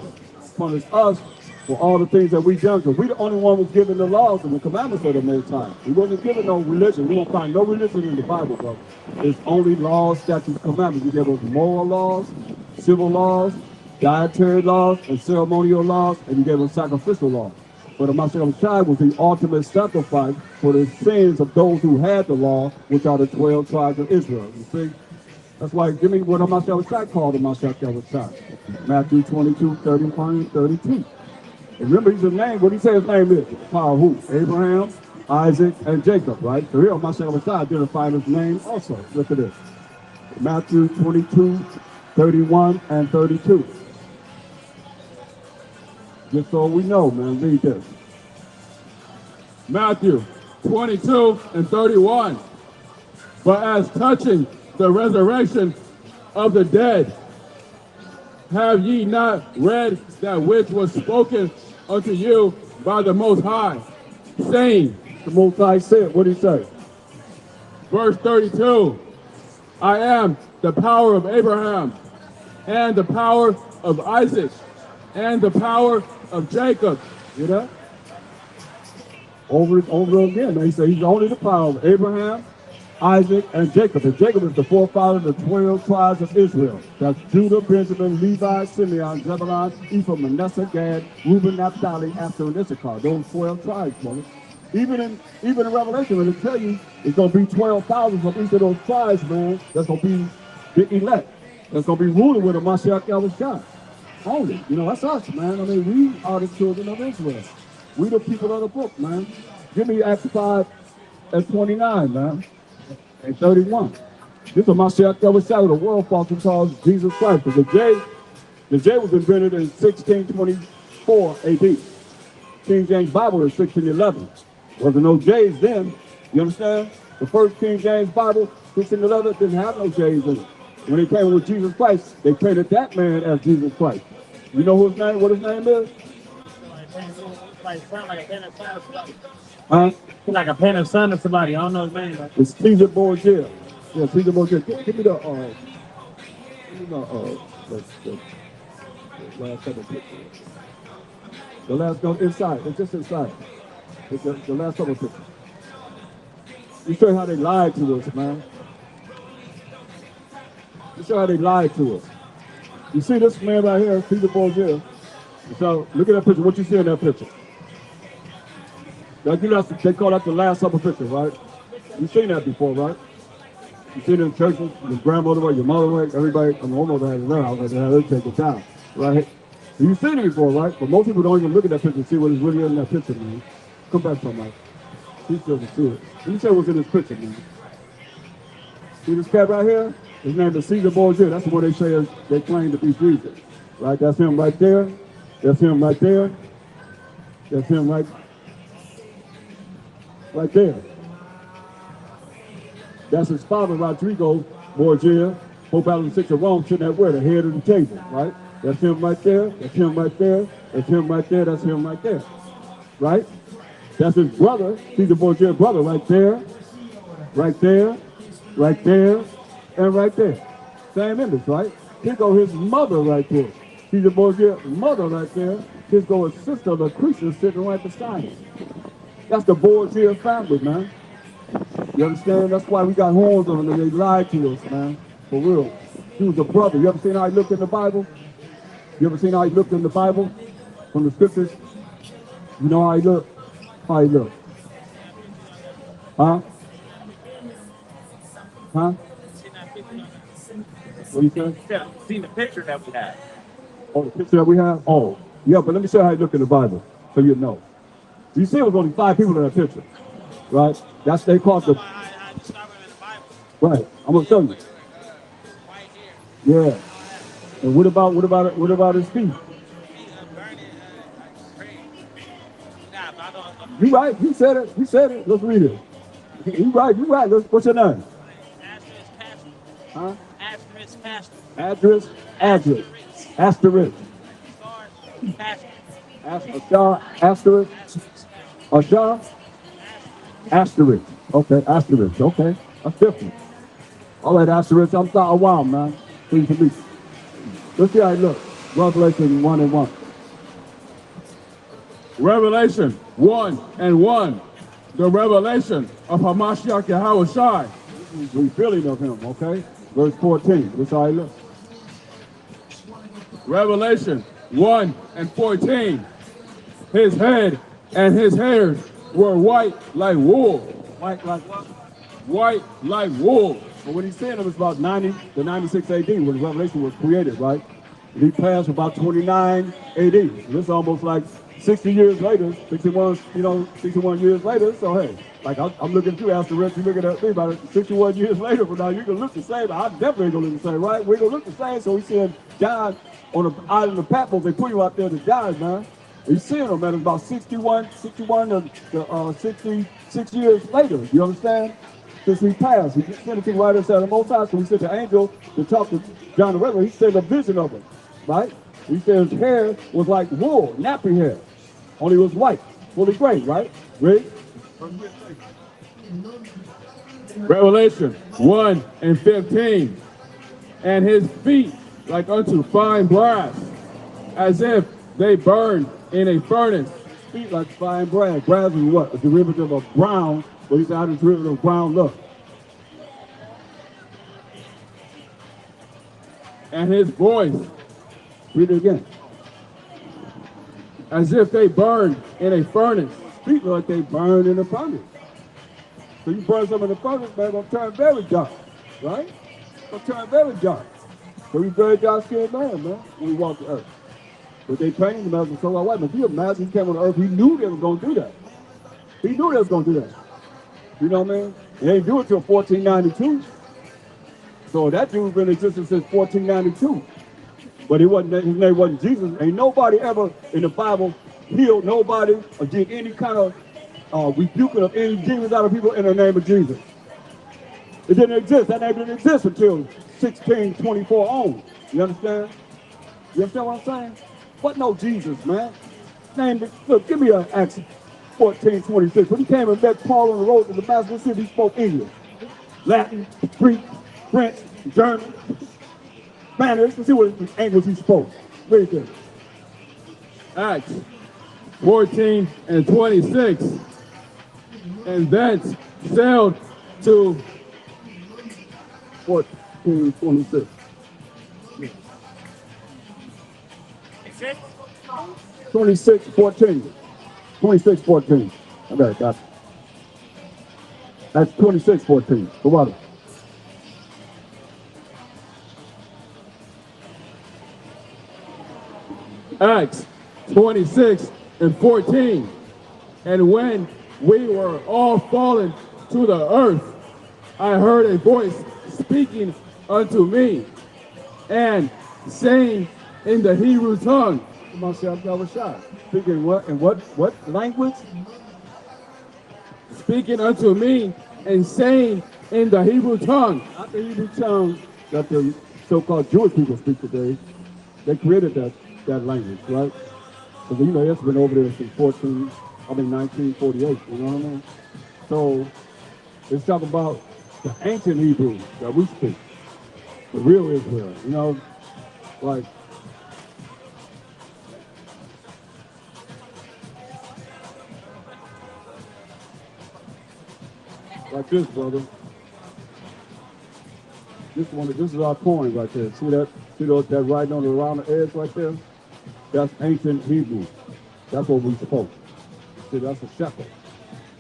[SPEAKER 3] Punish us for all the things that we done. Because we the only one was given the laws and the commandments of the Most High. We wasn't given no religion. We won't find no religion in the Bible, bro. It's only laws, statutes, commandments. He gave us moral laws, civil laws, dietary laws, and ceremonial laws, and he gave us sacrificial laws. But the MASHAYACH was the ultimate sacrifice for the sins of those who had the law, which are the 12 tribes of Israel. You see? That's why, give me what the MASHAYACH called the MASHAYACH. Matthew 22, 31, and 32. And remember, he's a name. What he say his name is? Power who? Abraham, Isaac, and Jacob, right? So here, MASHAYACH identified his name also. Look at this. Matthew 22, 31, and 32. Just so we know, man, read this.
[SPEAKER 4] Matthew 22 and 31. But as touching the resurrection of the dead, have ye not read that which was spoken unto you by the Most High, saying,
[SPEAKER 3] The Most High said, what did he say?
[SPEAKER 4] Verse 32, I am the power of Abraham, and the power of Isaac, and the power of Jacob.
[SPEAKER 3] You know? Over again, man. He said he's only the power of Abraham, Isaac, and Jacob. And Jacob is the forefather of the 12 tribes of Israel. That's Judah, Benjamin, Levi, Simeon, Zebulun, Ephraim, Manasseh, Gad, Reuben, Naphtali, Asher, and Issachar. Those 12 tribes, brother. Even in Revelation, when they tell you it's going to be 12,000 from each of those tribes, man, that's going to be the elect. That's going to be ruling with a MASHAYACH. Only. You know, that's us, man. I mean, we are the children of Israel. We the people of the book, man. Give me Acts 5 and 29, man. And 31. This is MASHAYACH, the world false and calls Jesus Christ. Because the J was invented in 1624 AD. King James Bible is 1611. Wasn't no J's then. You understand? The first King James Bible, 1611, didn't have no J's in it. When they came with Jesus Christ, they painted that man as Jesus Christ. You know his name? What his name is?
[SPEAKER 6] Like a pen of son of somebody.
[SPEAKER 3] Huh?
[SPEAKER 6] Like a pen of son of somebody. I don't know his name.
[SPEAKER 3] It's Caesar Borgia. Yeah, Caesar Borgia. Give me the last couple pictures. The last go inside. It's just inside. It's the last couple pictures. You show how they lied to us, man. You show how they lied to us. You see this man right here, Caesar Borgia. So look at that picture. What you see in that picture? They call that the Last Supper picture, right? You've seen that before, right? You see it in churches, your grandmother way, your mother way, everybody, and my mother has it now, they had to take it down, right? You've seen it before, right? But most people don't even look at that picture and see what is really in that picture, man. Come back, somebody. He still can see it. Let me tell you what's in this picture, man. See this cat right here? His name is Caesar Borgia. That's what they say is, they claim to be Jesus, right? That's him right there. That's him right there. That's him right there. That's his father, Rodrigo Borgia, Pope Allen VI of Rome, sitting at where? The head of the table, right? That's him right there. That's him right there. That's him right there. That's him right there, right? That's his brother, Caesar Borgia's brother, right there, right there, right there, and right there. Same image, right? Here go his mother right there. Caesar Borgia's mother right there. Here go his sister, Lucretia, sitting right beside him. That's the Borgia family, man. You understand? That's why we got horns on them and they lied to us, man. For real. He was a brother. You ever seen how he looked in the Bible? You ever seen how he looked in the Bible? From the scriptures? You know how he looked? How he looked? Huh? Huh? What you say?
[SPEAKER 1] Yeah, seen the picture that we had.
[SPEAKER 3] Oh, the picture that we have? Oh, yeah, but let me show you how he looked in the Bible, so you know. You see, it was only 5 people in that picture, right? That's they called the. Right, I'm gonna show you. Yeah. And what about his feet? You right, you said it. Let's read it. You right. What's your name? Huh? Address. Asterisk. Asterisk. Asterisk. Okay, asterisk. Okay, that's different. All right, asterisk. I'm sorry. Wow, man. Pleased to meet you. Let's see how it looks. Revelation 1:1.
[SPEAKER 4] Revelation 1:1. The revelation of MASHAYACH YAHAWASHI.
[SPEAKER 3] Revealing of him, okay? Verse 14. This is how it looks.
[SPEAKER 4] Revelation 1:14. His head and his hairs were white like wool.
[SPEAKER 3] White like what?
[SPEAKER 4] White like wool.
[SPEAKER 3] But when he's saying it was about 96 AD when the Revelation was created, right? And he passed about 29 AD. This is almost like 60 years later, 61 years later. So hey, like I'm looking at you, Asterisk, you looking at me about it, 61 years later from now, you're gonna look the same. I definitely ain't gonna look the same, right? We're gonna look the same. So he said, died on the island of Patmos. They put you out there to die, man. He's seeing them, man. It's about 61 to 66 years later. You understand? Since he passed, he sent it to right inside the Most High. So he sent the angel to talk to John the Revelator. He said a vision of him, right? He said his hair was like wool, nappy hair. Only it was white, fully gray, right? Read.
[SPEAKER 4] Revelation 1:15. And his feet like unto fine brass, as if they burned in a furnace.
[SPEAKER 3] Feet like fine brass. Brass is what? A derivative of brown, but he's out of derivative of brown look.
[SPEAKER 4] And his voice,
[SPEAKER 3] read it again.
[SPEAKER 4] As if they burned in a furnace.
[SPEAKER 3] Feet like they burned in a furnace. So you burn some in the furnace, man, it's gonna turn very dark, right? It's gonna turn very dark. So he's very dark-skinned man, when he walked the earth. But they trained him as a so white man. If you imagine he came on the earth, he knew they were gonna do that. He knew they was gonna do that. You know what I mean? They didn't do it till 1492. So that dude's been in existence since 1492. But his name wasn't Jesus. Ain't nobody ever in the Bible healed nobody or did any kind of rebuking of any demons out of people in the name of Jesus. It didn't exist. That name didn't exist until 1624 on. You understand? You understand what I'm saying? What no Jesus, man? Name, look, give me an Acts 14:26. When he came and met Paul on the road to Damascus City, he spoke English, Latin, Greek, French, German, Spanish. Let's see what language he spoke. Read this.
[SPEAKER 4] Acts 14:26. And thence sailed to
[SPEAKER 3] 14:26. 26:14. 26:14. Okay, got it. That's 26:14. Go on.
[SPEAKER 4] Acts 26 and 14. And when we were all fallen to the earth, I heard a voice speaking unto me and saying in the Hebrew tongue,
[SPEAKER 3] YAHAWASHI. Speaking what? In what language?
[SPEAKER 4] speaking unto me and saying in the Hebrew tongue.
[SPEAKER 3] Not the Hebrew tongue that the so-called Jewish people speak today. They created that language, right? Because you know it's been over there since 1948. You know what I mean? So it's talking about the ancient Hebrew that we speak, the real Israel. You know, like this, brother. This is our coin right there. See that? See that writing on around the edge right there? That's ancient Hebrew. That's what we spoke. See, that's a shekel.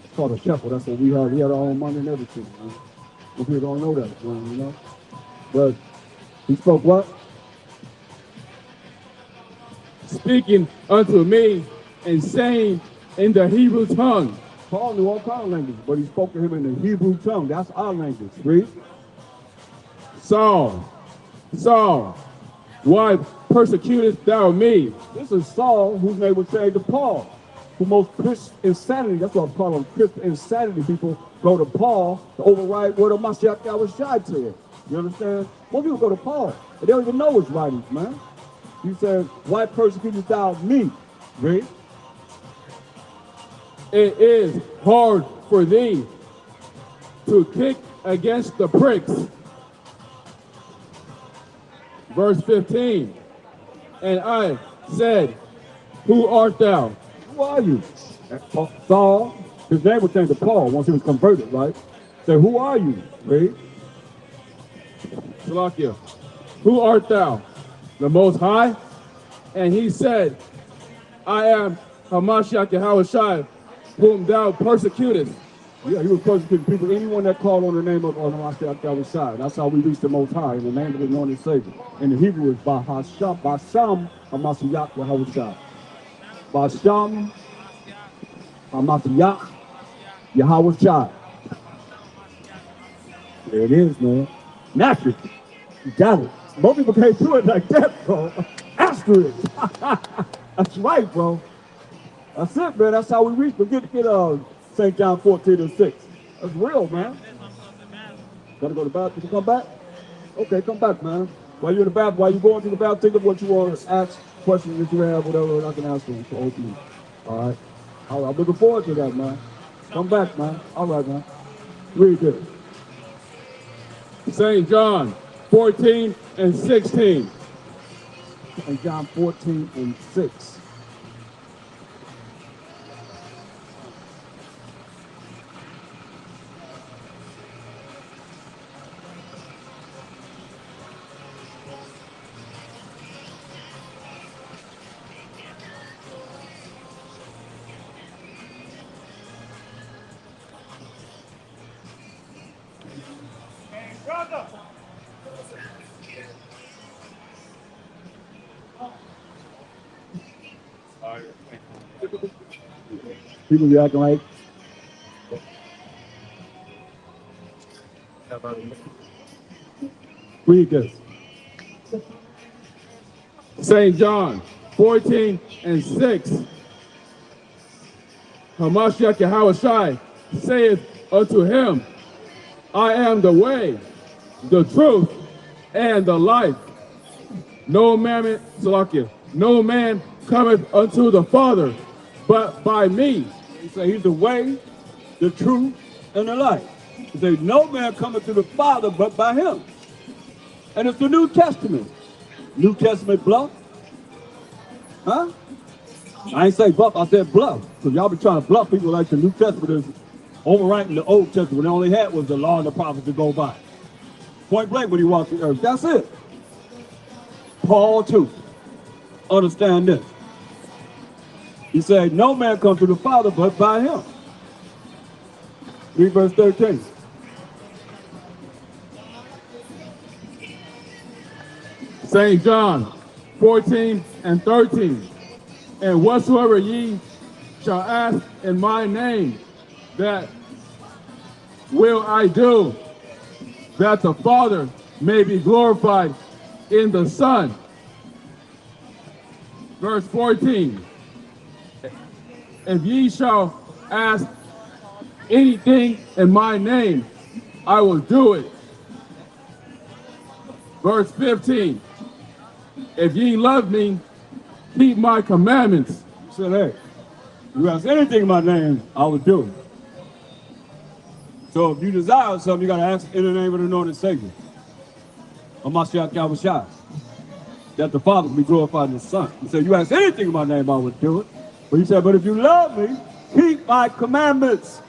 [SPEAKER 3] It's called a shekel. That's what we had. We had our own money and everything. Man. Most people don't know that, man, you know. But he spoke what?
[SPEAKER 4] Speaking unto me and saying in the Hebrew tongue.
[SPEAKER 3] Paul knew all kinds of language, but he spoke to him in the Hebrew tongue. That's our language. Read.
[SPEAKER 4] Saul, Saul, why persecutest thou me?
[SPEAKER 3] This is Saul, whose name was changed to Paul, who most Christian insanity, that's what I call them, Christian insanity people go to Paul to override what MASHAYACH said. You understand? Most people go to Paul, and they don't even know his writings, man. He said, why persecutest thou me? Read.
[SPEAKER 4] It is hard for thee to kick against the pricks. Verse 15, and I said, who art thou?
[SPEAKER 3] Who are you? Saul, his name was changed to Paul once he was converted, right? Said, who are you? Read.
[SPEAKER 4] Salakia, who art thou? The Most High? And he said, I am HaMashiach YAHAWASHI, whom thou persecutest.
[SPEAKER 3] Yeah, he was persecuting people, anyone that called on the name of YAHAWASHI. That's how we reach the Most High, in the name of the anointed Savior. In the Hebrew, it's Basham HaMashiach YAHAWASHI. Basham HaMashiach YAHAWASHI. There it is, man. Naturally. You got it. Most people can't do it like that, bro. Asterisk. That's right, bro. That's it, man. That's how we reach. But get St. John 14:6. That's real, man. Gotta go to the bathroom to come back? Okay, come back, man. While you're in the bathroom, while you're going to the bathroom, think of what you want to ask, questions that you have, whatever, and I can ask them to open you. All right? I'm looking forward to that, man. Come back, man. All right, man. Read this.
[SPEAKER 4] St. John 14 and 16.
[SPEAKER 3] St. John 14:6. People be acting like read this.
[SPEAKER 4] St. John 14 and 6. HaMashiach YAHAWASHI saith unto him, I am the way, the truth, and the life. No man, Salakia, no man cometh unto the Father but by me.
[SPEAKER 3] He said he's the way, the truth, and the life. He said no man cometh to the Father but by him. And it's the New Testament. New Testament bluff? Huh? I ain't say bluff, I said bluff. Because y'all be trying to bluff people like the New Testament is overwriting the Old Testament. They only had was the law and the prophets to go by. Point blank when he walked the earth. That's it. Paul too. Understand this. He said, no man comes to the Father but by him. Read verse 13.
[SPEAKER 4] St. John 14 and 13. And whatsoever ye shall ask in my name, that will I do, that the Father may be glorified in the Son. Verse 14. If ye shall ask anything in my name, I will do it. Verse 15. If ye love me, keep my commandments.
[SPEAKER 3] He said, hey, you ask anything in my name, I will do it. So if you desire something, you got to ask in the name of the Lord and Savior, of MASHAYACH, that the Father be glorified in the Son. He said, you ask anything in my name, I will do it. But he said, but if you love me, keep my commandments.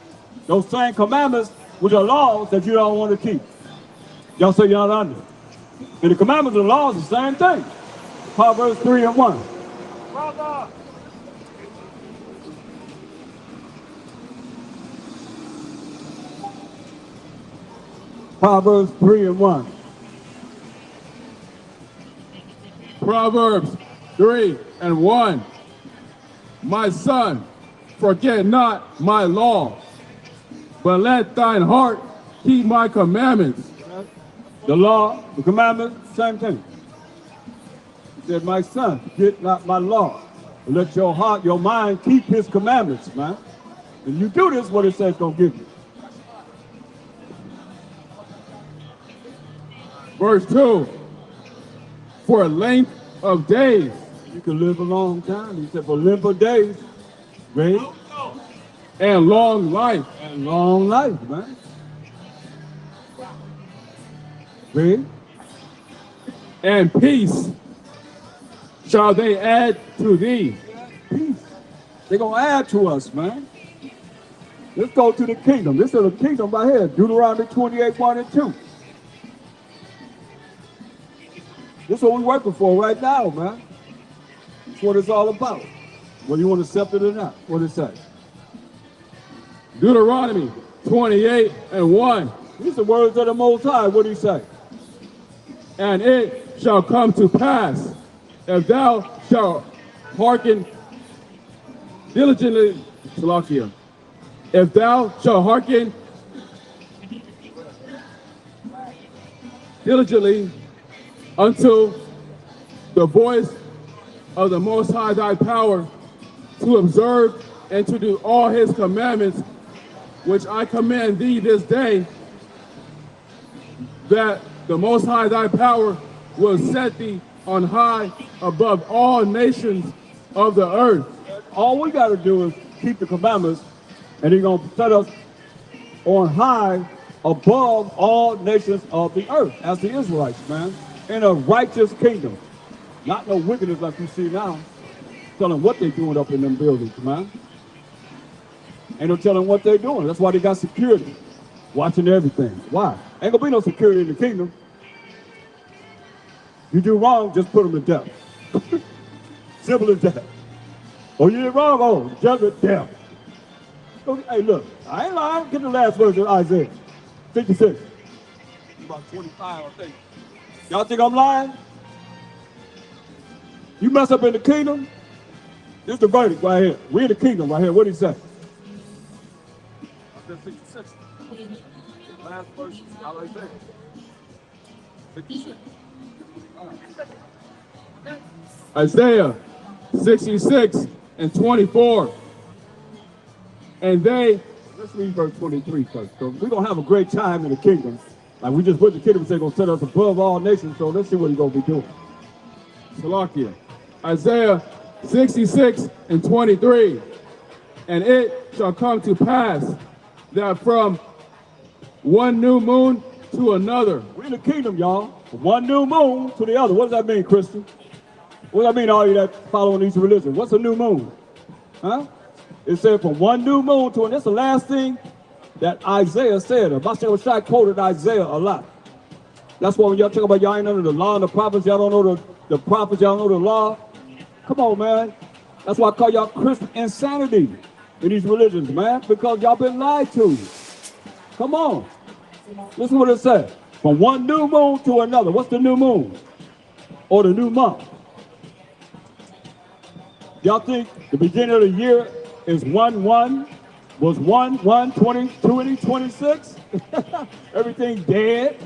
[SPEAKER 3] Those same commandments, which are laws that you don't want to keep. Y'all say you're not under. And the commandments and the laws are the same thing. Proverbs 3 and 1.
[SPEAKER 1] Brother.
[SPEAKER 3] Proverbs 3 and 1.
[SPEAKER 4] Proverbs 3 and 1. My son, forget not my law, but let thine heart keep my commandments.
[SPEAKER 3] The law, the commandments, same thing. He said, my son, forget not my law, but let your heart, your mind keep his commandments, man. And you do this, what it says gonna give you.
[SPEAKER 4] Verse 2. For a length of days.
[SPEAKER 3] You can live a long time. He said, for length of days, right?
[SPEAKER 4] And long life.
[SPEAKER 3] And long life, man. Right?
[SPEAKER 4] And peace shall they add to thee.
[SPEAKER 3] Peace. They're gonna add to us, man. Let's go to the kingdom. This is the kingdom right here. Deuteronomy 28, 1 and 2. This is what we're working for right now, man. That's what it's all about. Whether you want to accept it or not. What it say?
[SPEAKER 4] Deuteronomy 28 and 1.
[SPEAKER 3] These are the words of the Most High. What do he say?
[SPEAKER 4] And it shall come to pass, if thou shalt hearken diligently, Salakia, if thou shalt hearken diligently unto the voice of the Most High thy power, to observe and to do all his commandments, which I command thee this day, that the Most High thy power will set thee on high above all nations of the earth.
[SPEAKER 3] All we got to do is keep the commandments, and he's going to set us on high above all nations of the earth, as the Israelites, man, in a righteous kingdom. Not no wickedness like you see now, telling what they're doing up in them buildings, man. Ain't no telling what they're doing. That's why they got security, watching everything. Why? Ain't gonna be no security in the kingdom. You do wrong, just put them to death. Simple as that. Oh, you did wrong, oh, judgment, death. Hey, look, I ain't lying. Get the last verse of Isaiah 56. About 25, I think. Y'all think I'm lying? You mess up in the kingdom, this is the verdict right here. We're in the kingdom right here. What did he say? Isaiah 66. Last verse, how do I say? 56.
[SPEAKER 4] Isaiah 66 and 24. And they,
[SPEAKER 3] let's read verse 23 first. So we're going to have a great time in the kingdom. Like we just put the kingdom, they're going to set us above all nations. So let's see what he's going to be doing.
[SPEAKER 4] Salakia. Isaiah 66 and 23. And it shall come to pass that from one new moon to another.
[SPEAKER 3] We're in the kingdom, y'all. From one new moon to the other. What does that mean, Christian? What does that mean, all you that following these religions? What's a new moon? Huh? It said from one new moon to, and that's the last thing that Isaiah said. MASHAYACH quoted Isaiah a lot. That's why when y'all talk about y'all ain't under the law and the prophets, y'all don't know the prophets, y'all don't know the law. Come on, man. That's why I call y'all Christian insanity in these religions, man, because y'all been lied to. Come on. Listen what it says. From one new moon to another. What's the new moon? Or the new month? Y'all think the beginning of the year is 1/1? Was 1/1/2026? Everything dead.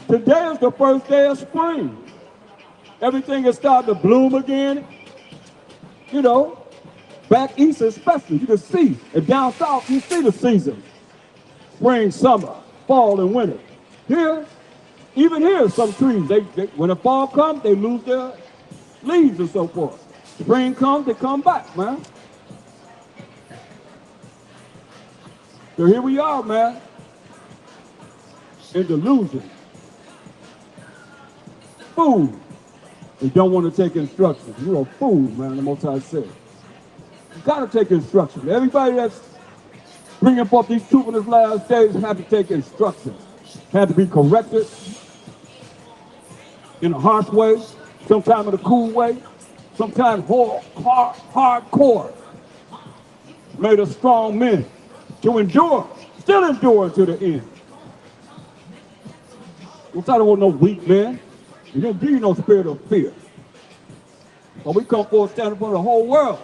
[SPEAKER 3] Today is the first day of spring. Everything is starting to bloom again. You know, back east especially, you can see. And down south, you see the seasons. Spring, summer, fall, and winter. Here, even here, some trees, when the fall comes, they lose their leaves and so forth. Spring comes, they come back, man. So here we are, man, in delusion. Fool. You don't want to take instructions. You're a fool, man, the Most High said. You got to take instructions. Everybody that's bringing forth these truth in this last days have to take instructions. Have to be corrected in a harsh way, sometimes in a cool way, sometimes hardcore. Made us strong men to endure, still endure to the end. I don't want no weak man. You don't give you no spirit of fear. But we come forward, stand up for the whole world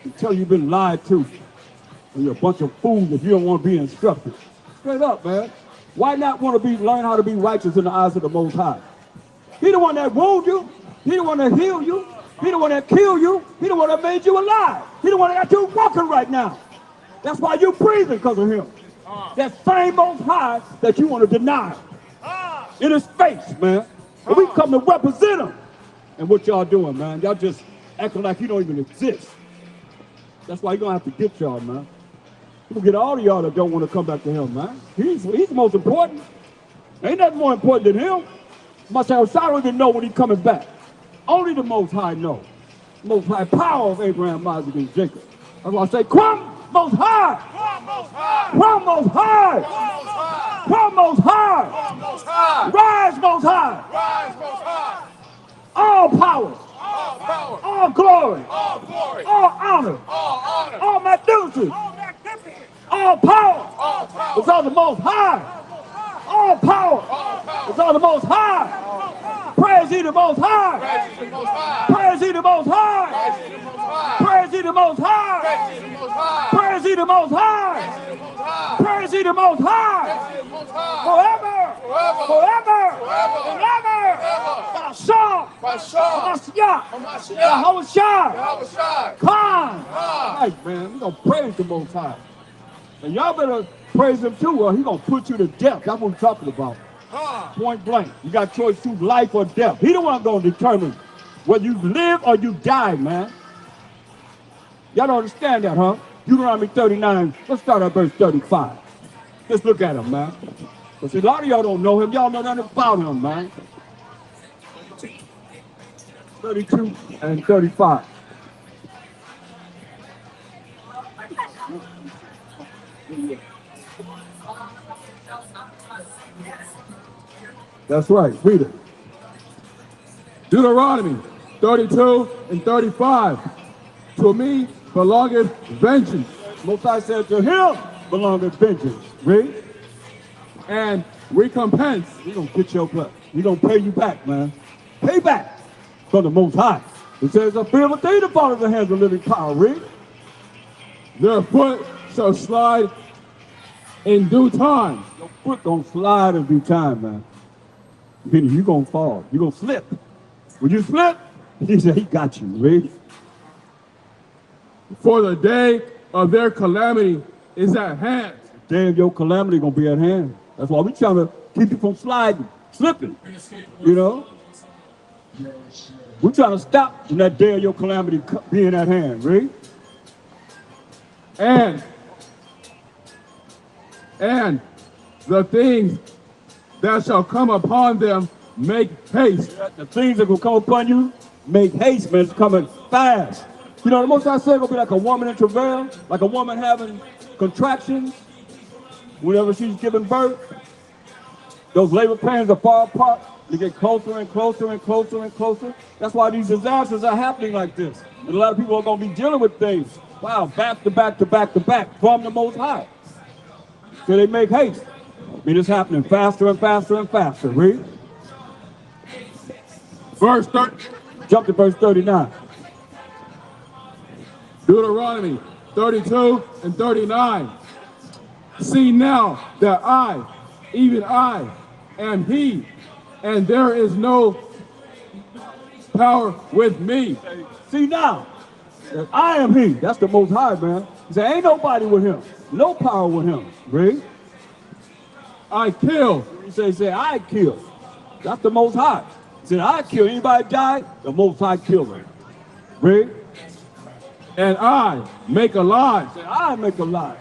[SPEAKER 3] and tell you you've been lied to. And you're a bunch of fools if you don't want to be instructed. Straight up, man. Why not want to learn how to be righteous in the eyes of the Most High? He the one that wounded you. He the one that healed you. He the one that killed you. He the one that made you alive. He the one that got you walking right now. That's why you breathing, because of him. That same Most High that you want to deny. In his face, man. And we come to represent him. And what y'all doing, man? Y'all just acting like he don't even exist. That's why you're going to have to get y'all, man. We'll get all of y'all that don't want to come back to him, man. He's the most important. Ain't nothing more important than him. MASHAYACH don't even know when he's coming back. Only the Most High knows. Most High power of Abraham, Isaac, and Jacob. That's why I say, come Most High! Come Most High! Come Most High! Come Most High! Come Most High! Rise Most High! Rise Most High! All power! All power! All glory! All glory! All honor! All honor! All magnificence! All magnificence! All power! All power! It's all the Most High! All power! All power! It's all the Most High! Praise ye the Most High! Praise ye the Most High! Praise ye the Most High! Praise ye the Most High! Praise ye the Most High! Forever! Forever! And ever! MASHAYACH! YAHAWASHI! Khan! Right, man, we gonna praise the Most High. And y'all better praise him too, or he gonna put you to death. That's what we're talking about. Point blank. You got choice to life or death. He the one gonna determine whether you live or you die, man. Y'all don't understand that, huh? Deuteronomy 39. Let's start at verse 35. Let's look at him, man. But see, a lot of y'all don't know him. Y'all know nothing about him, man. 32 and 35. That's right. Read it.
[SPEAKER 4] Deuteronomy 32 and 35. To me belongeth vengeance.
[SPEAKER 3] Most High said, to him belongeth vengeance. Read.
[SPEAKER 4] And recompense.
[SPEAKER 3] He gonna get your blood. He gonna pay you back, man. Pay back from the Most High. It says, a fear of a thing to fall in the hands of living power. Read.
[SPEAKER 4] Their foot shall slide in due time.
[SPEAKER 3] Your foot gonna slide in due time, man. Meaning you gonna fall. You gonna slip. When you slip, he said he got you. Read.
[SPEAKER 4] For the day of their calamity is at hand.
[SPEAKER 3] The day of your calamity gonna be at hand. That's why we trying to keep you from sliding, slipping. You know? We're trying to stop that day of your calamity being at hand. Read.
[SPEAKER 4] And the things that shall come upon them make haste.
[SPEAKER 3] The things that will come upon you, make haste, man. It's coming fast. You know, the Most High said it's gonna be like a woman in travail, like a woman having contractions whenever she's giving birth. Those labor pains are far apart. They get closer and closer and closer and closer. That's why these disasters are happening like this. And a lot of people are gonna be dealing with things. Wow, back to back to back to back from the Most High. till they make haste. I mean, it's happening faster and faster and faster. Read.
[SPEAKER 4] Verse 30.
[SPEAKER 3] Jump to verse 39.
[SPEAKER 4] Deuteronomy 32 and 39. See now that I, even I, am he, and there is no power with me.
[SPEAKER 3] See now that I am he. That's the Most High, man. He said, ain't nobody with him. No power with him. Read.
[SPEAKER 4] I kill.
[SPEAKER 3] He said, I kill. That's the Most High. He said, I kill. Anybody die, the Most High kill him. Read.
[SPEAKER 4] And I make alive.
[SPEAKER 3] He said, I make alive.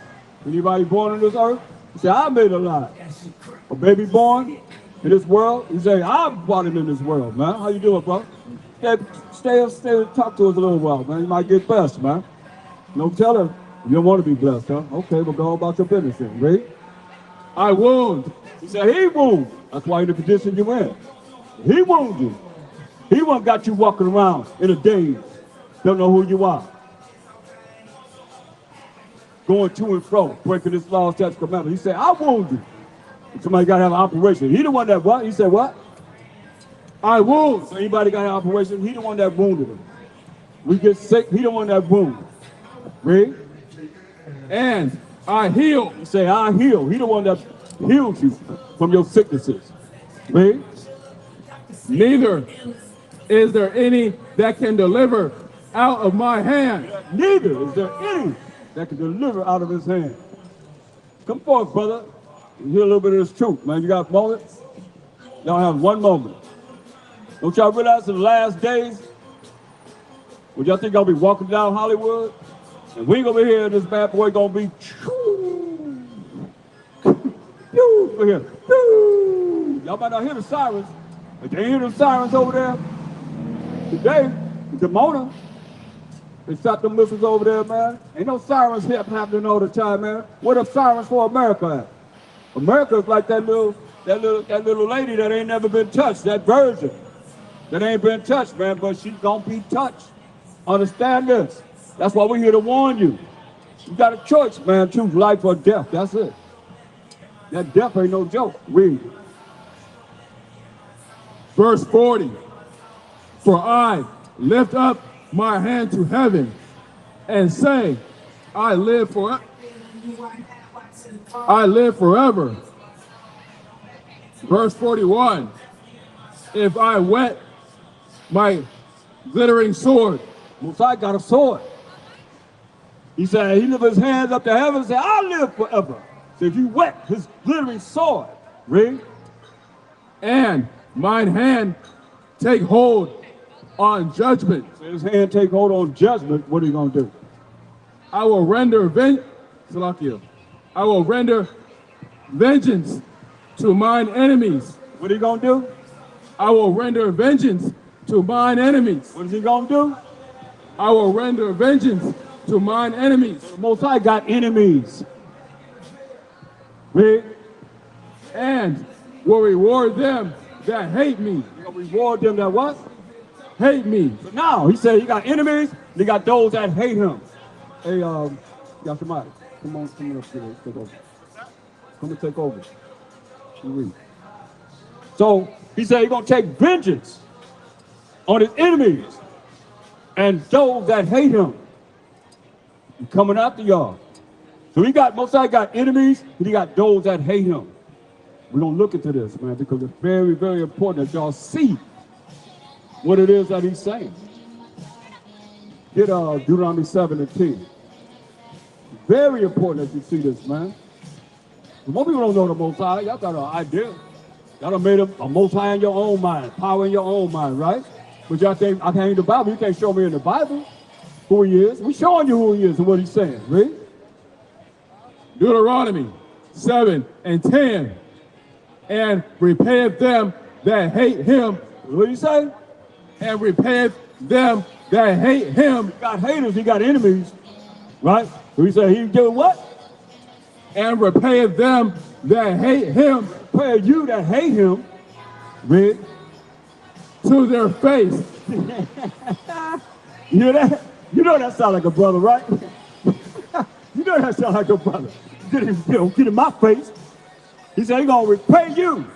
[SPEAKER 3] Anybody born on this earth? He said, I made alive. A baby born in this world? He said, I brought him in this world, man. How you doing, bro? Stay and talk to us a little while, man. You might get blessed, man. No telling you don't want to be blessed, huh? Okay, well, go about your business then. Read.
[SPEAKER 4] I wound.
[SPEAKER 3] He said, he wound. That's why you're in the position you're in. He wounded you. He won't got you walking around in a daze. Don't know who you are. Going to and fro, breaking this law, statutes, commandments. He said, I wound you. Somebody got to have an operation. He the one that what? He said, what?
[SPEAKER 4] I wound.
[SPEAKER 3] So anybody got an operation? He the one that wounded him. We get sick, he the one that wounded. Read.
[SPEAKER 4] And I heal.
[SPEAKER 3] He say, I heal. He the one that heals you from your sicknesses. Read.
[SPEAKER 4] Neither is there any that can deliver out of my hand.
[SPEAKER 3] Neither is there any that can deliver out of his hand. Come forth, brother. You hear a little bit of this truth, man. You got a moment? Y'all have one moment. Don't y'all realize in the last days, would y'all think y'all be walking down Hollyood? And we gonna be here, and this bad boy gonna be over here. Y'all might not hear the sirens, but you ain't hear the sirens over there. Today, the Mona, they shot them missiles over there, man. Ain't no sirens happening all the time, man. What are sirens for America at? America's like that little lady that ain't never been touched, that virgin that ain't been touched, man, but she's gonna be touched. Understand this. That's why we're here to warn you. You got a choice, man, choose life or death. That's it. That death ain't no joke. Read.
[SPEAKER 4] Verse 40. For I lift up my hand to heaven and say, I live forever. I live forever. Verse 41. If I whet my glittering sword.
[SPEAKER 3] Mosiah got a sword. He said, he lifted his hands up to heaven and said, I live forever. So if you wet his glittering sword, read.
[SPEAKER 4] And mine hand take hold on judgment.
[SPEAKER 3] So his hand take hold on judgment, what are you going to do?
[SPEAKER 4] I will render vengeance to mine enemies.
[SPEAKER 3] What are you going to do?
[SPEAKER 4] I will render vengeance to mine enemies.
[SPEAKER 3] What is he going to do?
[SPEAKER 4] I will render vengeance to mine enemies.
[SPEAKER 3] The Most High got enemies. Read.
[SPEAKER 4] And will reward them that hate me.
[SPEAKER 3] You're going to reward them that what?
[SPEAKER 4] Hate me.
[SPEAKER 3] So now, he said he got enemies, and he got those that hate him. Hey, Yashimai, come on up here, take over. Come and take over. You read. So, he said he's going to take vengeance on his enemies and those that hate him. He's coming after y'all. So he got, Most High got enemies, and he got those that hate him. We're going to look into this, man, because it's very, very important that y'all see what it is that he's saying. Get Deuteronomy 7 and 10. Very important that you see this, man. Most people don't know the Most High. Y'all got an idea. Y'all done made a Most High in your own mind, power in your own mind, right? But y'all think, I can't read the Bible. You can't show me in the Bible who he is. We're showing you who he is and what he's saying. Read.
[SPEAKER 4] Deuteronomy 7 and 10. And repayeth them that hate him.
[SPEAKER 3] What do you say?
[SPEAKER 4] And repayeth them that hate him.
[SPEAKER 3] He got haters, he got enemies, right? So he said he did what?
[SPEAKER 4] And repayeth them that hate him.
[SPEAKER 3] Repay you that hate him. Read.
[SPEAKER 4] To their face.
[SPEAKER 3] You hear that? You know that sound like a brother, right? You know that sound like a brother. get in my face. He said he's going to repay you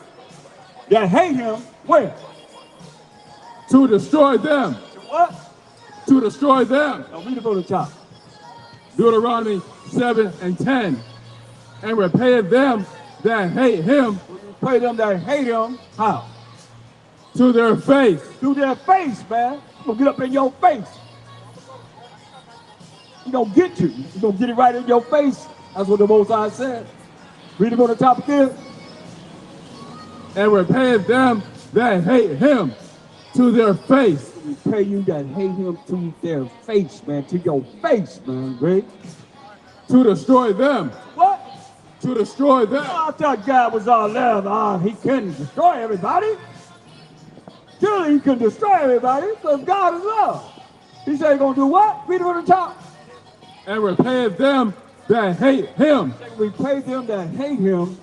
[SPEAKER 3] that hate him. Where?
[SPEAKER 4] To destroy them.
[SPEAKER 3] What?
[SPEAKER 4] To destroy them.
[SPEAKER 3] Now read it from the top.
[SPEAKER 4] Deuteronomy 7 and 10. And repay them that hate him.
[SPEAKER 3] Repay them that hate him. How?
[SPEAKER 4] To their face.
[SPEAKER 3] To their face, man. He's going to get up in your face. He's going to get you. He's going to get it right in your face. That's what the Most High said. Read it on the top again.
[SPEAKER 4] And repay them that hate him to their face.
[SPEAKER 3] Repay you that hate him to their face, man. To your face, man. Right?
[SPEAKER 4] To destroy them.
[SPEAKER 3] What?
[SPEAKER 4] To destroy them.
[SPEAKER 3] Oh, I thought God was all love. He couldn't destroy everybody. Surely he can destroy everybody because God is love. He said he's going to do what? Read it on the top.
[SPEAKER 4] And repay them that hate him.
[SPEAKER 3] Repay them that hate him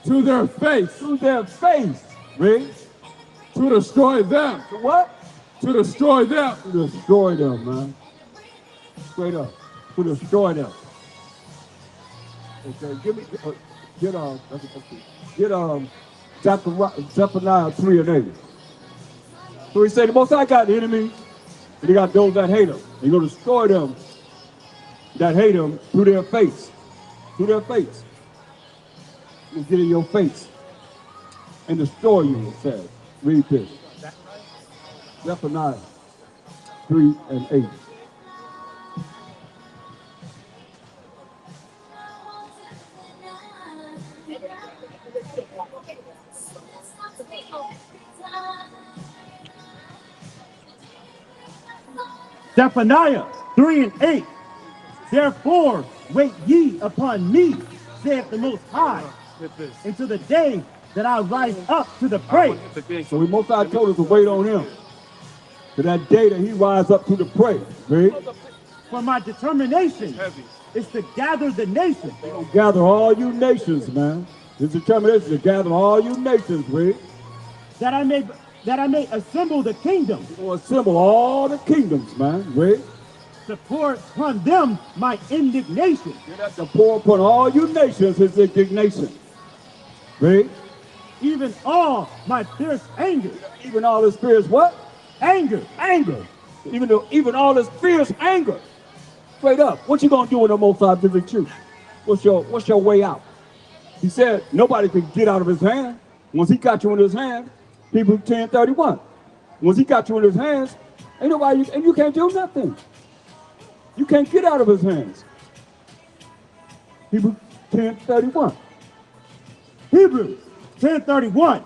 [SPEAKER 4] to their face.
[SPEAKER 3] To their face. Read.
[SPEAKER 4] To destroy them.
[SPEAKER 3] To what?
[SPEAKER 4] To destroy them.
[SPEAKER 3] To destroy them, man. Straight up. To destroy them. Okay, give me, Zephaniah 3 and 8. So he said, the Most High got the enemy, and he got those that hate him. He's going to destroy them that hate him through their face. Through their face. He'll get in your face and destroy you, it says. Read this. Zephaniah 3 and 8.
[SPEAKER 1] Zephaniah 3 and 8. Therefore, wait ye upon me, saith the Most High, until the day that I rise up to the prey.
[SPEAKER 3] So the Most High told us to wait on him. To that day that he rise up to the prey. Read.
[SPEAKER 1] For my determination is to gather the nations.
[SPEAKER 3] He's going to gather all you nations, man. His determination is to gather all you nations, read.
[SPEAKER 1] That I may assemble the kingdoms.
[SPEAKER 3] He's going to assemble all the kingdoms, man. Read.
[SPEAKER 1] To pour upon them my indignation.
[SPEAKER 3] To pour upon all you nations his indignation. Read.
[SPEAKER 1] Even all my fierce anger.
[SPEAKER 3] Even all his fierce what?
[SPEAKER 1] Anger.
[SPEAKER 3] Anger. Even all his fierce anger. Straight up. What you gonna do when the Most High visit you? What's your way out? He said nobody can get out of his hand. Once he got you in his hand, Hebrews 10:31. Once he got you in his hands, ain't nobody, and you can't do nothing. You can't get out of his hands. Hebrews 10:31.
[SPEAKER 1] Hebrews 10:31.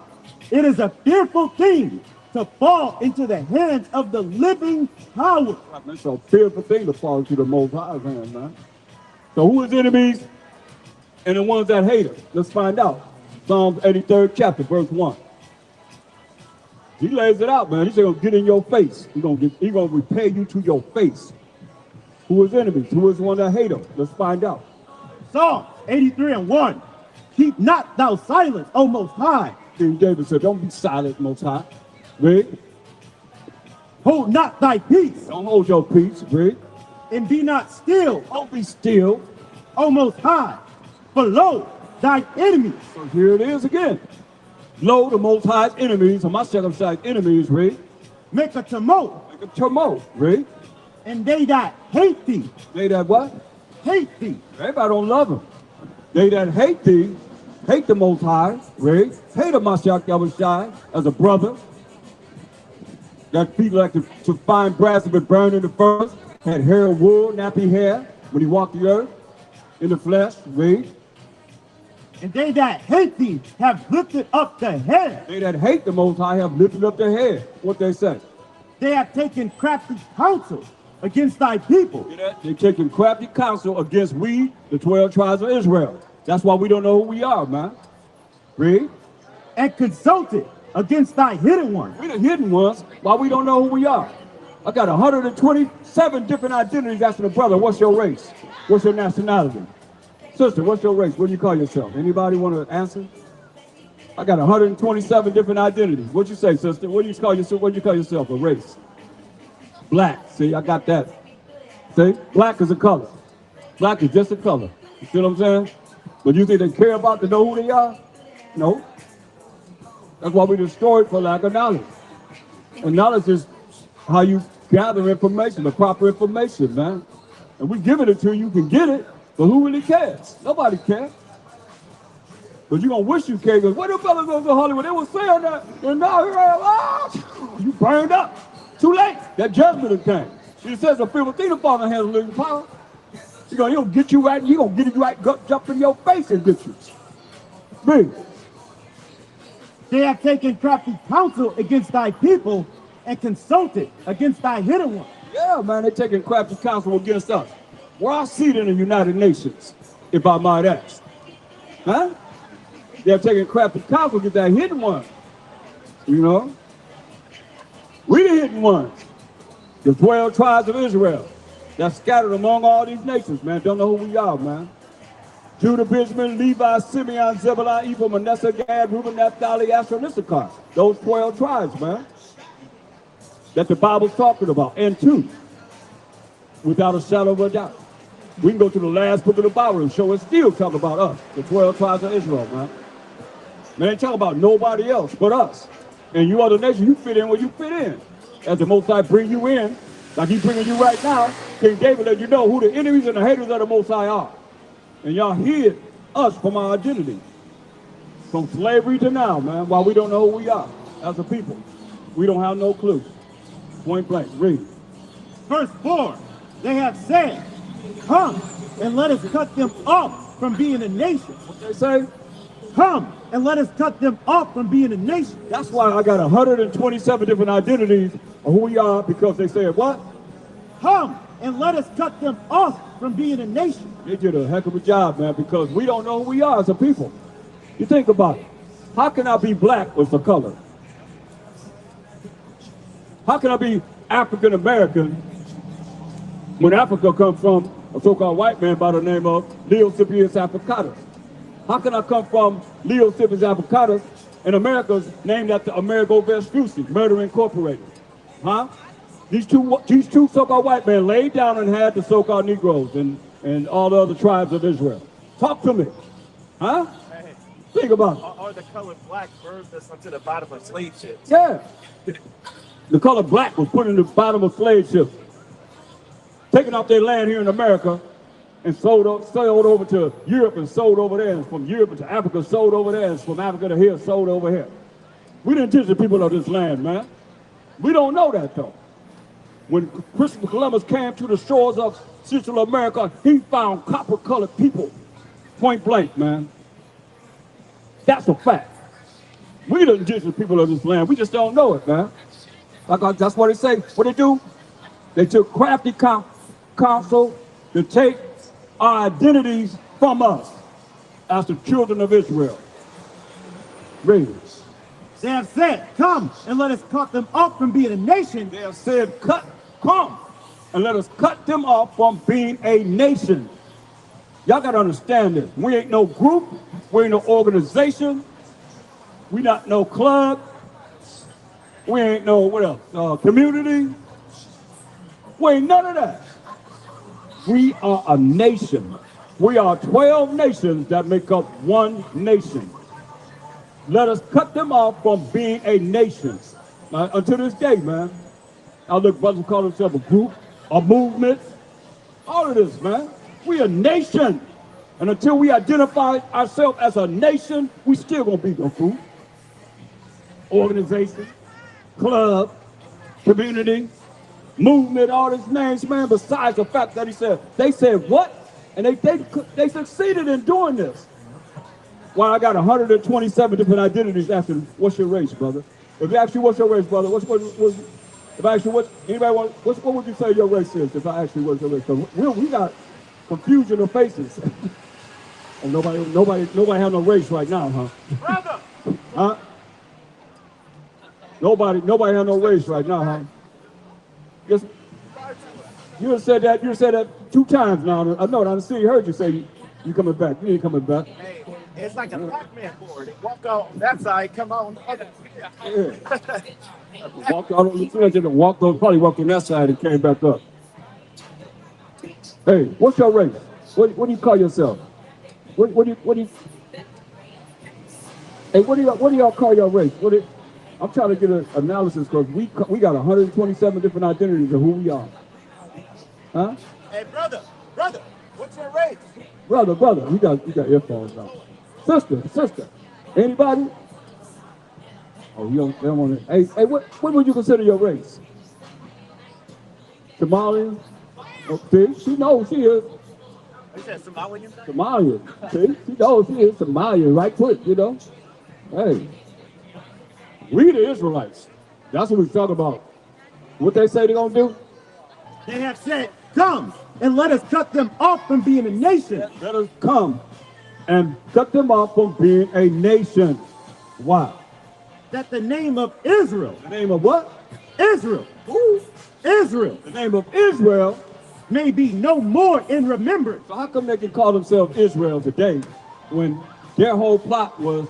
[SPEAKER 1] It is a fearful thing to fall into the hands of the living power.
[SPEAKER 3] It's a fearful thing to fall into the Most High's hands, man. So who is enemies and the ones that hate him? Let's find out. Psalms 83rd chapter, verse 1. He lays it out, man. He's going to get in your face. He's going to repay you to your face. Who is enemies? Who is the one that hate him? Let's find out.
[SPEAKER 1] Psalm 83 and 1. Keep not thou silence, O Most High.
[SPEAKER 3] King David said, don't be silent, Most High. Read.
[SPEAKER 1] Hold not thy peace.
[SPEAKER 3] Don't hold your peace. Read.
[SPEAKER 1] And be not still.
[SPEAKER 3] Don't be still.
[SPEAKER 1] O Most High. For lo, thy enemies.
[SPEAKER 3] So here it is again. Lo, the Most High's enemies, or my circumcised enemies, read.
[SPEAKER 1] Make a tumult.
[SPEAKER 3] Make a tumult. Read.
[SPEAKER 1] And they that hate thee.
[SPEAKER 3] They that what?
[SPEAKER 1] Hate thee.
[SPEAKER 3] Everybody don't love him. They that hate thee, hate the Most High, read. Hate of YAHAWASHI as a brother. That people like to find brass and burn in the furnace, had hair of wool, nappy hair, when he walked the earth, in the flesh, read.
[SPEAKER 1] And they that hate thee have lifted up the head.
[SPEAKER 3] They that hate the Most High have lifted up their head. What they say?
[SPEAKER 1] They have taken crafty counsel against thy people.
[SPEAKER 3] They're taking crafty counsel against we, the 12 tribes of Israel. That's why we don't know who we are, man. Read.
[SPEAKER 1] And consulted against thy hidden ones.
[SPEAKER 3] We're the hidden ones, why we don't know who we are. I got 127 different identities asking a brother, what's your race? What's your nationality? Sister, what's your race? What do you call yourself? Anybody want to answer? I got 127 different identities. What you say, sister? What do you call yourself? What do you call yourself? A race? Black. See, I got that. See, black is a color. Black is just a color. You see what I'm saying? But you think they care about to know who they are? No. That's why we destroyed for lack of knowledge. And knowledge is how you gather information, the proper information, man. And we giving it to you, you can get it, but who really cares? Nobody cares. But you're going to wish you cared, because what the fellas go to Hollywood, they were saying that, and now you burned up. Too late. That judgment came. He says the people think the Father has a little power. He'll get you right, he's going to get you right, jump in your face and get you. Me.
[SPEAKER 7] They have taken crafty counsel against thy people and consulted against thy hidden one.
[SPEAKER 3] Yeah, man, they're taking crafty counsel against us. We're our seat in the United Nations, if I might ask. Huh? They're taking crafty counsel against that hidden one. You know? We the hidden ones. The 12 tribes of Israel that's scattered among all these nations, man. Don't know who we are, man. Judah, Benjamin, Levi, Simeon, Zebulun, Ephraim, Manasseh, Gad, Reuben, Naphtali, Asher, and Issachar. Those 12 tribes, man, that the Bible's talking about. And 2, without a shadow of a doubt. We can go to the last book of the Bible and show it still talk about us, the 12 tribes of Israel, man. Man, ain't talking about nobody else but us. And you other nations, you fit in where you fit in. As the Most High bring you in, like he's bringing you right now, King David let you know who the enemies and the haters of the Most High are. And y'all hid us from our identity. From slavery to now, man, while we don't know who we are as a people. We don't have no clue. Point blank, read.
[SPEAKER 7] Verse 4, they have said, come and let us cut them off from being a nation.
[SPEAKER 3] What they say?
[SPEAKER 7] Come and let us cut them off from being a nation.
[SPEAKER 3] That's why I got 127 different identities of who we are, because they said what?
[SPEAKER 7] Come and let us cut them off from being a nation.
[SPEAKER 3] They did a heck of a job, man, because we don't know who we are as a people. You think about it. How can I be black with the color? How can I be African American when Africa comes from a so-called white man by the name of Leosippius Africanus? How can I come from Leosippius Africanus and America's named after Amerigo Vespucci, Murder Incorporated? Huh? These two so-called white men laid down and had the so-called Negroes and all the other tribes of Israel. Talk to me. Huh?
[SPEAKER 1] Hey,
[SPEAKER 3] think about it.
[SPEAKER 1] Or the color black burned us onto the bottom of slave ships.
[SPEAKER 3] Yeah. The color black was put in the bottom of slave ships, taken off their land here in America and sold over to Europe and sold over there, and from Europe to Africa, sold over there, and from Africa to here, sold over here. We didn't teach the people of this land, man. We don't know that, though. When Christopher Columbus came to the shores of Central America, he found copper-colored people, point blank, man. That's a fact. We the indigenous people of this land, we just don't know it, man. Like that's what they say. What they do? They took crafty counsel to take our identities from us as the children of Israel. Read it.
[SPEAKER 7] They have said, come and let us cut them off from being a nation.
[SPEAKER 3] They have said, come and let us cut them off from being a nation. Y'all got to understand this. We ain't no group. We ain't no organization. We not no club. We ain't no, what else, community. We ain't none of that. We are a nation. We are 12 nations that make up one nation. Let us cut them off from being a nation. Until this day, man. I look, brothers call themselves a group, a movement, all of this, man. We a nation. And until we identify ourselves as a nation, we still gonna be no group, organization, club, community, movement, all these names, man, besides the fact that they said what? And they succeeded in doing this. Well, I got 127 different identities after, what's your race, brother? If I ask you what's your race, brother, if I ask you what would you say your race is if I ask you what's your race? Because we got confusion of faces. And nobody have no race right now, huh?
[SPEAKER 1] Brother!
[SPEAKER 3] Huh? Nobody have no race right now, huh? Yes. You said that 2 times now. I know. I heard you say you coming back. You ain't coming back.
[SPEAKER 1] Hey, it's like a Pac-Man board. They walk out on that side, come out on the other.
[SPEAKER 3] Yeah. Walked out on the side, probably walked on that side and came back up. Hey, what's your race? What do you call yourself? What do you? Hey, what do y'all call your race? I'm trying to get an analysis because we got 127 different identities of who we are. Huh?
[SPEAKER 1] Hey, brother, what's your race?
[SPEAKER 3] Brother, you got earphones on. Sister, anybody? Oh, they don't want to. Hey, what would you consider your race? Somalian? Oh, see, she knows she is.
[SPEAKER 1] You said Somalian?
[SPEAKER 3] Somalian. See, she knows she is Somalian, right quick, you know? Hey, we the Israelites. That's what we talk about. What they say they're gonna do?
[SPEAKER 7] They have said, come and let us cut them off from being a nation.
[SPEAKER 3] Let us come and cut them off from being a nation. Why?
[SPEAKER 7] That the name of Israel.
[SPEAKER 3] The name of what?
[SPEAKER 7] Israel.
[SPEAKER 3] Who?
[SPEAKER 7] Israel.
[SPEAKER 3] The name of Israel
[SPEAKER 7] may be no more in remembrance.
[SPEAKER 3] So how come they can call themselves Israel today when their whole plot was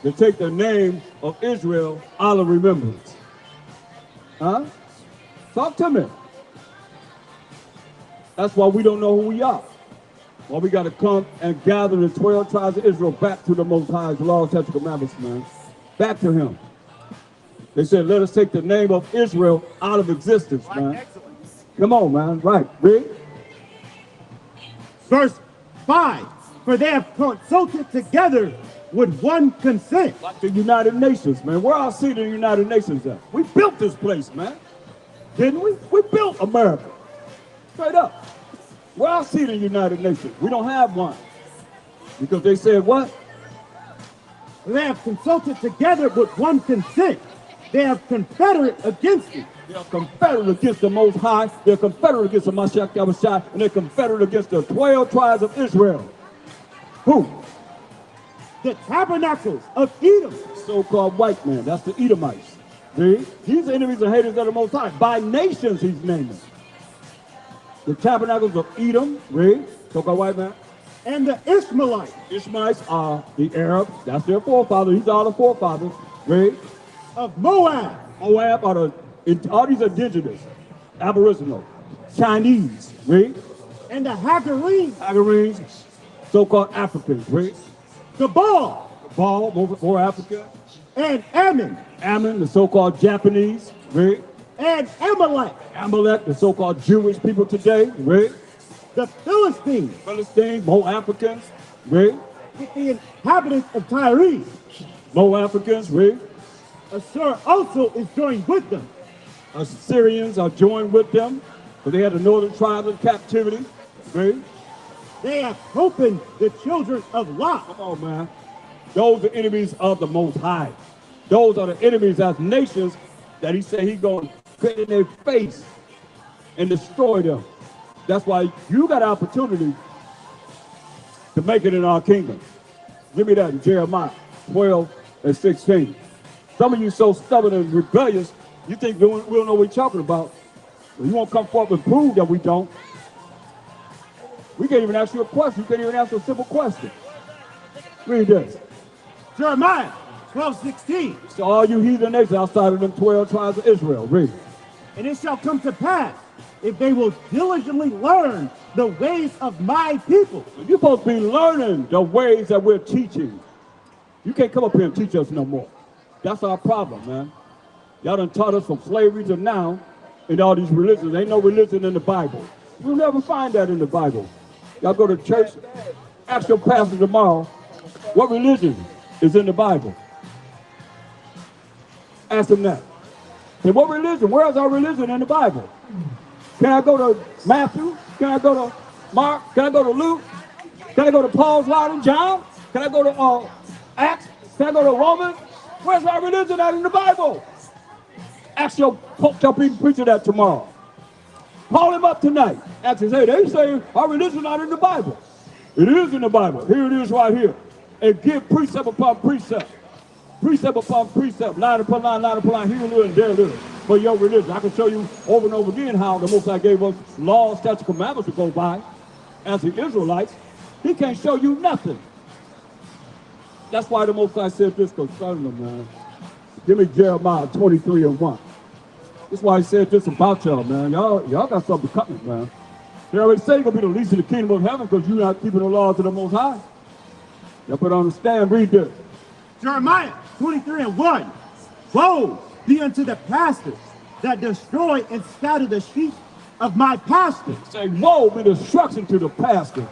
[SPEAKER 3] to take the name of Israel out of remembrance? Huh? Talk to me. That's why we don't know who we are. Why we got to come and gather the 12 tribes of Israel back to the Most High's laws, statutes, commandments, man. Back to him. They said, let us take the name of Israel out of existence, man. Come on, man. Right. Read.
[SPEAKER 7] Verse 5. For they have consulted together with one consent.
[SPEAKER 3] Like the United Nations, man. Where our seat in the United Nations at? We built this place, man. Didn't we? We built America. Straight up. Where our seat in the United Nations? We don't have one. Because they said what?
[SPEAKER 7] They have consulted together with one consent. They have confederate against it.
[SPEAKER 3] They are confederate against the Most High. They're confederate against the MASHAYACH, and they're confederate against the 12 tribes of Israel. Who?
[SPEAKER 7] The tabernacles of Edom.
[SPEAKER 3] So-called white man. That's the Edomites. See? These are enemies and haters of the Most High. By nations, he's naming. The tabernacles of Edom. Read. So-called white man.
[SPEAKER 7] And the Ishmaelites.
[SPEAKER 3] Ishmaelites are the Arabs. That's their forefathers. These are the forefathers. Read.
[SPEAKER 7] Of Moab.
[SPEAKER 3] Moab are all these indigenous, aboriginal, Chinese. Read.
[SPEAKER 7] And the Hagarenes.
[SPEAKER 3] Hagarenes, so-called Africans. Read.
[SPEAKER 7] Gebal.
[SPEAKER 3] More Africa.
[SPEAKER 7] And Ammon.
[SPEAKER 3] Ammon, the so-called Japanese. Read.
[SPEAKER 7] And Amalek.
[SPEAKER 3] Amalek, the so-called Jewish people today. Read.
[SPEAKER 7] The Philistines.
[SPEAKER 3] More Africans. Read.
[SPEAKER 7] With the inhabitants of Tyre.
[SPEAKER 3] More Africans. Read.
[SPEAKER 7] Assur also is joined with them.
[SPEAKER 3] Assyrians are joined with them, because they had the northern tribes in captivity. Read.
[SPEAKER 7] They have opened the children of Lot.
[SPEAKER 3] Come on, man. Those are enemies of the Most High. Those are the enemies as nations that he said he's going to get in their face and destroy them. That's why you got an opportunity to make it in our kingdom. Give me that in Jeremiah 12 and 16. Some of you so stubborn and rebellious, you think we don't know what we're talking about. But you won't come forth and prove that we don't. We can't even ask you a question. You can't even ask a simple question. Read this.
[SPEAKER 7] Jeremiah 12:16.
[SPEAKER 3] So all you heathen nations outside of them 12 tribes of Israel. Read.
[SPEAKER 7] And it shall come to pass, if they will diligently learn the ways of my people.
[SPEAKER 3] So you're supposed to be learning the ways that we're teaching. You can't come up here and teach us no more. That's our problem, man. Y'all done taught us from slavery to now in all these religions. Ain't no religion in the Bible. You'll never find that in the Bible. Y'all go to church, ask your pastor tomorrow, what religion is in the Bible? Ask them that. Say, what religion? Where is our religion in the Bible? Can I go to Matthew? Can I go to Mark? Can I go to Luke? Can I go to Paul's Law and John? Can I go to Acts? Can I go to Romans? Where's our religion at in the Bible? Ask your preacher that tomorrow. Call him up tonight. Ask him, hey, they say our religion not in the Bible. It is in the Bible. Here it is right here. And give precept upon precept. Precept upon precept. Line upon line, line upon line. Here a little and there a little. For your religion. I can show you over and over again how the Most High gave us laws, statutes, commandments to go by. As the Israelites, he can't show you nothing. That's why the Most High said this concerning them, man. Give me Jeremiah 23 and 1. That's why he said this about y'all, man. Y'all got something coming, man. They already say you're going to be the least in the kingdom of heaven because you're not keeping the laws of the Most High. Y'all put on the stand, read this.
[SPEAKER 7] Jeremiah 23:1. Woe be unto the pastors that destroy and scatter the sheep of my pastors.
[SPEAKER 3] Say, woe be destruction to the pastor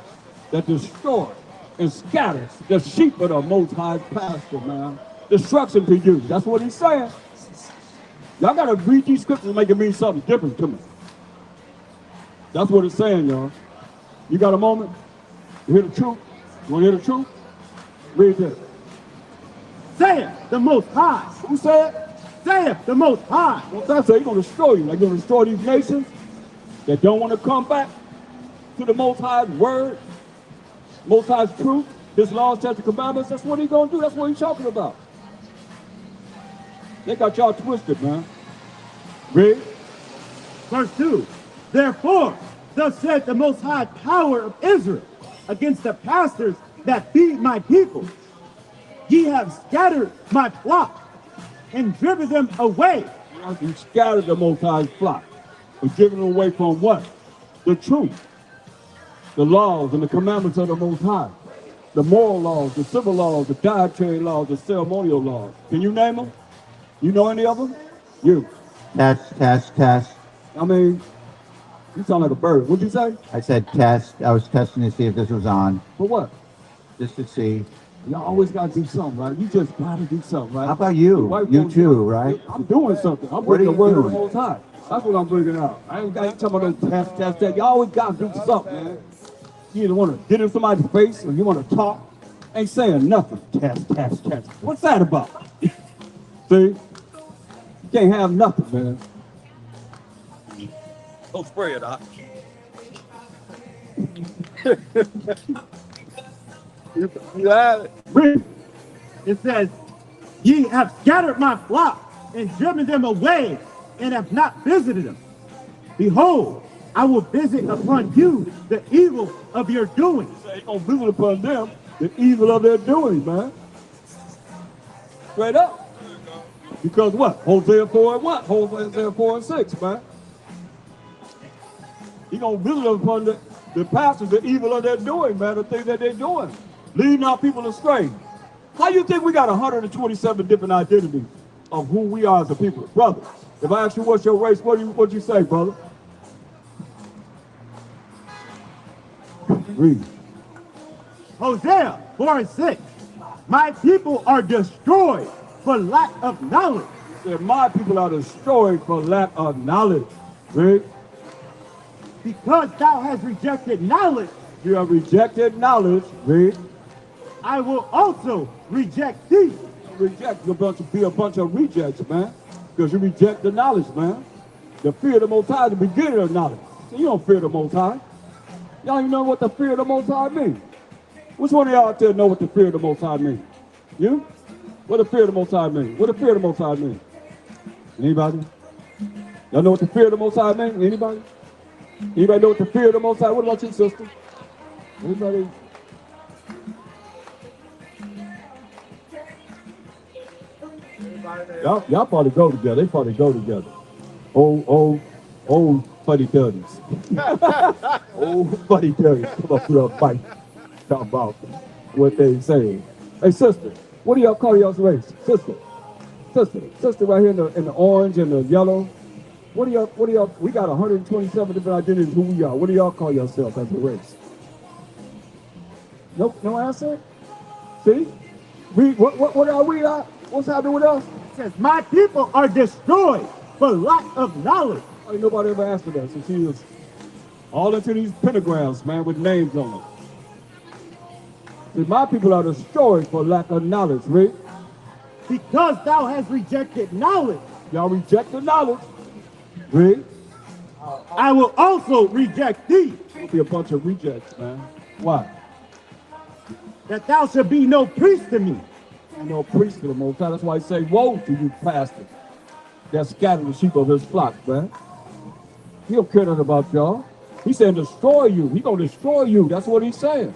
[SPEAKER 3] that destroys and scatters the sheep of the Most High pastor, man. Destruction to you. That's what he's saying. Y'all got to read these scriptures and make it mean something different to me. That's what it's saying, y'all. You got a moment? You hear the truth? You want to hear the truth? Read this.
[SPEAKER 7] Saith the Most High.
[SPEAKER 3] Who said?
[SPEAKER 7] Saith the Most High.
[SPEAKER 3] Well, that's he's going to destroy you. Like, you're going to destroy these nations that don't want to come back to the Most High's word, Most High's truth, his laws, statutes, commandments. That's what he's going to do. That's what he's talking about. They got y'all twisted, man. Read.
[SPEAKER 7] Verse 2. Therefore, thus said the Most High power of Israel against the pastors that feed my people. Ye have scattered my flock and driven them away.
[SPEAKER 3] You scattered the Most High's flock and driven them away from what? The truth, the laws and the commandments of the Most High, the moral laws, the civil laws, the dietary laws, the ceremonial laws. Can you name them? You know any of them? You.
[SPEAKER 8] Test.
[SPEAKER 3] I mean, you sound like a bird. What'd you say?
[SPEAKER 8] I said test. I was testing to see if this was on,
[SPEAKER 3] For what?
[SPEAKER 8] just to see.
[SPEAKER 3] Y'all always got to do something, right? You just got to do something, right?
[SPEAKER 8] How about you?
[SPEAKER 3] White
[SPEAKER 8] You
[SPEAKER 3] folks,
[SPEAKER 8] too, right?
[SPEAKER 3] I'm doing something. I'm
[SPEAKER 8] What are
[SPEAKER 3] bringing the
[SPEAKER 8] you
[SPEAKER 3] word of the
[SPEAKER 8] doing?
[SPEAKER 3] Most High. That's what I'm bringing out. I ain't got you talking about no test. Y'all always got to do something, man. You either want to get in somebody's face or you want to talk. Ain't saying nothing. Test. What's that about? See? You can't have nothing, man. Don't spray it, Doc. You had it. Read.
[SPEAKER 7] It says, ye have scattered my flock and driven them away and have not visited them. Behold, I will visit upon you the evil of your doings.
[SPEAKER 3] They gonna visit upon them the evil of their doings, man. Straight up. Because what? Hosea 4 and what? Hosea 4 and 6, man. He gonna visit upon the pastors the evil of their doing, man, the things that they're doing. Leading our people astray. How you think we got 127 different identities of who we are as a people? Brother, if I ask you what's your race, what'd you say, brother? Read.
[SPEAKER 7] Hosea 4 and 6. My people are destroyed for lack of knowledge.
[SPEAKER 3] Said, my people are destroyed for lack of knowledge. Read.
[SPEAKER 7] Because thou hast rejected knowledge,
[SPEAKER 3] You have rejected knowledge. Read.
[SPEAKER 7] I will also reject thee.
[SPEAKER 3] Reject. You're about to be a bunch of rejects, man. Because you reject the knowledge, man. The fear of the Most High is the beginning of knowledge. So you don't fear the Most High. Y'all even know what the fear of the Most High means. Which one of y'all out there know what the fear of the Most High means? You? What the fear of the Most High means? What the fear of the Most High means? Anybody? Y'all know what the fear of the Most High means? Anybody? Anybody know what the fear of the Most High? What about you, sister? Anybody? Y'all probably go together. They probably go together. Old fuddy-duddies. Old fuddy-duddies come up with a fight. Talk about what they saying. Hey, sister, what do y'all call y'all's race? Sister right here in the orange and the yellow. What do y'all, we got 127 different identities who we are. What do y'all call yourselves as a race? Nope, no answer? See? What are we at? What's happening with us?
[SPEAKER 7] It says, my people are destroyed for lack of knowledge.
[SPEAKER 3] Ain't nobody ever answered that. So she was all into these pentagrams, man, with names on them. See, my people are destroyed for lack of knowledge, right?
[SPEAKER 7] Because thou hast rejected knowledge,
[SPEAKER 3] Y'all reject the knowledge, right?
[SPEAKER 7] I will also reject thee,
[SPEAKER 3] It'll be a bunch of rejects, man. Why?
[SPEAKER 7] that thou shalt be no priest to me.
[SPEAKER 3] Ain't no priest to the Most High. That's why he say, woe to you, pastors, that scatter the sheep of his flock, man. He don't care nothing about y'all. He said destroy you. He gonna destroy you. That's what he's saying.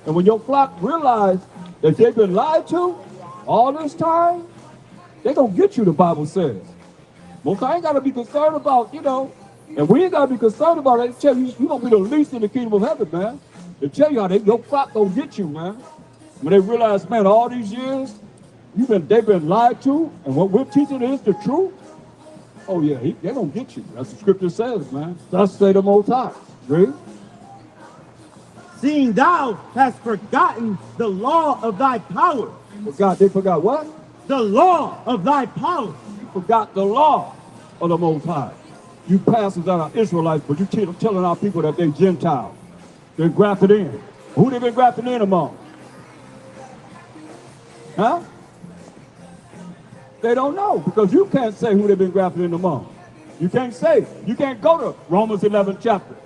[SPEAKER 3] And when your flock realize that they've been lied to all this time, they gonna get you, the Bible says. Most I ain't gotta be concerned about, and we ain't gotta be concerned about it. They tell you, you gonna be the least in the kingdom of heaven, man. They tell you how your flock gonna get you, man. When they realize, man, all these years, they've been lied to, and what we're teaching is the truth. Oh yeah, they're gonna get you. That's what the scripture says, man. Thus say the Most High. Read.
[SPEAKER 7] Seeing thou hast forgotten the law of thy power.
[SPEAKER 3] They forgot what?
[SPEAKER 7] The law of thy power.
[SPEAKER 3] You forgot the law of the Most High. You pastors that are Israelites, but you telling our people that they Gentiles. They're grafted in. Who they been grafted in among? Huh? They don't know, because you can't say who they've been grafted in among. You can't say. You can't go to Romans 11 chapter.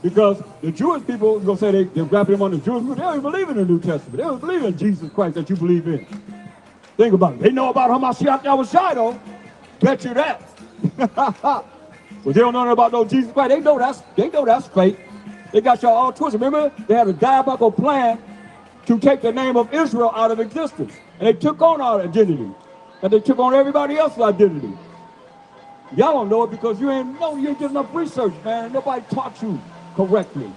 [SPEAKER 3] Because the Jewish people are going to say they're grafted among the Jewish people. They don't even believe in the New Testament. They don't believe in Jesus Christ that you believe in. Think about it. They know about HaMASHAYACH YAHAWASHI though. Bet you that. But they don't know nothing about no Jesus Christ. They know that's fake. They got y'all all twisted. Remember, they had a diabolical plan to take the name of Israel out of existence. And they took on our identity. And they took on everybody else's identity. Y'all don't know it because you ain't did enough research, man. Nobody taught you correctly.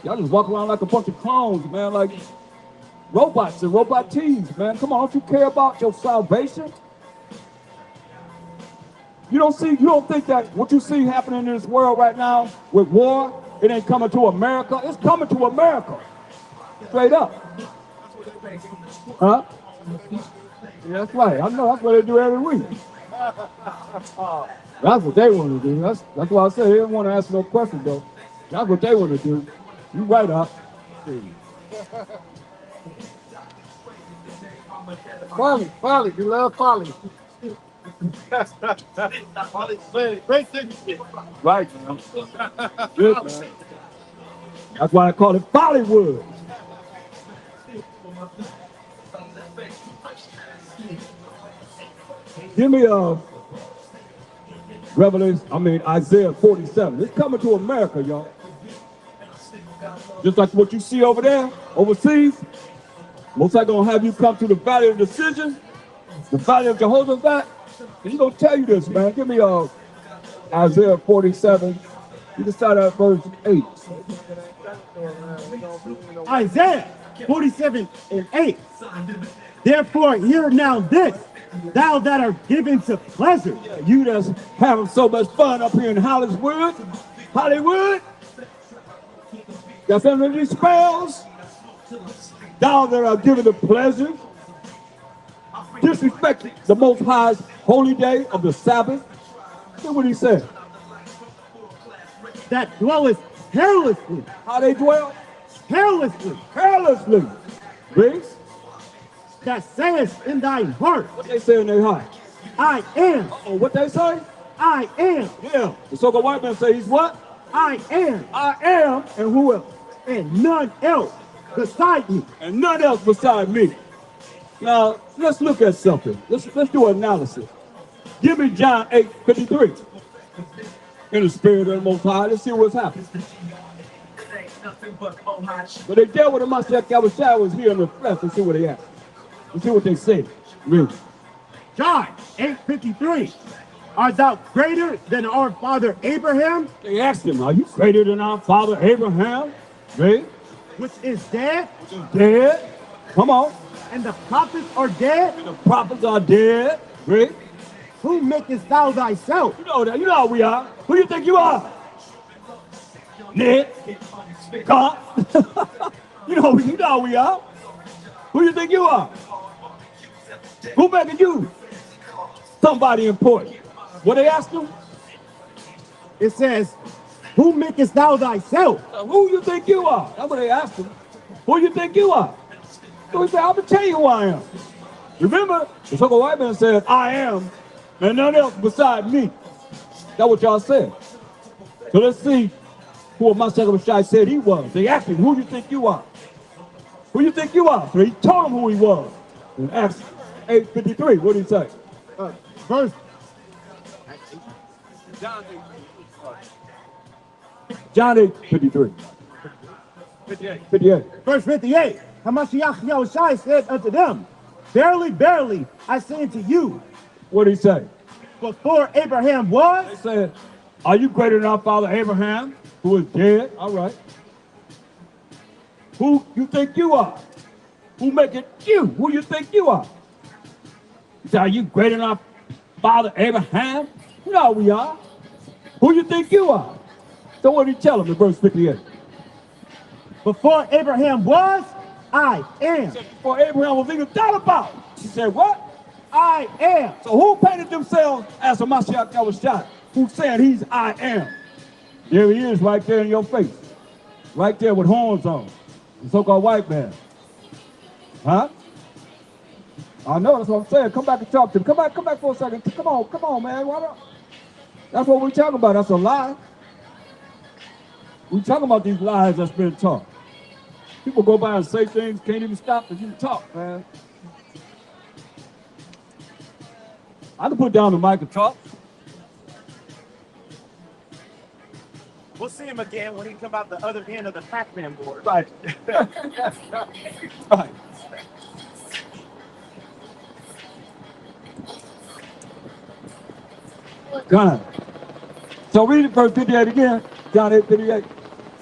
[SPEAKER 3] Y'all just walk around like a bunch of clones, man, like robots and robot teens, man. Come on, don't you care about your salvation? You don't think that what you see happening in this world right now with war, it ain't coming to America? It's coming to America. Straight up. Huh? Yeah, that's right. I know that's what they do every week. That's what they want to do. That's why I say they don't want to ask no questions, though. That's what they want to do. You right up.
[SPEAKER 5] Folly, you love folly. Great thing.
[SPEAKER 3] Right, man. Good, man. That's why I call it Hollywood. Give me Isaiah 47. It's coming to America, y'all. Just like what you see over there, overseas. Most likely gonna have you come to the valley of decision, the valley of Jehoshaphat. And he's gonna tell you this, man. Give me Isaiah 47. You can start at verse 8.
[SPEAKER 7] Isaiah 47 and 8. Therefore, hear now this, thou that art given to pleasure.
[SPEAKER 3] You that's having so much fun up here in Hollywood. Got some of these spells. Thou that are given to pleasure. Disrespect the Most High's holy day of the Sabbath. Look what he said.
[SPEAKER 7] That dwelleth carelessly.
[SPEAKER 3] How they dwell?
[SPEAKER 7] Carelessly.
[SPEAKER 3] Carelessly. Read.
[SPEAKER 7] That sayest in thine heart.
[SPEAKER 3] What they say in their heart?
[SPEAKER 7] I am.
[SPEAKER 3] Uh-oh, what they say?
[SPEAKER 7] I am.
[SPEAKER 3] Yeah. The so-called white man say he's what?
[SPEAKER 7] I am.
[SPEAKER 3] I am. And who else?
[SPEAKER 7] And none else beside me.
[SPEAKER 3] And none else beside me. Now, let's look at something. Let's do an analysis. Give me John 8:53. In the spirit of the Most High, let's see what's happening. But they dealt with the MASHAYACH YAHAWASHI was here in the flesh. Let's see what they asked. Let's see what they say. Read.
[SPEAKER 7] John 8:53. Art thou greater than our father Abraham?
[SPEAKER 3] They asked him, are you greater than our father Abraham? Read.
[SPEAKER 7] Which is dead?
[SPEAKER 3] Dead. Come on.
[SPEAKER 7] And the prophets are dead?
[SPEAKER 3] And the prophets are dead. Read.
[SPEAKER 7] Who makest thou thyself?
[SPEAKER 3] You know that. You know how we are. Who do you think you are? Ned. God. you know how we are. Who do you think you are? Who making you somebody important? What they asked him?
[SPEAKER 7] It says, who makest thou thyself?
[SPEAKER 3] Who you think you are? That's what they asked him. Who you think you are? So he said, I'm going to tell you who I am. Remember, the so-called white man said, I am, and none else beside me. That's what y'all said. So let's see who MASHAYACH YAHAWASHI said he was. They asked him, who you think you are? Who you think you are? So he told them who he was. In Acts 8:53, what did he say?
[SPEAKER 5] Verse.
[SPEAKER 3] John 8:53. 58.
[SPEAKER 7] Verse 58. HaMASHAYACH YAHAWASHI said unto them, verily, verily, I say unto you.
[SPEAKER 3] What did he say?
[SPEAKER 7] Before Abraham was.
[SPEAKER 3] They said, are you greater than our father Abraham, who is dead? All right. Who you think you are? Who make it you? Who you think you are? He said, are you greater than our father Abraham? No, we are. Who you think you are? So what did he tell him in verse 58?
[SPEAKER 7] Before Abraham was, I am.
[SPEAKER 3] Before Abraham was even thought about. He said, what?
[SPEAKER 7] I am.
[SPEAKER 3] So who painted themselves as a Mashiach YAHAWASHI? Who said he's I am? There he is right there in your face. Right there with horns on. The so-called white man. Huh? I know, that's what I'm saying. Come back and talk to him. Come back for a second. Come on, man. Why not? That's what we're talking about. That's a lie. We're talking about these lies that's been taught. People go by and say things, can't even stop to you talk, man. I can put down the mic and talk.
[SPEAKER 7] We'll see him again when he come out the other end of the Pac-Man board.
[SPEAKER 3] Right. Right. God. So read it, verse 58 again. John 8:58.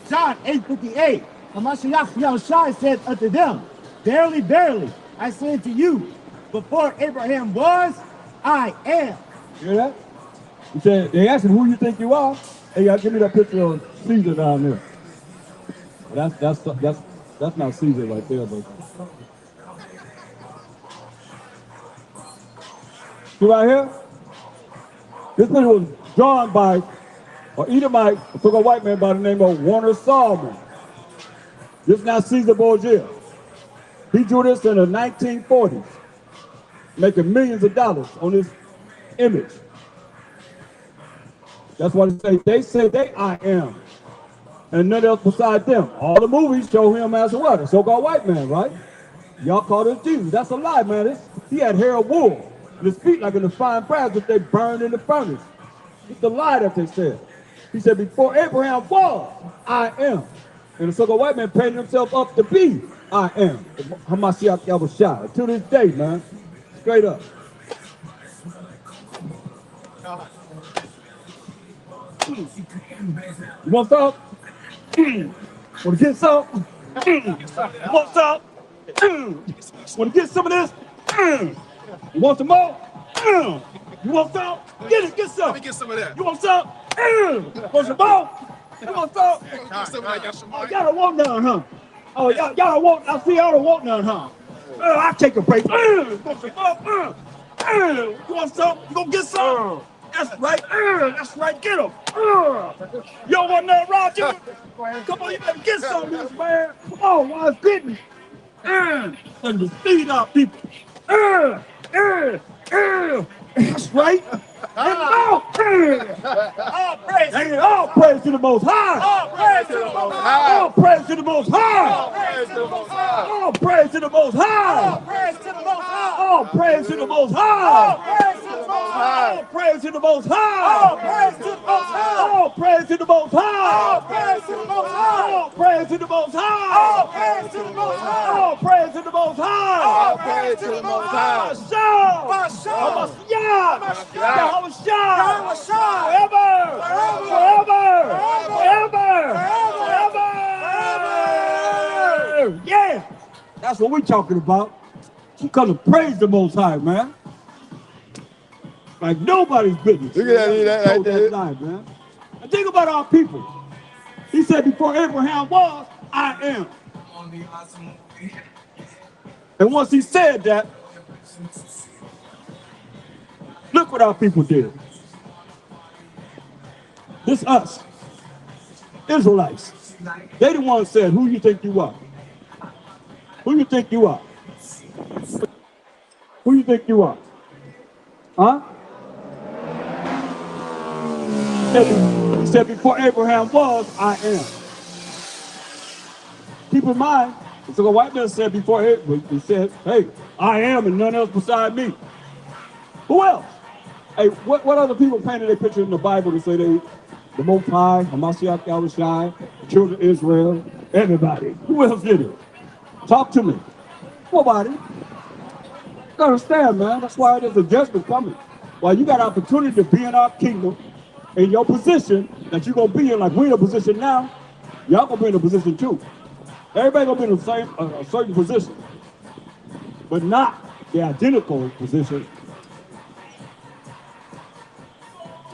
[SPEAKER 7] John 8:58. MASHAYACH YAHAWASHI said unto them, verily, verily, I say unto you, before Abraham was, I am.
[SPEAKER 3] You hear that? He said, they asked him, who you think you are? Hey, y'all give me that picture of Caesar down there. That's not Caesar right there, but. See right here? This picture was drawn by an Edomite, a so-called white man by the name of Warner Salmon. This is not Caesar Borgia. He drew this in the 1940s, making millions of dollars on this image. That's what they say they I am. And nothing else beside them. All the movies show him as what? A so-called white man, right? Y'all call this Jesus. That's a lie, man. He had hair of wool. And his feet like in the fine brass that they burned in the furnace. It's the lie that they said. He said, before Abraham was, I am. And the so-called white man painted himself up to be, I am. HaMashiach YAHAWASHI. To this day, man. Straight up. You want some? Want to get some? You want some? Want to get some of this? You want some more? You want some? Get some.
[SPEAKER 2] Let me get some of that.
[SPEAKER 3] You want some? Want some more? You want some? Oh, y'all don't want none, huh? Oh, y'all don't want, I see y'all don't want none, huh? I'll take a break. Want some more? You want some? You gonna get some? That's right. That's right. Get him. You don't want nothing wrong, you? Come on, you better get some of this, man. Come on, while it's getting. Let me speed up, people. That's right. All praise to the Most High. All praise to the Most High. All praise to the Most High. All praise to the Most High. All praise to the Most High. All praise to the Most High. All praise to the Most High. All praise to the Most High. All praise to the Most High. All praise to the Most High. All praise to the Most High. All praise to the Most High. All praise to the Most High. All praise to the Most High. Forever. Yeah, that's what we're talking about. You come to praise the Most High, man. Like nobody's business.
[SPEAKER 9] Look at that right there.
[SPEAKER 3] Man. And think about our people. He said, before Abraham was, I am. And once he said that, look what our people did. This us, Israelites. They the ones said, who you think you are? Who you think you are? Who you think you are? Huh? He said, before Abraham was, I am. Keep in mind, so the white man said before he said, hey, I am and none else beside me. Who else? Hey, what other people painted their picture in the Bible to say they, the Most High, HaMashiach YAHAWASHI, the children of Israel, everybody. Who else did it? Talk to me. Nobody. You understand, man. That's why there's a judgment coming. While you got opportunity to be in our kingdom, in your position that you're going to be in, like we're in a position now, y'all going to be in a position too. Everybody going to be in the same, a certain position. but not the identical position.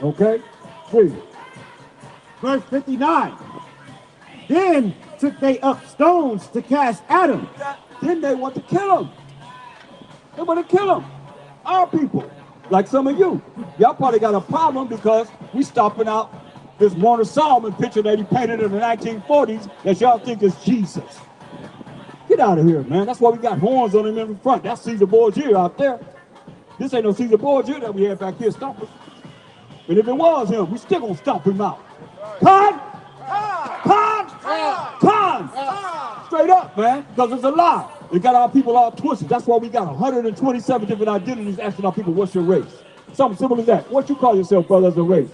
[SPEAKER 3] Okay? Read.
[SPEAKER 7] Verse 59. Then took they up stones to cast at him.
[SPEAKER 3] Then they want to kill him. They want to kill him. Our people, like some of you. Y'all probably got a problem because we stomping out this Warner Solomon picture that he painted in the 1940s that y'all think is Jesus. Get out of here, man. That's why we got horns on him in the front. That's Caesar Borgia out there. This ain't no Caesar Borgia that we had back here stomping. And if it was him, we still gonna stomp him out. Con! Straight up, man, because it's a lie. It got our people all twisted. That's why we got 127 different identities asking our people, what's your race? Something simple as that. What you call yourself, brother, as a race?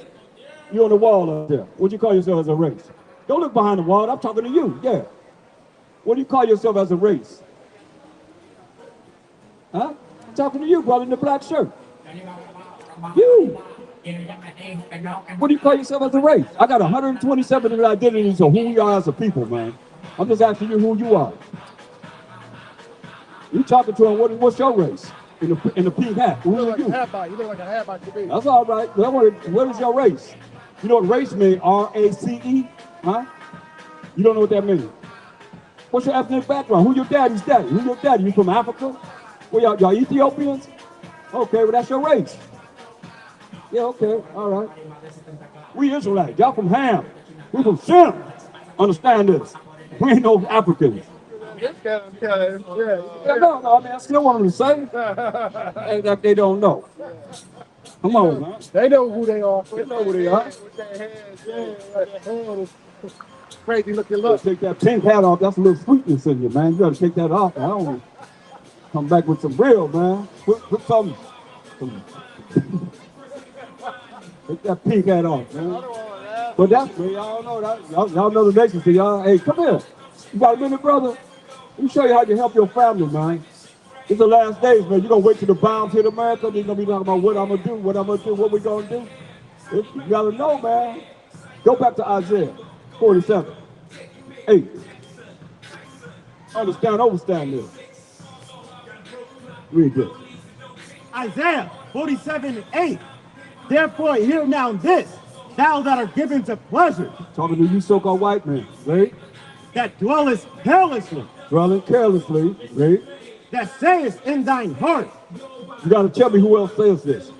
[SPEAKER 3] You on the wall up there. What you call yourself as a race? Don't look behind the wall. I'm talking to you. Yeah. What do you call yourself as a race? Huh? I'm talking to you, brother, in the black shirt. You. What do you call yourself as a race? I got 127 different identities of who we are as a people, man. I'm just asking you who you are. You talking to him, what's your race? In the pink hat. Who are you?
[SPEAKER 5] You look like a half-bite to me.
[SPEAKER 3] That's all right. What is your race? You know what race means? R-A-C-E? Huh? You don't know what that means? What's your ethnic background? Who your daddy's daddy? Who your daddy? You from Africa? Well, y'all Ethiopians? Okay, well, that's your race. Yeah, okay, all right. We Israelites. Y'all from Ham. We from Shem. Understand this. We ain't no Africans. Yeah, no, I mean, I still want them to say that they don't know. Come on, man.
[SPEAKER 5] They know who they are.
[SPEAKER 3] They know who they are.
[SPEAKER 5] Crazy looking look.
[SPEAKER 3] Take that pink hat off. That's a little sweetness in you, man. You gotta take that off. I don't want to come back with some real, man. Put some take that pink hat off, man. But that's me. Y'all know that. Y'all know the nation. So y'all, hey, come here. You got a minute, brother? Let me show you how you help your family, man. It's the last days, man. You're going to wait till the bombs hit America. Then you're going to be talking about what I'm going to do, what we going to do. You got to know, man. Go back to Isaiah 47, 8. Overstand this. Read this.
[SPEAKER 7] Isaiah 47, 8. Therefore hear now this, thou that are given to pleasure.
[SPEAKER 3] Talking to you so-called white men, right?
[SPEAKER 7] That dwellest carelessly.
[SPEAKER 3] Dwelling carelessly, right?
[SPEAKER 7] That sayest in thine heart.
[SPEAKER 3] You got to tell me who else says this.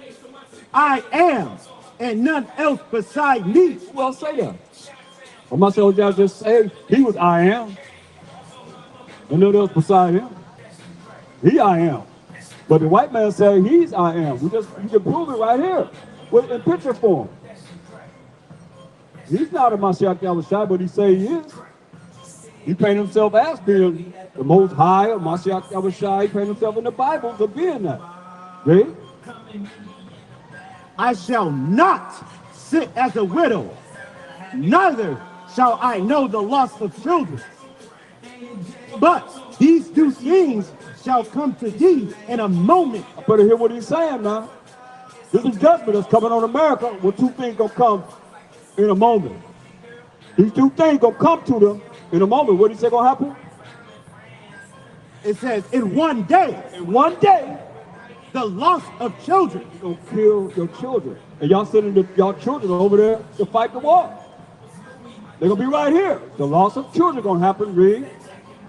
[SPEAKER 7] I am, and none else beside me.
[SPEAKER 3] Who else say that? Well, my soldier just said he was I am. And none else beside him. He I am. But the white man said he's I am. You can prove it right here in picture form. He's not a Mashiach YAHAWASHI, but he say he is. He painted himself as being the most high of Mashiach YAHAWASHI. He painted himself in the Bible to being that. Right?
[SPEAKER 7] I shall not sit as a widow, neither shall I know the loss of children. But these two things shall come to thee in a moment.
[SPEAKER 3] I better hear what he's saying now. This is judgment that's coming on America. What two things gonna come in a moment? These two things gonna come to them in a moment. What did he say gonna happen?
[SPEAKER 7] It says, in one day.
[SPEAKER 3] In one day.
[SPEAKER 7] The loss of children.
[SPEAKER 3] You're gonna kill your children. And y'all sending y'all children over there to fight the war. They're gonna be right here. The loss of children gonna happen, read.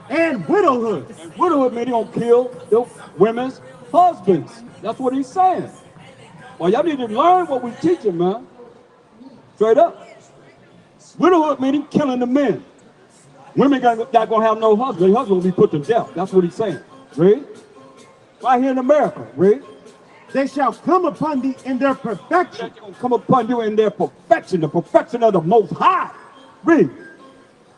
[SPEAKER 7] And widowhood.
[SPEAKER 3] And widowhood means they're gonna kill the women's husbands. That's what he's saying. Well, y'all need to learn what we teaching, man. Straight up. Widowhood meaning killing the men. Women not gonna have no husband. Their husband will be put to death. That's what he's saying. Read. Right here in America, read.
[SPEAKER 7] They shall come upon thee in their perfection.
[SPEAKER 3] They're gonna come upon you in their perfection, the perfection of the Most High. Read.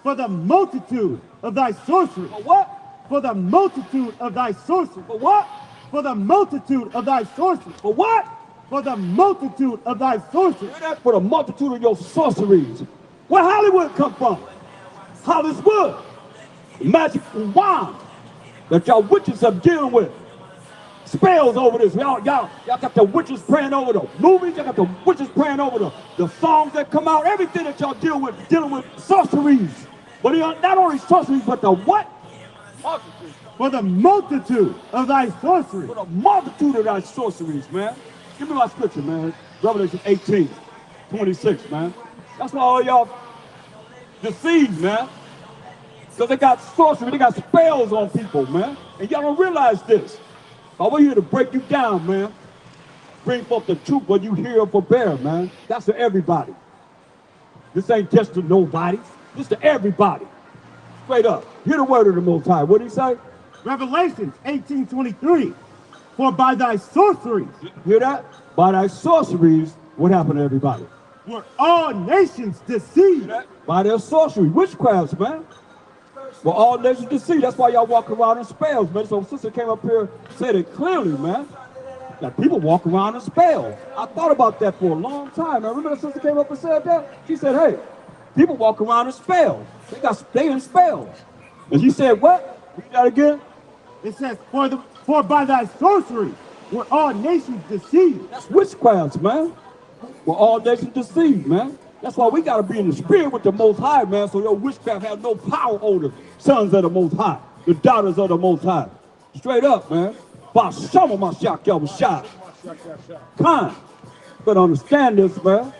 [SPEAKER 7] For the multitude of thy sorcery.
[SPEAKER 3] For what?
[SPEAKER 7] For the multitude of thy sorcery.
[SPEAKER 3] For what?
[SPEAKER 7] For the multitude of thy sorcery.
[SPEAKER 3] For what?
[SPEAKER 7] For the multitude of thy sorcery.
[SPEAKER 3] Hear that? For the multitude of your sorceries. Where Hollywood come from? Hollywood. Magic wand that y'all witches are dealing with. Spells over this. Y'all got the witches praying over the movies. Y'all got the witches praying over the songs that come out. Everything that y'all dealing with sorceries. But not only sorceries, but the what? Multitude.
[SPEAKER 7] For the multitude of thy sorcery.
[SPEAKER 3] For the multitude of thy sorceries, man. Give me my scripture, man. Revelation 18:26, man. That's why all y'all deceived, man. Because they got sorcery, they got spells on people, man. And y'all don't realize this. We're here to break you down, man. Bring forth the truth when you hear or forbear, man. That's to everybody. This ain't just to nobody. This to everybody. Straight up. Hear the word of the Most High. What did he say?
[SPEAKER 7] Revelation 18:23. For by thy sorceries.
[SPEAKER 3] Hear that? By thy sorceries, what happened to everybody?
[SPEAKER 7] Were all nations deceived.
[SPEAKER 3] By their sorcery. Witchcrafts, man. Well, all nations deceived. That's why y'all walk around in spells, man. So sister came up here and said it clearly, man. That people walk around in spells. I thought about that for a long time. I remember the sister came up and said that. She said, hey, people walk around in spells. They in spells. And she said, what? Read that again.
[SPEAKER 7] It says, for by thy sorcery were all nations deceived.
[SPEAKER 3] That's witchcrafts, man. We're all nations deceived, man. That's why we got to be in the spirit with the Most High, man, so your witchcraft has no power over the sons of the Most High, the daughters of the Most High. Straight up, man. MASHAYACH. Kind. But understand this, man.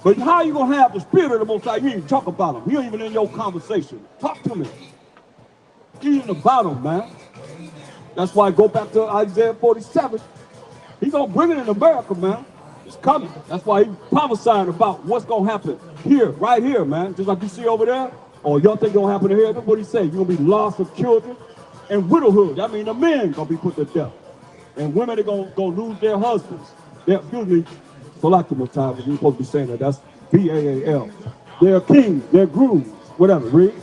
[SPEAKER 3] But how you going to have the spirit of the Most High? You ain't even talk about him. He ain't even in your conversation. Talk to me. He ain't about him, man. That's why I go back to Isaiah 47. He's going to bring it in America, man. It's coming. That's why he's prophesying about what's going to happen here, right here, man. Just like you see over there. Or y'all think going to happen here? That's what he said. You're going to be loss of children and widowhood. That means the men going to be put to death. And women are going to lose their husbands. Excuse me. Collectible time. You're supposed to be saying that. That's B-A-A-L. They're kings. They're grooms. Whatever. Read.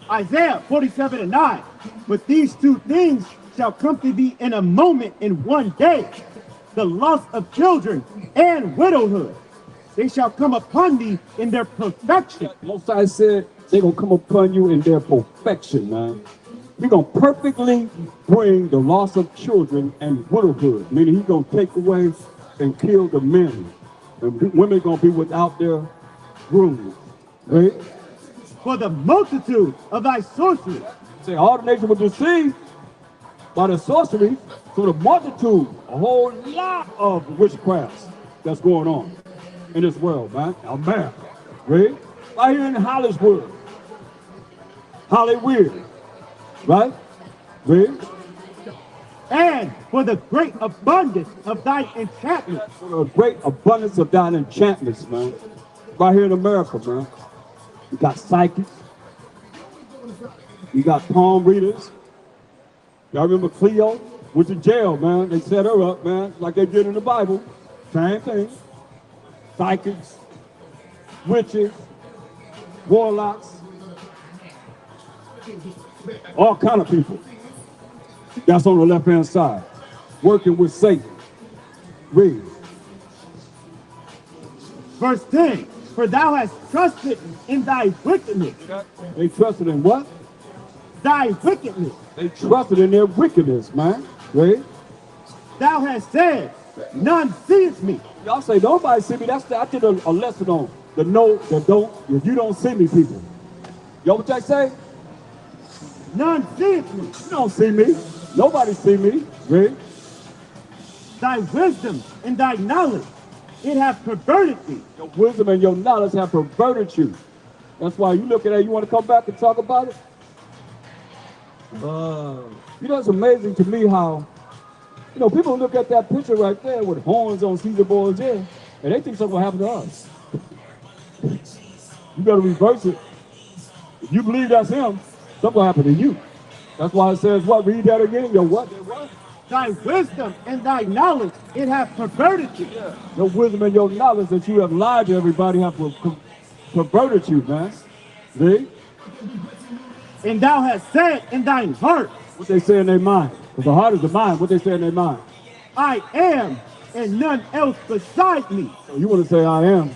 [SPEAKER 7] Isaiah 47:9. But these two things shall come to thee in a moment, in one day. The loss of children and widowhood. They shall come upon thee in their perfection.
[SPEAKER 3] Most I said they're going to come upon you in their perfection, man. We're going to perfectly bring the loss of children and widowhood, meaning he's going to take away and kill the men. And women are going to be without their grooms. Right?
[SPEAKER 7] For the multitude of thy sorcery.
[SPEAKER 3] Say all the nations were deceived by the sorcery. So the multitude, a whole lot of witchcrafts that's going on in this world, man. America, right? Right here in Hollywood. Hollywood, right? Right?
[SPEAKER 7] And for the great abundance of thy enchantments.
[SPEAKER 3] For the great abundance of thine enchantments, man. Right here in America, man. You got psychics. You got palm readers. Y'all remember Cleo? Went to jail, man. They set her up, man, like they did in the Bible. Same thing. Psychics, witches, warlocks, all kind of people. That's on the left-hand side, working with Satan. Read.
[SPEAKER 7] Verse 10. For thou hast trusted in thy wickedness.
[SPEAKER 3] They trusted in what?
[SPEAKER 7] Thy wickedness.
[SPEAKER 3] They trusted in their wickedness, man. Right?
[SPEAKER 7] Thou hast said, none seeth me.
[SPEAKER 3] Y'all say nobody see me. I did a lesson on the no, the don't, if you don't see me, people. Y'all what I say?
[SPEAKER 7] None seeth me.
[SPEAKER 3] You don't see me. Nobody see me. Right?
[SPEAKER 7] Thy wisdom and thy knowledge, it hath perverted thee.
[SPEAKER 3] Your wisdom and your knowledge have perverted you. That's why you look at that. You want to come back and talk about it? You know, it's amazing to me how, you know, people look at that picture right there with horns on Caesar Borgia's head, and they think something will happen to us. You better reverse it. If you believe that's him, something will happen to you. That's why it says what? Read that again. Your what?
[SPEAKER 7] Thy wisdom and thy knowledge, it hath perverted you.
[SPEAKER 3] Yeah. Your wisdom and your knowledge that you have lied to everybody have perverted you, man. See?
[SPEAKER 7] And thou hast said in thine heart.
[SPEAKER 3] What they say in their mind. Because the heart is the mind. What they say in their mind.
[SPEAKER 7] I am, and none else beside me.
[SPEAKER 3] So you want to say I am,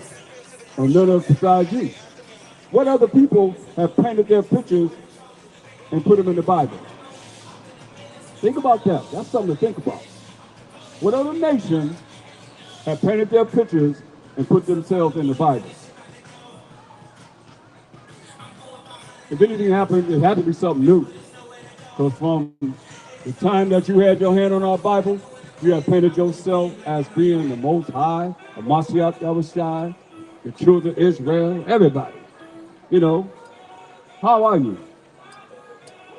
[SPEAKER 3] and none else beside you. What other people have painted their pictures and put them in the Bible? Think about that. That's something to think about. What other nations have painted their pictures and put themselves in the Bible? If anything happened, it had to be something new. Because from the time that you had your hand on our Bible, you have painted yourself as being the Most High, the MASHAYACH, the children of Israel, everybody. You know, how are you?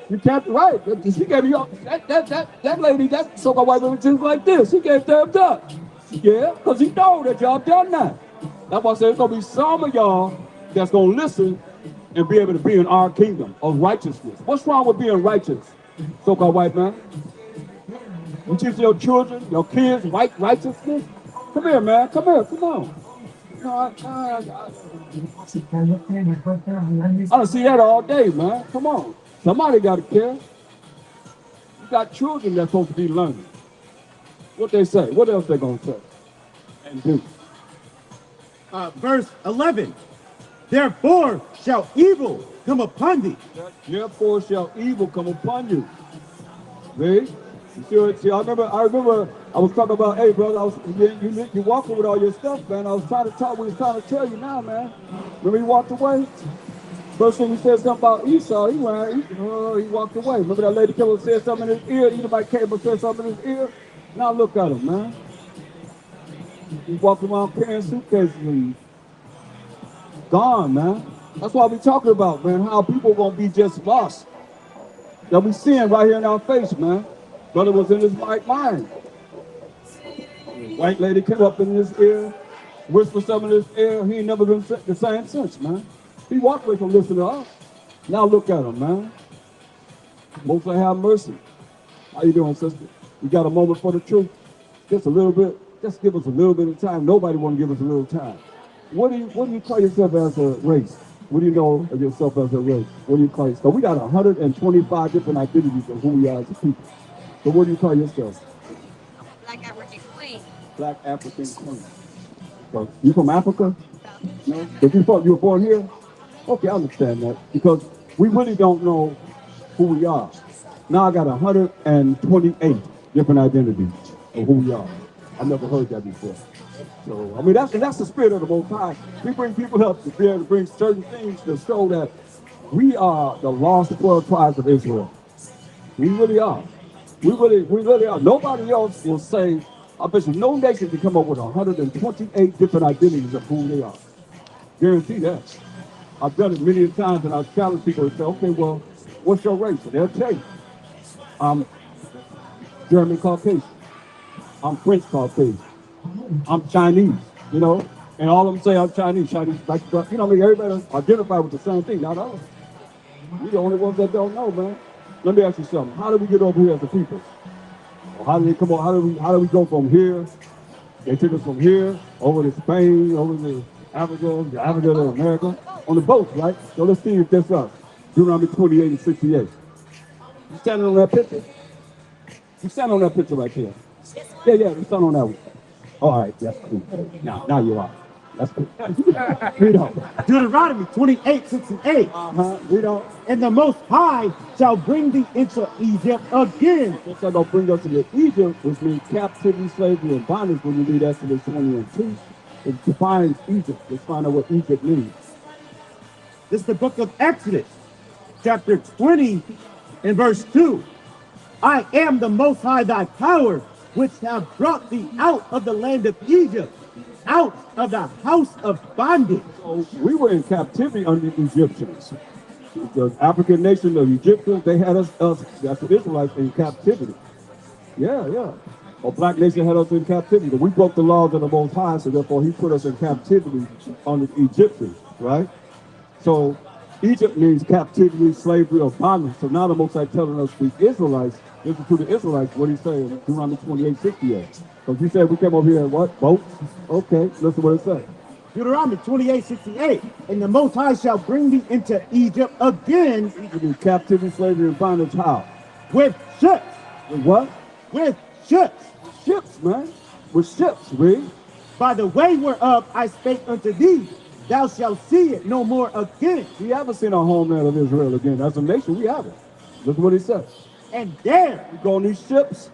[SPEAKER 3] You can't, right. She gave me that lady, that so-called white woman just like this. She gave thumbs up. Yeah, because he know that y'all done that. That's why I said there's going to be some of y'all that's going to listen and be able to be in our kingdom of righteousness. What's wrong with being righteous, so-called white man? You teach your children, your kids, white righteousness? Come here, man. Come here. Come on. You know, I don't see that all day, man. Come on. Somebody got to care. You got children that's supposed to be learning. What they say? What else they going to say and do?
[SPEAKER 7] Verse 11. Therefore shall evil come upon thee.
[SPEAKER 3] Therefore shall evil come upon you. See? See, I remember I was talking about, hey, brother, you walking with all your stuff, man. I was trying to talk, we was trying to tell you now, man. Remember he walked away? First thing we said something about Esau, he walked away. Remember that lady came and said something in his ear? Anybody came and said something in his ear? Now look at him, man. He walked around carrying suitcases and gone, man. That's what we talking about, man. How people gonna be just lost. That we seeing right here in our face, man. Brother was in his right mind. White lady came up in his ear, whispered something in his ear. He ain't never been the same since, man. He walked away from listening to us. Now look at him, man. Most have mercy. How you doing, sister? You got a moment for the truth? Just a little bit. Just give us a little bit of time. Nobody want to give us a little time. What do you call yourself as a race? What do you know of yourself as a race? What do you call yourself? So we got 125 different identities of who we are as a people. So what do you call yourself?
[SPEAKER 9] Black African Queen.
[SPEAKER 3] Black African Queen. So you from Africa? No. But you were born here? Okay, I understand that. Because we really don't know who we are. Now I got 128 different identities of who we are. I've never heard that before. So, I mean, that's the spirit of the Most High. We bring people up to be able to bring certain things to show that we are the lost 12 tribes of Israel. We really are. We really are. Nobody else will say, I bet you no nation can come up with 128 different identities of who they are. Guarantee that. I've done it many times and I've challenged people to say, okay, well, what's your race? And they'll tell you. I'm German Caucasian. I'm French Caucasian. I'm Chinese, you know, and all of them say I'm Chinese, like, you know, I mean, everybody identify with the same thing, not us. We're the only ones that don't know, man. Let me ask you something. How did we get over here as a people? Or how did they come on? How do we go from here? They took us from here over to Spain, over to Africa to America, on the boats, right? So let's see if that's us. Deuteronomy 28 and 68. You standing on that picture? You standing on that picture right there? Yeah, you stand on that one. All right, that's cool. Now you are. That's cool. Read on.
[SPEAKER 7] Deuteronomy 28:6-8.
[SPEAKER 3] Read on.
[SPEAKER 7] And the Most High shall bring thee into Egypt again.
[SPEAKER 3] It's going to bring us into Egypt, which means captivity, slavery, and bondage. When you read Exodus 20 and 2, it defines Egypt. Let's find out what Egypt means.
[SPEAKER 7] This is the book of Exodus, chapter 20 and verse 2. I am the Most High thy power, which have brought thee out of the land of Egypt, out of the house of bondage.
[SPEAKER 3] So we were in captivity under the Egyptians. The African nation of Egyptians, they had us that's the Israelites, in captivity. Yeah. A black nation had us in captivity. But we broke the laws of the Most High, so therefore he put us in captivity under the Egyptians, right? So Egypt means captivity, slavery, or bondage. So now the Most High telling us the Israelites, listen to the Israelites, what he's saying, Deuteronomy 28:68. Because he said we came over here in what? Boats? Okay, listen what it says.
[SPEAKER 7] Deuteronomy 28:68. And the Most High shall bring thee into Egypt again.
[SPEAKER 3] Egypt means captivity, slavery, and bondage. How?
[SPEAKER 7] With ships.
[SPEAKER 3] With what?
[SPEAKER 7] With ships.
[SPEAKER 3] Ships, man. With ships, read.
[SPEAKER 7] By the way whereof I spake unto thee, thou shalt see it no more again.
[SPEAKER 3] We haven't seen our homeland of Israel again. As a nation, we haven't. Look what he says.
[SPEAKER 7] And there
[SPEAKER 3] you go on these ships,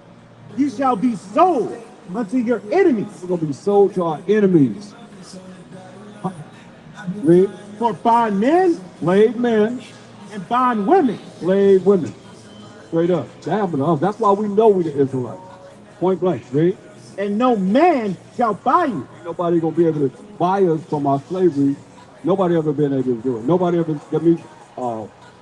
[SPEAKER 7] you shall be sold unto your enemies.
[SPEAKER 3] We're going to be sold to our enemies. Read.
[SPEAKER 7] For bondmen,
[SPEAKER 3] slave men,
[SPEAKER 7] and bond women,
[SPEAKER 3] slave women. Straight up. That happened to us. That's why we know we the Israelites. Point blank, read.
[SPEAKER 7] And no man shall buy you.
[SPEAKER 3] Nobody gonna be able to buy us from our slavery. Nobody ever been able to do it. Nobody ever, that means,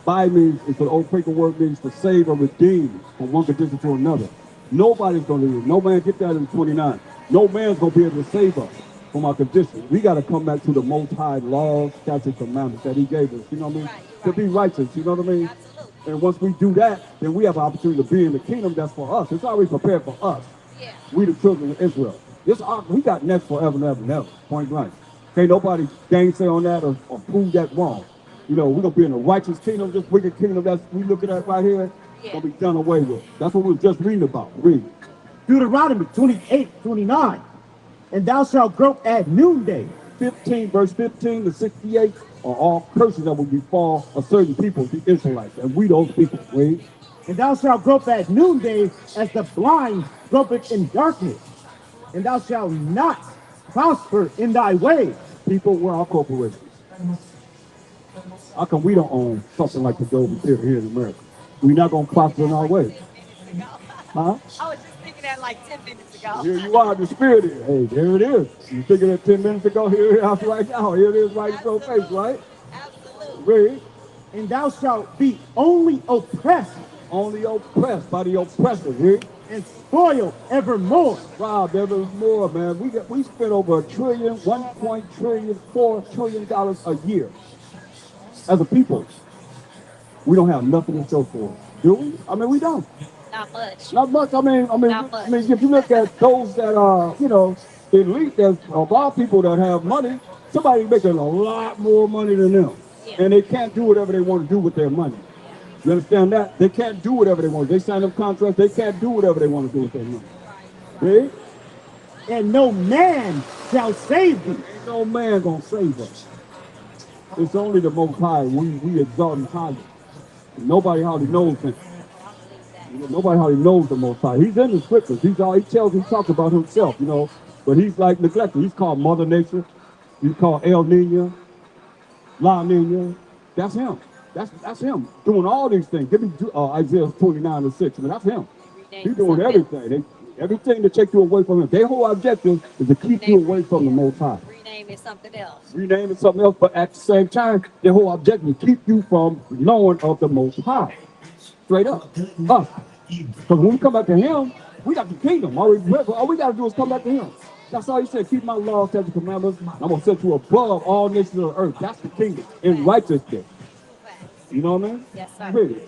[SPEAKER 3] buy means, it's an old Quaker word, means to save or redeem from one condition to another. Nobody's gonna do it. No man, get that in 29. No man's gonna be able to save us from our condition. We gotta come back to the Most High laws, statutes, commandments that he gave us, you know what I mean? To be righteous, you know what I mean? And once we do that, then we have an opportunity to be in the kingdom that's for us. It's already prepared for us.
[SPEAKER 9] Yeah.
[SPEAKER 3] We the children of Israel. We got next forever and ever and ever, point blank. Can't nobody gainsay on that or prove that wrong. You know, we're gonna be in a righteous kingdom, this wicked kingdom that we looking at right here, gonna be done away with. That's what we were just reading about. Read.
[SPEAKER 7] Deuteronomy 28:29. And thou shalt grope at noonday.
[SPEAKER 3] 15, verse 15 to 68 are all curses that will befall a certain people, the Israelites, and we those people. Read.
[SPEAKER 7] And thou shalt grope at noonday as the blind gropeth in darkness. And thou shalt not prosper in thy way.
[SPEAKER 3] People, we're our corporations. How come we don't own something like the Golden Theater here in America? We're not going to prosper in our way. Huh?
[SPEAKER 9] I was just thinking that like 10 minutes ago.
[SPEAKER 3] Here you are, the spirit is. Hey, there it is. You thinking that 10 minutes ago? Here it is right now. Here it is right in your face, right?
[SPEAKER 9] Absolutely.
[SPEAKER 3] Read.
[SPEAKER 7] And thou shalt be only oppressed.
[SPEAKER 3] Only oppressed by the oppressor. Read.
[SPEAKER 7] And spoiled evermore.
[SPEAKER 3] Robbed evermore, man. We spent over $1.4 trillion a year. As a people, we don't have nothing to show for it, do we? I mean, we don't.
[SPEAKER 9] Not much.
[SPEAKER 3] Not much. I mean,
[SPEAKER 9] Not much.
[SPEAKER 3] if you look at those that are, you know, elite, there's a lot of people that have money. Somebody's making a lot more money than them, and they can't do whatever they want to do with their money. You understand that? They can't do whatever they want. They sign up contracts. They can't do whatever they want to do with their money. Right?
[SPEAKER 7] And no man shall save thee.
[SPEAKER 3] Ain't no man gonna save us. It's only the Most High. We exalt him highly. Nobody hardly knows him. Nobody hardly knows the Most High. He's in the scriptures. He talks about himself, you know. But he's like neglected. He's called Mother Nature. He's called El Nino, La Nina. That's him. That's him doing all these things. Give me Isaiah 29:6. I mean, that's him. He's doing everything. Everything to take you away from him. Their whole objective is to keep you away from the Most High.
[SPEAKER 9] Rename it something else.
[SPEAKER 3] Rename it something else, but at the same time, their whole objective is to keep you from knowing of the Most High. Straight up. Us. Because when we come back to him, we got the kingdom. All we got to do is come back to him. That's all he said. Keep my laws, statutes, commandments. I'm going to set you above all nations of the earth. That's the kingdom in righteousness. You know what I mean?
[SPEAKER 9] Yes, sir.
[SPEAKER 3] Really.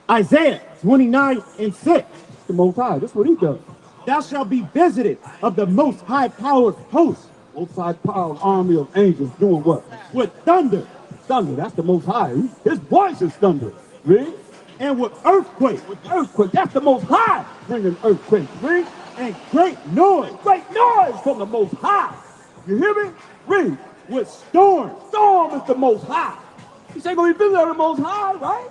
[SPEAKER 7] Isaiah 29:6.
[SPEAKER 3] The Most High. That's what he does.
[SPEAKER 7] Thou shalt be visited of the most high powered host.
[SPEAKER 3] Most High power, army of angels doing what?
[SPEAKER 7] With thunder.
[SPEAKER 3] Thunder. That's the Most High. His voice is thunder. Really?
[SPEAKER 7] And with earthquake.
[SPEAKER 3] With earthquake. That's the Most High bringing earthquake. Really?
[SPEAKER 7] And great noise.
[SPEAKER 3] Great noise from the Most High. You hear me? Read.
[SPEAKER 7] With storm.
[SPEAKER 3] Storm is the Most High. You say, going to be visited the Most High, right?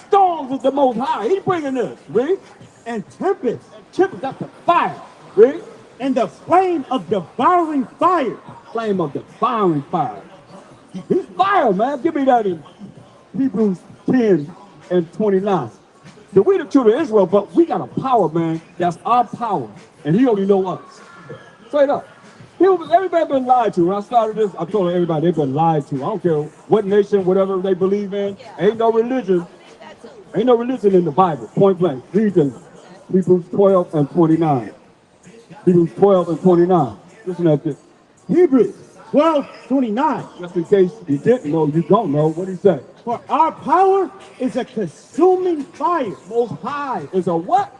[SPEAKER 3] Storms is the Most High. He's bringing this. Read.
[SPEAKER 7] And tempest.
[SPEAKER 3] Tempest, that's the fire. Read.
[SPEAKER 7] And the flame of devouring fire.
[SPEAKER 3] Flame of devouring fire. He's fire, man. Give me that in Hebrews 10:29. So we the children of Israel, but we got a power, man. That's our power. And he only know us. Straight up. Everybody been lied to. When I started this, I told everybody they've been lied to. I don't care what nation, whatever they believe in. Ain't no religion. Ain't no religion in the Bible. Point blank. Read this. Hebrews 12:29. Hebrews 12:29. Listen at this.
[SPEAKER 7] Hebrews 12:29.
[SPEAKER 3] Just in case you didn't know, you don't know. What he said?
[SPEAKER 7] For our power is a consuming fire.
[SPEAKER 3] Most High is a what?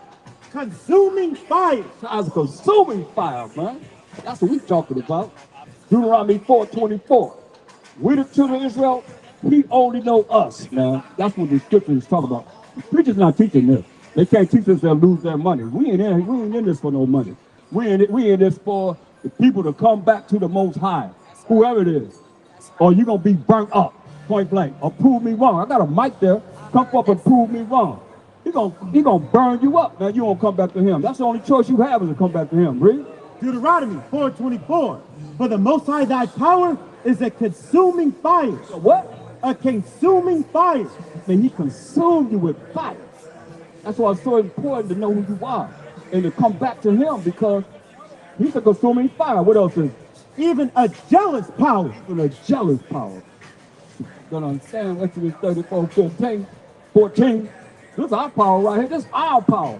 [SPEAKER 7] Consuming fire.
[SPEAKER 3] It's a consuming fire, man. That's what we talking about. Deuteronomy 4:24. We the children of Israel, he only know us, man. That's what the scripture is talking about. The preacher's not teaching this. They can't teach us they'll lose their money. We ain't in this for no money. We in this for the people to come back to the Most High, whoever it is. Or you're going to be burnt up, point blank, or prove me wrong. I got a mic there. Come up and prove me wrong. He gonna burn you up, man. You won't come back to him. That's the only choice you have is to come back to him. Read.
[SPEAKER 7] Deuteronomy 4:24. For the Most High thy power is a consuming fire.
[SPEAKER 3] So what?
[SPEAKER 7] A consuming fire.
[SPEAKER 3] And he consumed you with fire. That's why it's so important to know who you are and to come back to him because he's a consuming fire. What else is
[SPEAKER 7] even a jealous power.
[SPEAKER 3] even a jealous power? You don't understand Exodus 14. This is our power right here. This is our power.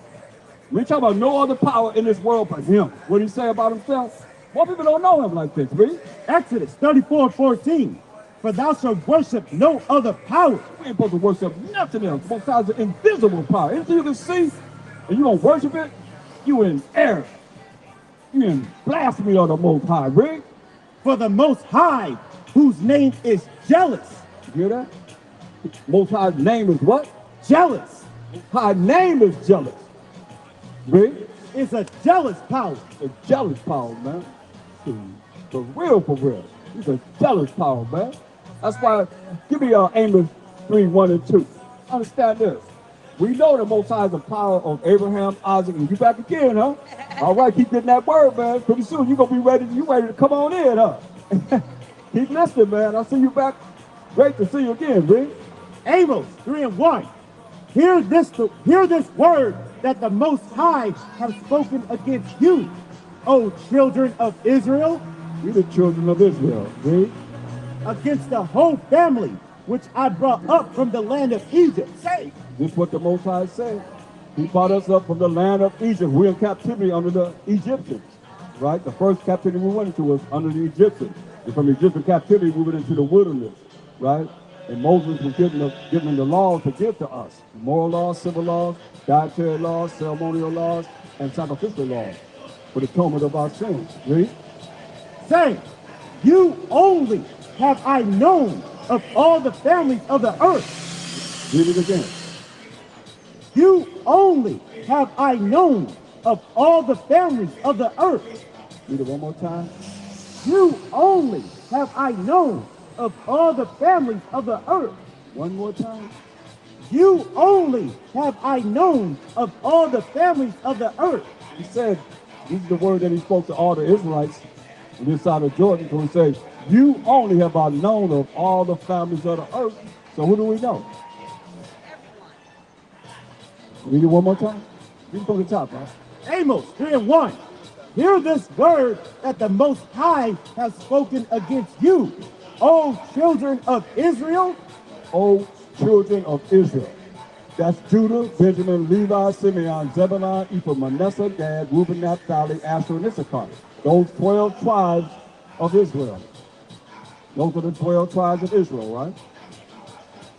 [SPEAKER 3] We talk about no other power in this world but him. What did he say about himself? More people don't know him like this, read.
[SPEAKER 7] Exodus 34:14. For thou shalt worship no other power.
[SPEAKER 3] We ain't supposed to worship nothing else. Most High's an invisible power. Anything you can see and you don't worship it, you in error. You in blasphemy of the Most High, read.
[SPEAKER 7] For the Most High, whose name is jealous.
[SPEAKER 3] You hear that? Most High's name is what?
[SPEAKER 7] Jealous.
[SPEAKER 3] High name is jealous. Read.
[SPEAKER 7] It's a jealous power.
[SPEAKER 3] A jealous power, man. For real. It's a jealous power, man. That's why, give me Amos 3:1-2. Understand this. We know the Most High is the power of Abraham, Isaac, and you back again, huh? All right, keep getting that word, man. Pretty soon you're gonna be ready to come on in, huh? Keep listening, man. I'll see you back. Great to see you again, Rick.
[SPEAKER 7] Amos 3:1. Hear this word that the Most High have spoken against you, O children of Israel.
[SPEAKER 3] We the children of Israel, Rick.
[SPEAKER 7] Against the whole family which I brought up from the land of Egypt. Say,
[SPEAKER 3] this is what the Most High said. He brought us up from the land of Egypt. We're in captivity under the Egyptians, right? The first captivity we went into was under the Egyptians. And from Egyptian captivity, we went into the wilderness, right? And Moses was giving them the laws to give to us. Moral laws, civil laws, dietary laws, ceremonial laws, and sacrificial laws for the atonement of our sins. Read.
[SPEAKER 7] Say, you only have I known of all the families of the earth.
[SPEAKER 3] Read it again.
[SPEAKER 7] You only have I known of all the families of the earth.
[SPEAKER 3] Read it one more time.
[SPEAKER 7] You only have I known of all the families of the earth.
[SPEAKER 3] One more time.
[SPEAKER 7] You only have I known of all the families of the earth.
[SPEAKER 3] He said, this is the word that he spoke to all the Israelites on this side of Jordan. So he says, you only have I known of all the families of the earth. So who do we know? Read it one more time. Read it from the top, huh?
[SPEAKER 7] Amos 3:1. Hear this word that the Most High has spoken against you, O children of Israel.
[SPEAKER 3] O children of Israel. That's Judah, Benjamin, Levi, Simeon, Zebulun, Ephraim, Manasseh, Gad, Reuben, Naphtali, Asher, and Issachar. Those 12 tribes of Israel. Those are the 12 tribes of Israel, right?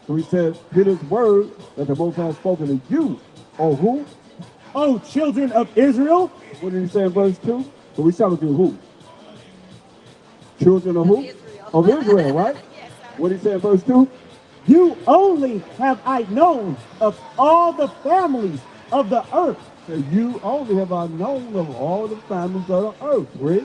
[SPEAKER 3] So he said, hear this word that the Most High has spoken to you. O who?
[SPEAKER 7] O children of Israel.
[SPEAKER 3] What did he say in verse 2? So we talking to who? Children of who? Of Israel, right? What did he say in verse 2?
[SPEAKER 7] You only have I known of all the families of the earth.
[SPEAKER 3] So you only have I known of all the families of the earth, Rick.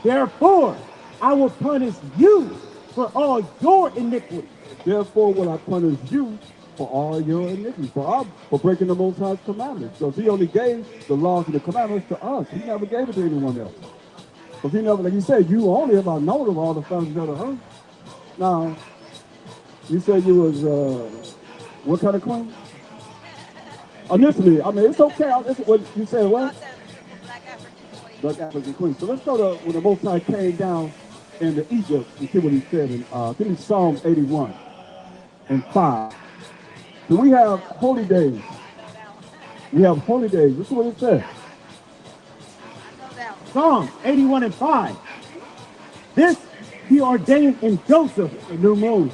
[SPEAKER 7] Therefore, I will punish you for all your iniquity.
[SPEAKER 3] Therefore will I punish you for all your iniquities, for breaking the Most High's commandments. Because he only gave the laws and the commandments to us. He never gave it to anyone else. Because he never, like he said, you only have I known of all the families of the earth. Now, you said you was, what kind of queen? Initially, I mean, it's okay. What you said, what? Black African queen. So let's go to when the Most High came down into Egypt and see what he said in, give me Psalm 81:5. So we have holy days. We have holy days. This is what it says.
[SPEAKER 7] Psalm 81:5. This he ordained in Joseph,
[SPEAKER 3] a new moon,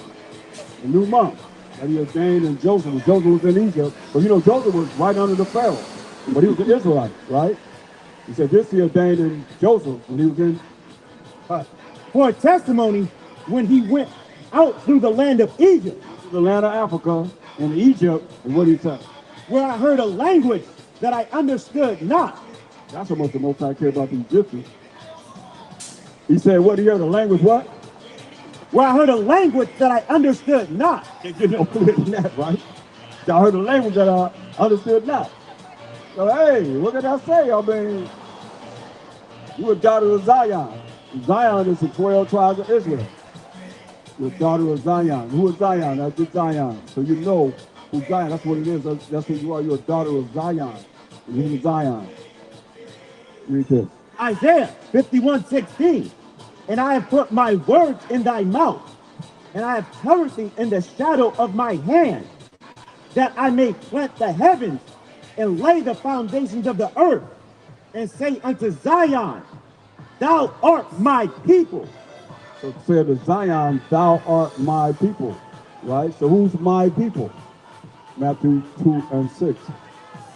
[SPEAKER 3] a new month. That he ordained in Joseph. Joseph was in Egypt. But you know, Joseph was right under the Pharaoh. But he was an Israelite, right? He said this he ordained in Joseph when he was in
[SPEAKER 7] for a testimony when he went out through the land of Egypt.
[SPEAKER 3] The land of Africa and Egypt, and what he said?
[SPEAKER 7] Where I heard a language that I understood not.
[SPEAKER 3] That's how much the Most High cared about the Egyptians. He said, what he heard a language what?
[SPEAKER 7] Where I heard a language that I understood not.
[SPEAKER 3] Can't get no clearer than that, right? I heard a language that I understood not. So hey, what did I say? I mean, you a daughter of Zion. Zion is the 12 tribes of Israel. You're a daughter of Zion. Who is Zion? That's just Zion. So you know Who's Zion? That's what it is. That's who you are. You're a daughter of Zion. You're in Zion. Read this.
[SPEAKER 7] Isaiah 51:16. And I have put my words in thy mouth, and I have covered thee in the shadow of my hand, that I may plant the heavens and lay the foundations of the earth, and say unto Zion, thou art my people.
[SPEAKER 3] So it said to Zion, thou art my people. Right? So who's my people? Matthew 2 and 6.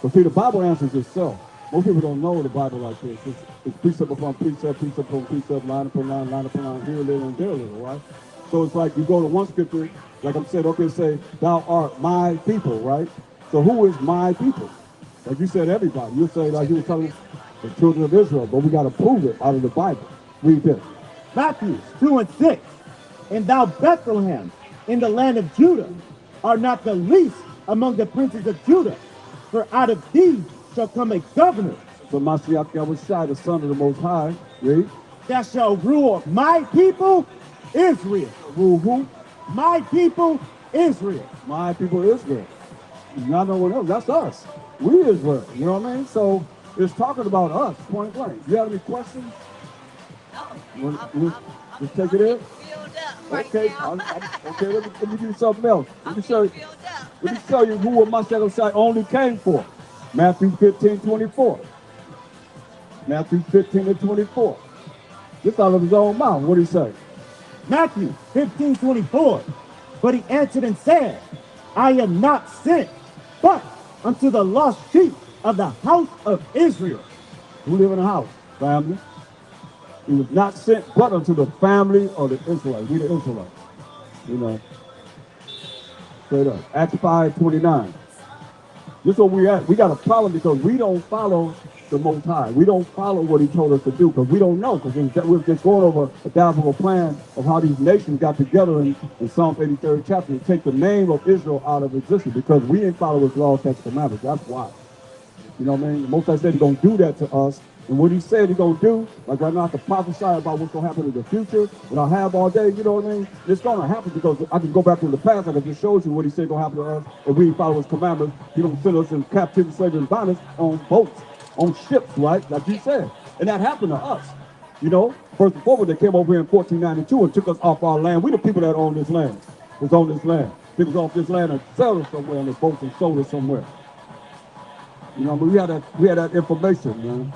[SPEAKER 3] But see, the Bible answers itself. Most people don't know the Bible like this. It's precept upon precept, precept upon precept, line upon line upon line, here a little and there a little, right? So it's like you go to one scripture, like I'm saying, okay, say, thou art my people, right? So who is my people? Like you said, everybody. You say, like you were telling the children of Israel, but we got to prove it out of the Bible. Read this.
[SPEAKER 7] Matthew 2 and 6. And thou Bethlehem in the land of Judah art not the least among the princes of Judah, for out of thee shall come a governor.
[SPEAKER 3] So YAHAWASHI, the Son of the Most High, read.
[SPEAKER 7] That shall rule my people, Israel.
[SPEAKER 3] Rule who?
[SPEAKER 7] My people, Israel.
[SPEAKER 3] My people, Israel. Not no one else. That's us. We Israel. You know what I mean? So it's talking about us, point blank. You have any questions?
[SPEAKER 9] No.
[SPEAKER 3] Just take it in.
[SPEAKER 9] Filled up right
[SPEAKER 3] Okay,
[SPEAKER 9] now.
[SPEAKER 3] okay. Let me do something else. Let me show you.
[SPEAKER 9] Filled up.
[SPEAKER 3] Let me show you who MASHAYACH only came for. Matthew 15:24. Matthew 15 and 24. Just out of his own mouth. What did he say?
[SPEAKER 7] Matthew 15:24. But he answered and said, I am not sent, but unto the lost sheep of the house of Israel.
[SPEAKER 3] Who live in a house? Family. He was not sent but unto the family of the Israelites. We the Israelites. You know. Straight up. Acts 5:29. This is where we at. We got a problem because we don't follow the Most High. We don't follow what he told us to do because we don't know. Because we're just going over a thousand plan of how these nations got together in Psalm 83rd chapter to take the name of Israel out of existence because we didn't follow his laws, statutes, and commandments. That's why. You know what I mean? The Most High said he's going to do that to us. And what he said he's going to do, like right now I can prophesy about what's going to happen in the future, and I'll have all day, you know what I mean? It's going to happen because I can go back to the past, I can just show you what he said going to happen to us. If we follow his commandments, he's going to send us in captivity, slavery, and bondage on boats, on ships, right? Like he said. And that happened to us. You know, first and foremost, they came over here in 1492 and took us off our land. We the people that own this land. Was on this land. Took us off this land and sold us somewhere on the boats and sold us somewhere. You know, but we had that information, man.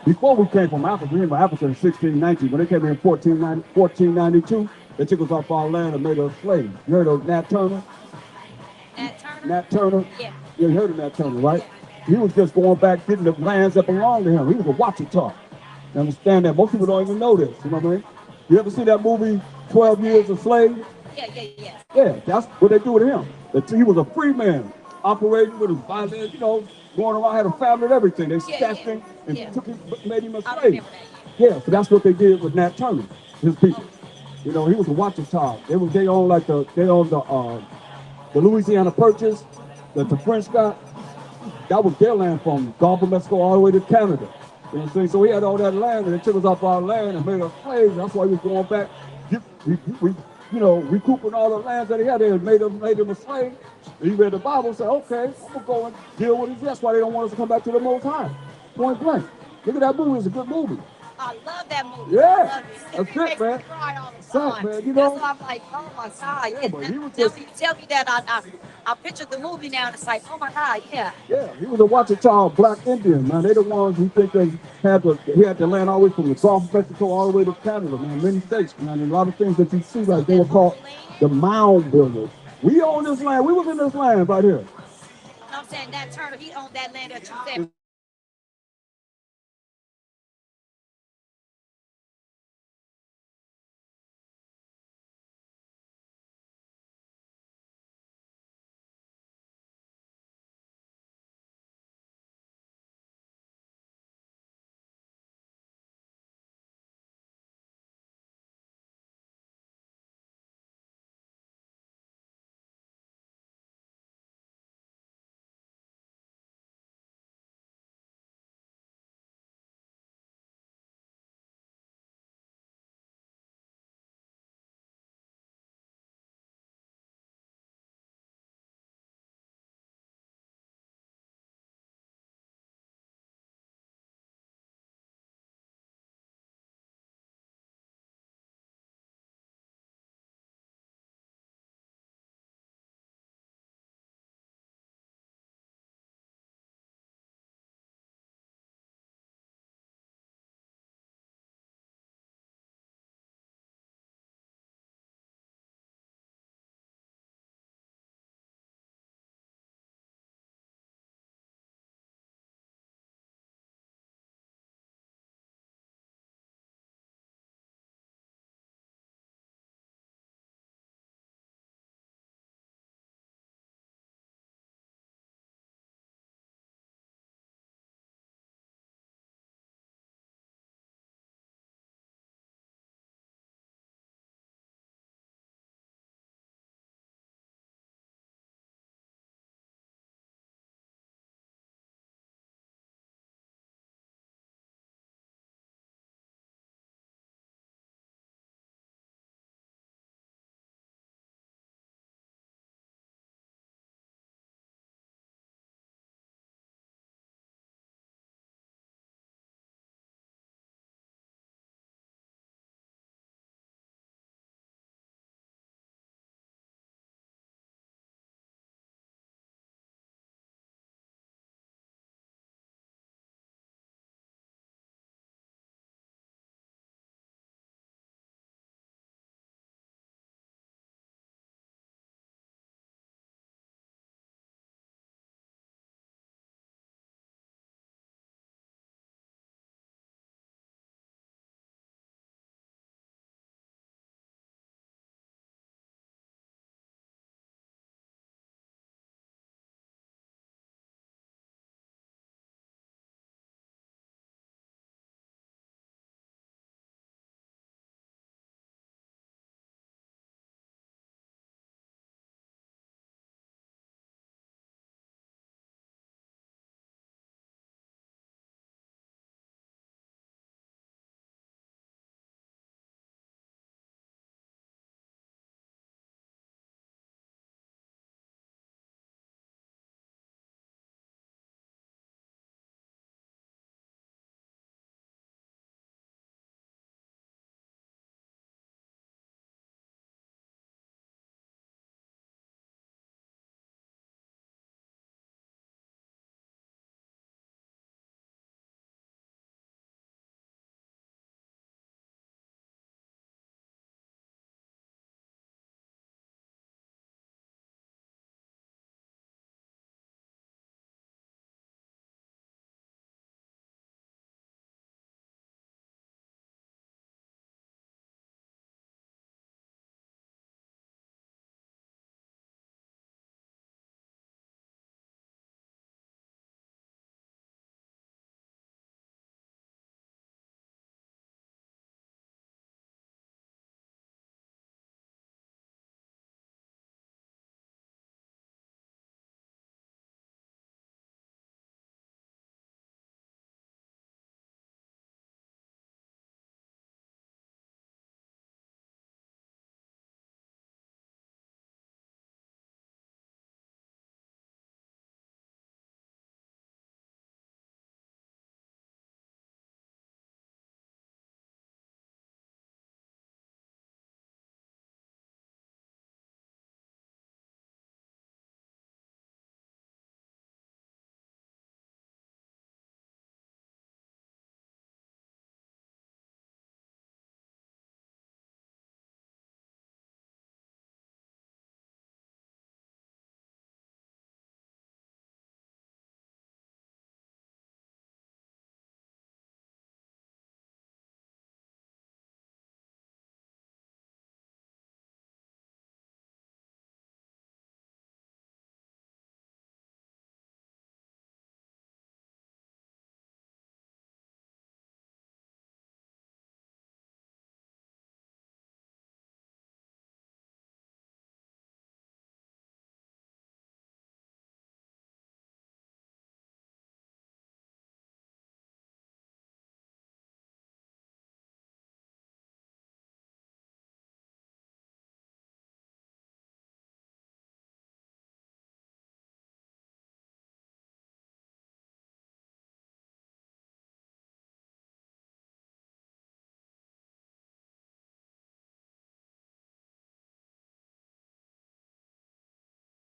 [SPEAKER 3] Before we came from Africa, we came from Africa in 1619. When they came here in 1492, they took us off our land and made us slaves. You heard of Nat Turner?
[SPEAKER 9] Nat Turner?
[SPEAKER 3] Nat Turner?
[SPEAKER 9] Yeah.
[SPEAKER 3] You heard of Nat Turner, right? He was just going back getting the lands that belonged to him. He was a Wachita. You understand that? Most people don't even know this. You know what I mean? You ever see that movie, 12 Years a Slave?
[SPEAKER 9] Yeah.
[SPEAKER 3] Yeah, that's what they do with him. He was a free man, operating with his violin, you know, going around, had a family and everything. They snatched him and took him, made him a slave. Yeah, so that's what they did with Nat Turner, his people. You know, he was a Wachita. They owned the Louisiana Purchase that the French got. That was their land from Gulf of Mexico all the way to Canada. You know what I'm saying? So we had all that land and they took us off our land and made us slaves. That's why we was going back, recouping all the lands that he had. They had made him a slave. And he read the Bible and said, okay, I'm going to go and deal with it. That's why they don't want us to come back to the Most High. Point blank. Look at that movie. It's a good movie.
[SPEAKER 9] I love that movie.
[SPEAKER 3] Yeah,
[SPEAKER 9] I love it.
[SPEAKER 3] that's
[SPEAKER 9] It makes
[SPEAKER 3] it, man.
[SPEAKER 9] me cry all the
[SPEAKER 3] That's
[SPEAKER 9] time.
[SPEAKER 3] it, man. You know?
[SPEAKER 9] That's why I'm like, oh my God.
[SPEAKER 3] Yeah, but he was
[SPEAKER 9] Now
[SPEAKER 3] just-
[SPEAKER 9] when you tell me that, I pictured the movie now and it's like, oh my God, yeah.
[SPEAKER 3] Yeah, he was a Wachita black Indian, man. They the ones who think he had the land all the way from the Gulf of Mexico all the way to Canada, man. Many states, man. And a lot of things that you see, like they were called the mound builders. We own this land. We was in this land right here.
[SPEAKER 9] You know what I'm saying? Nat Turner, he owned that land that you said.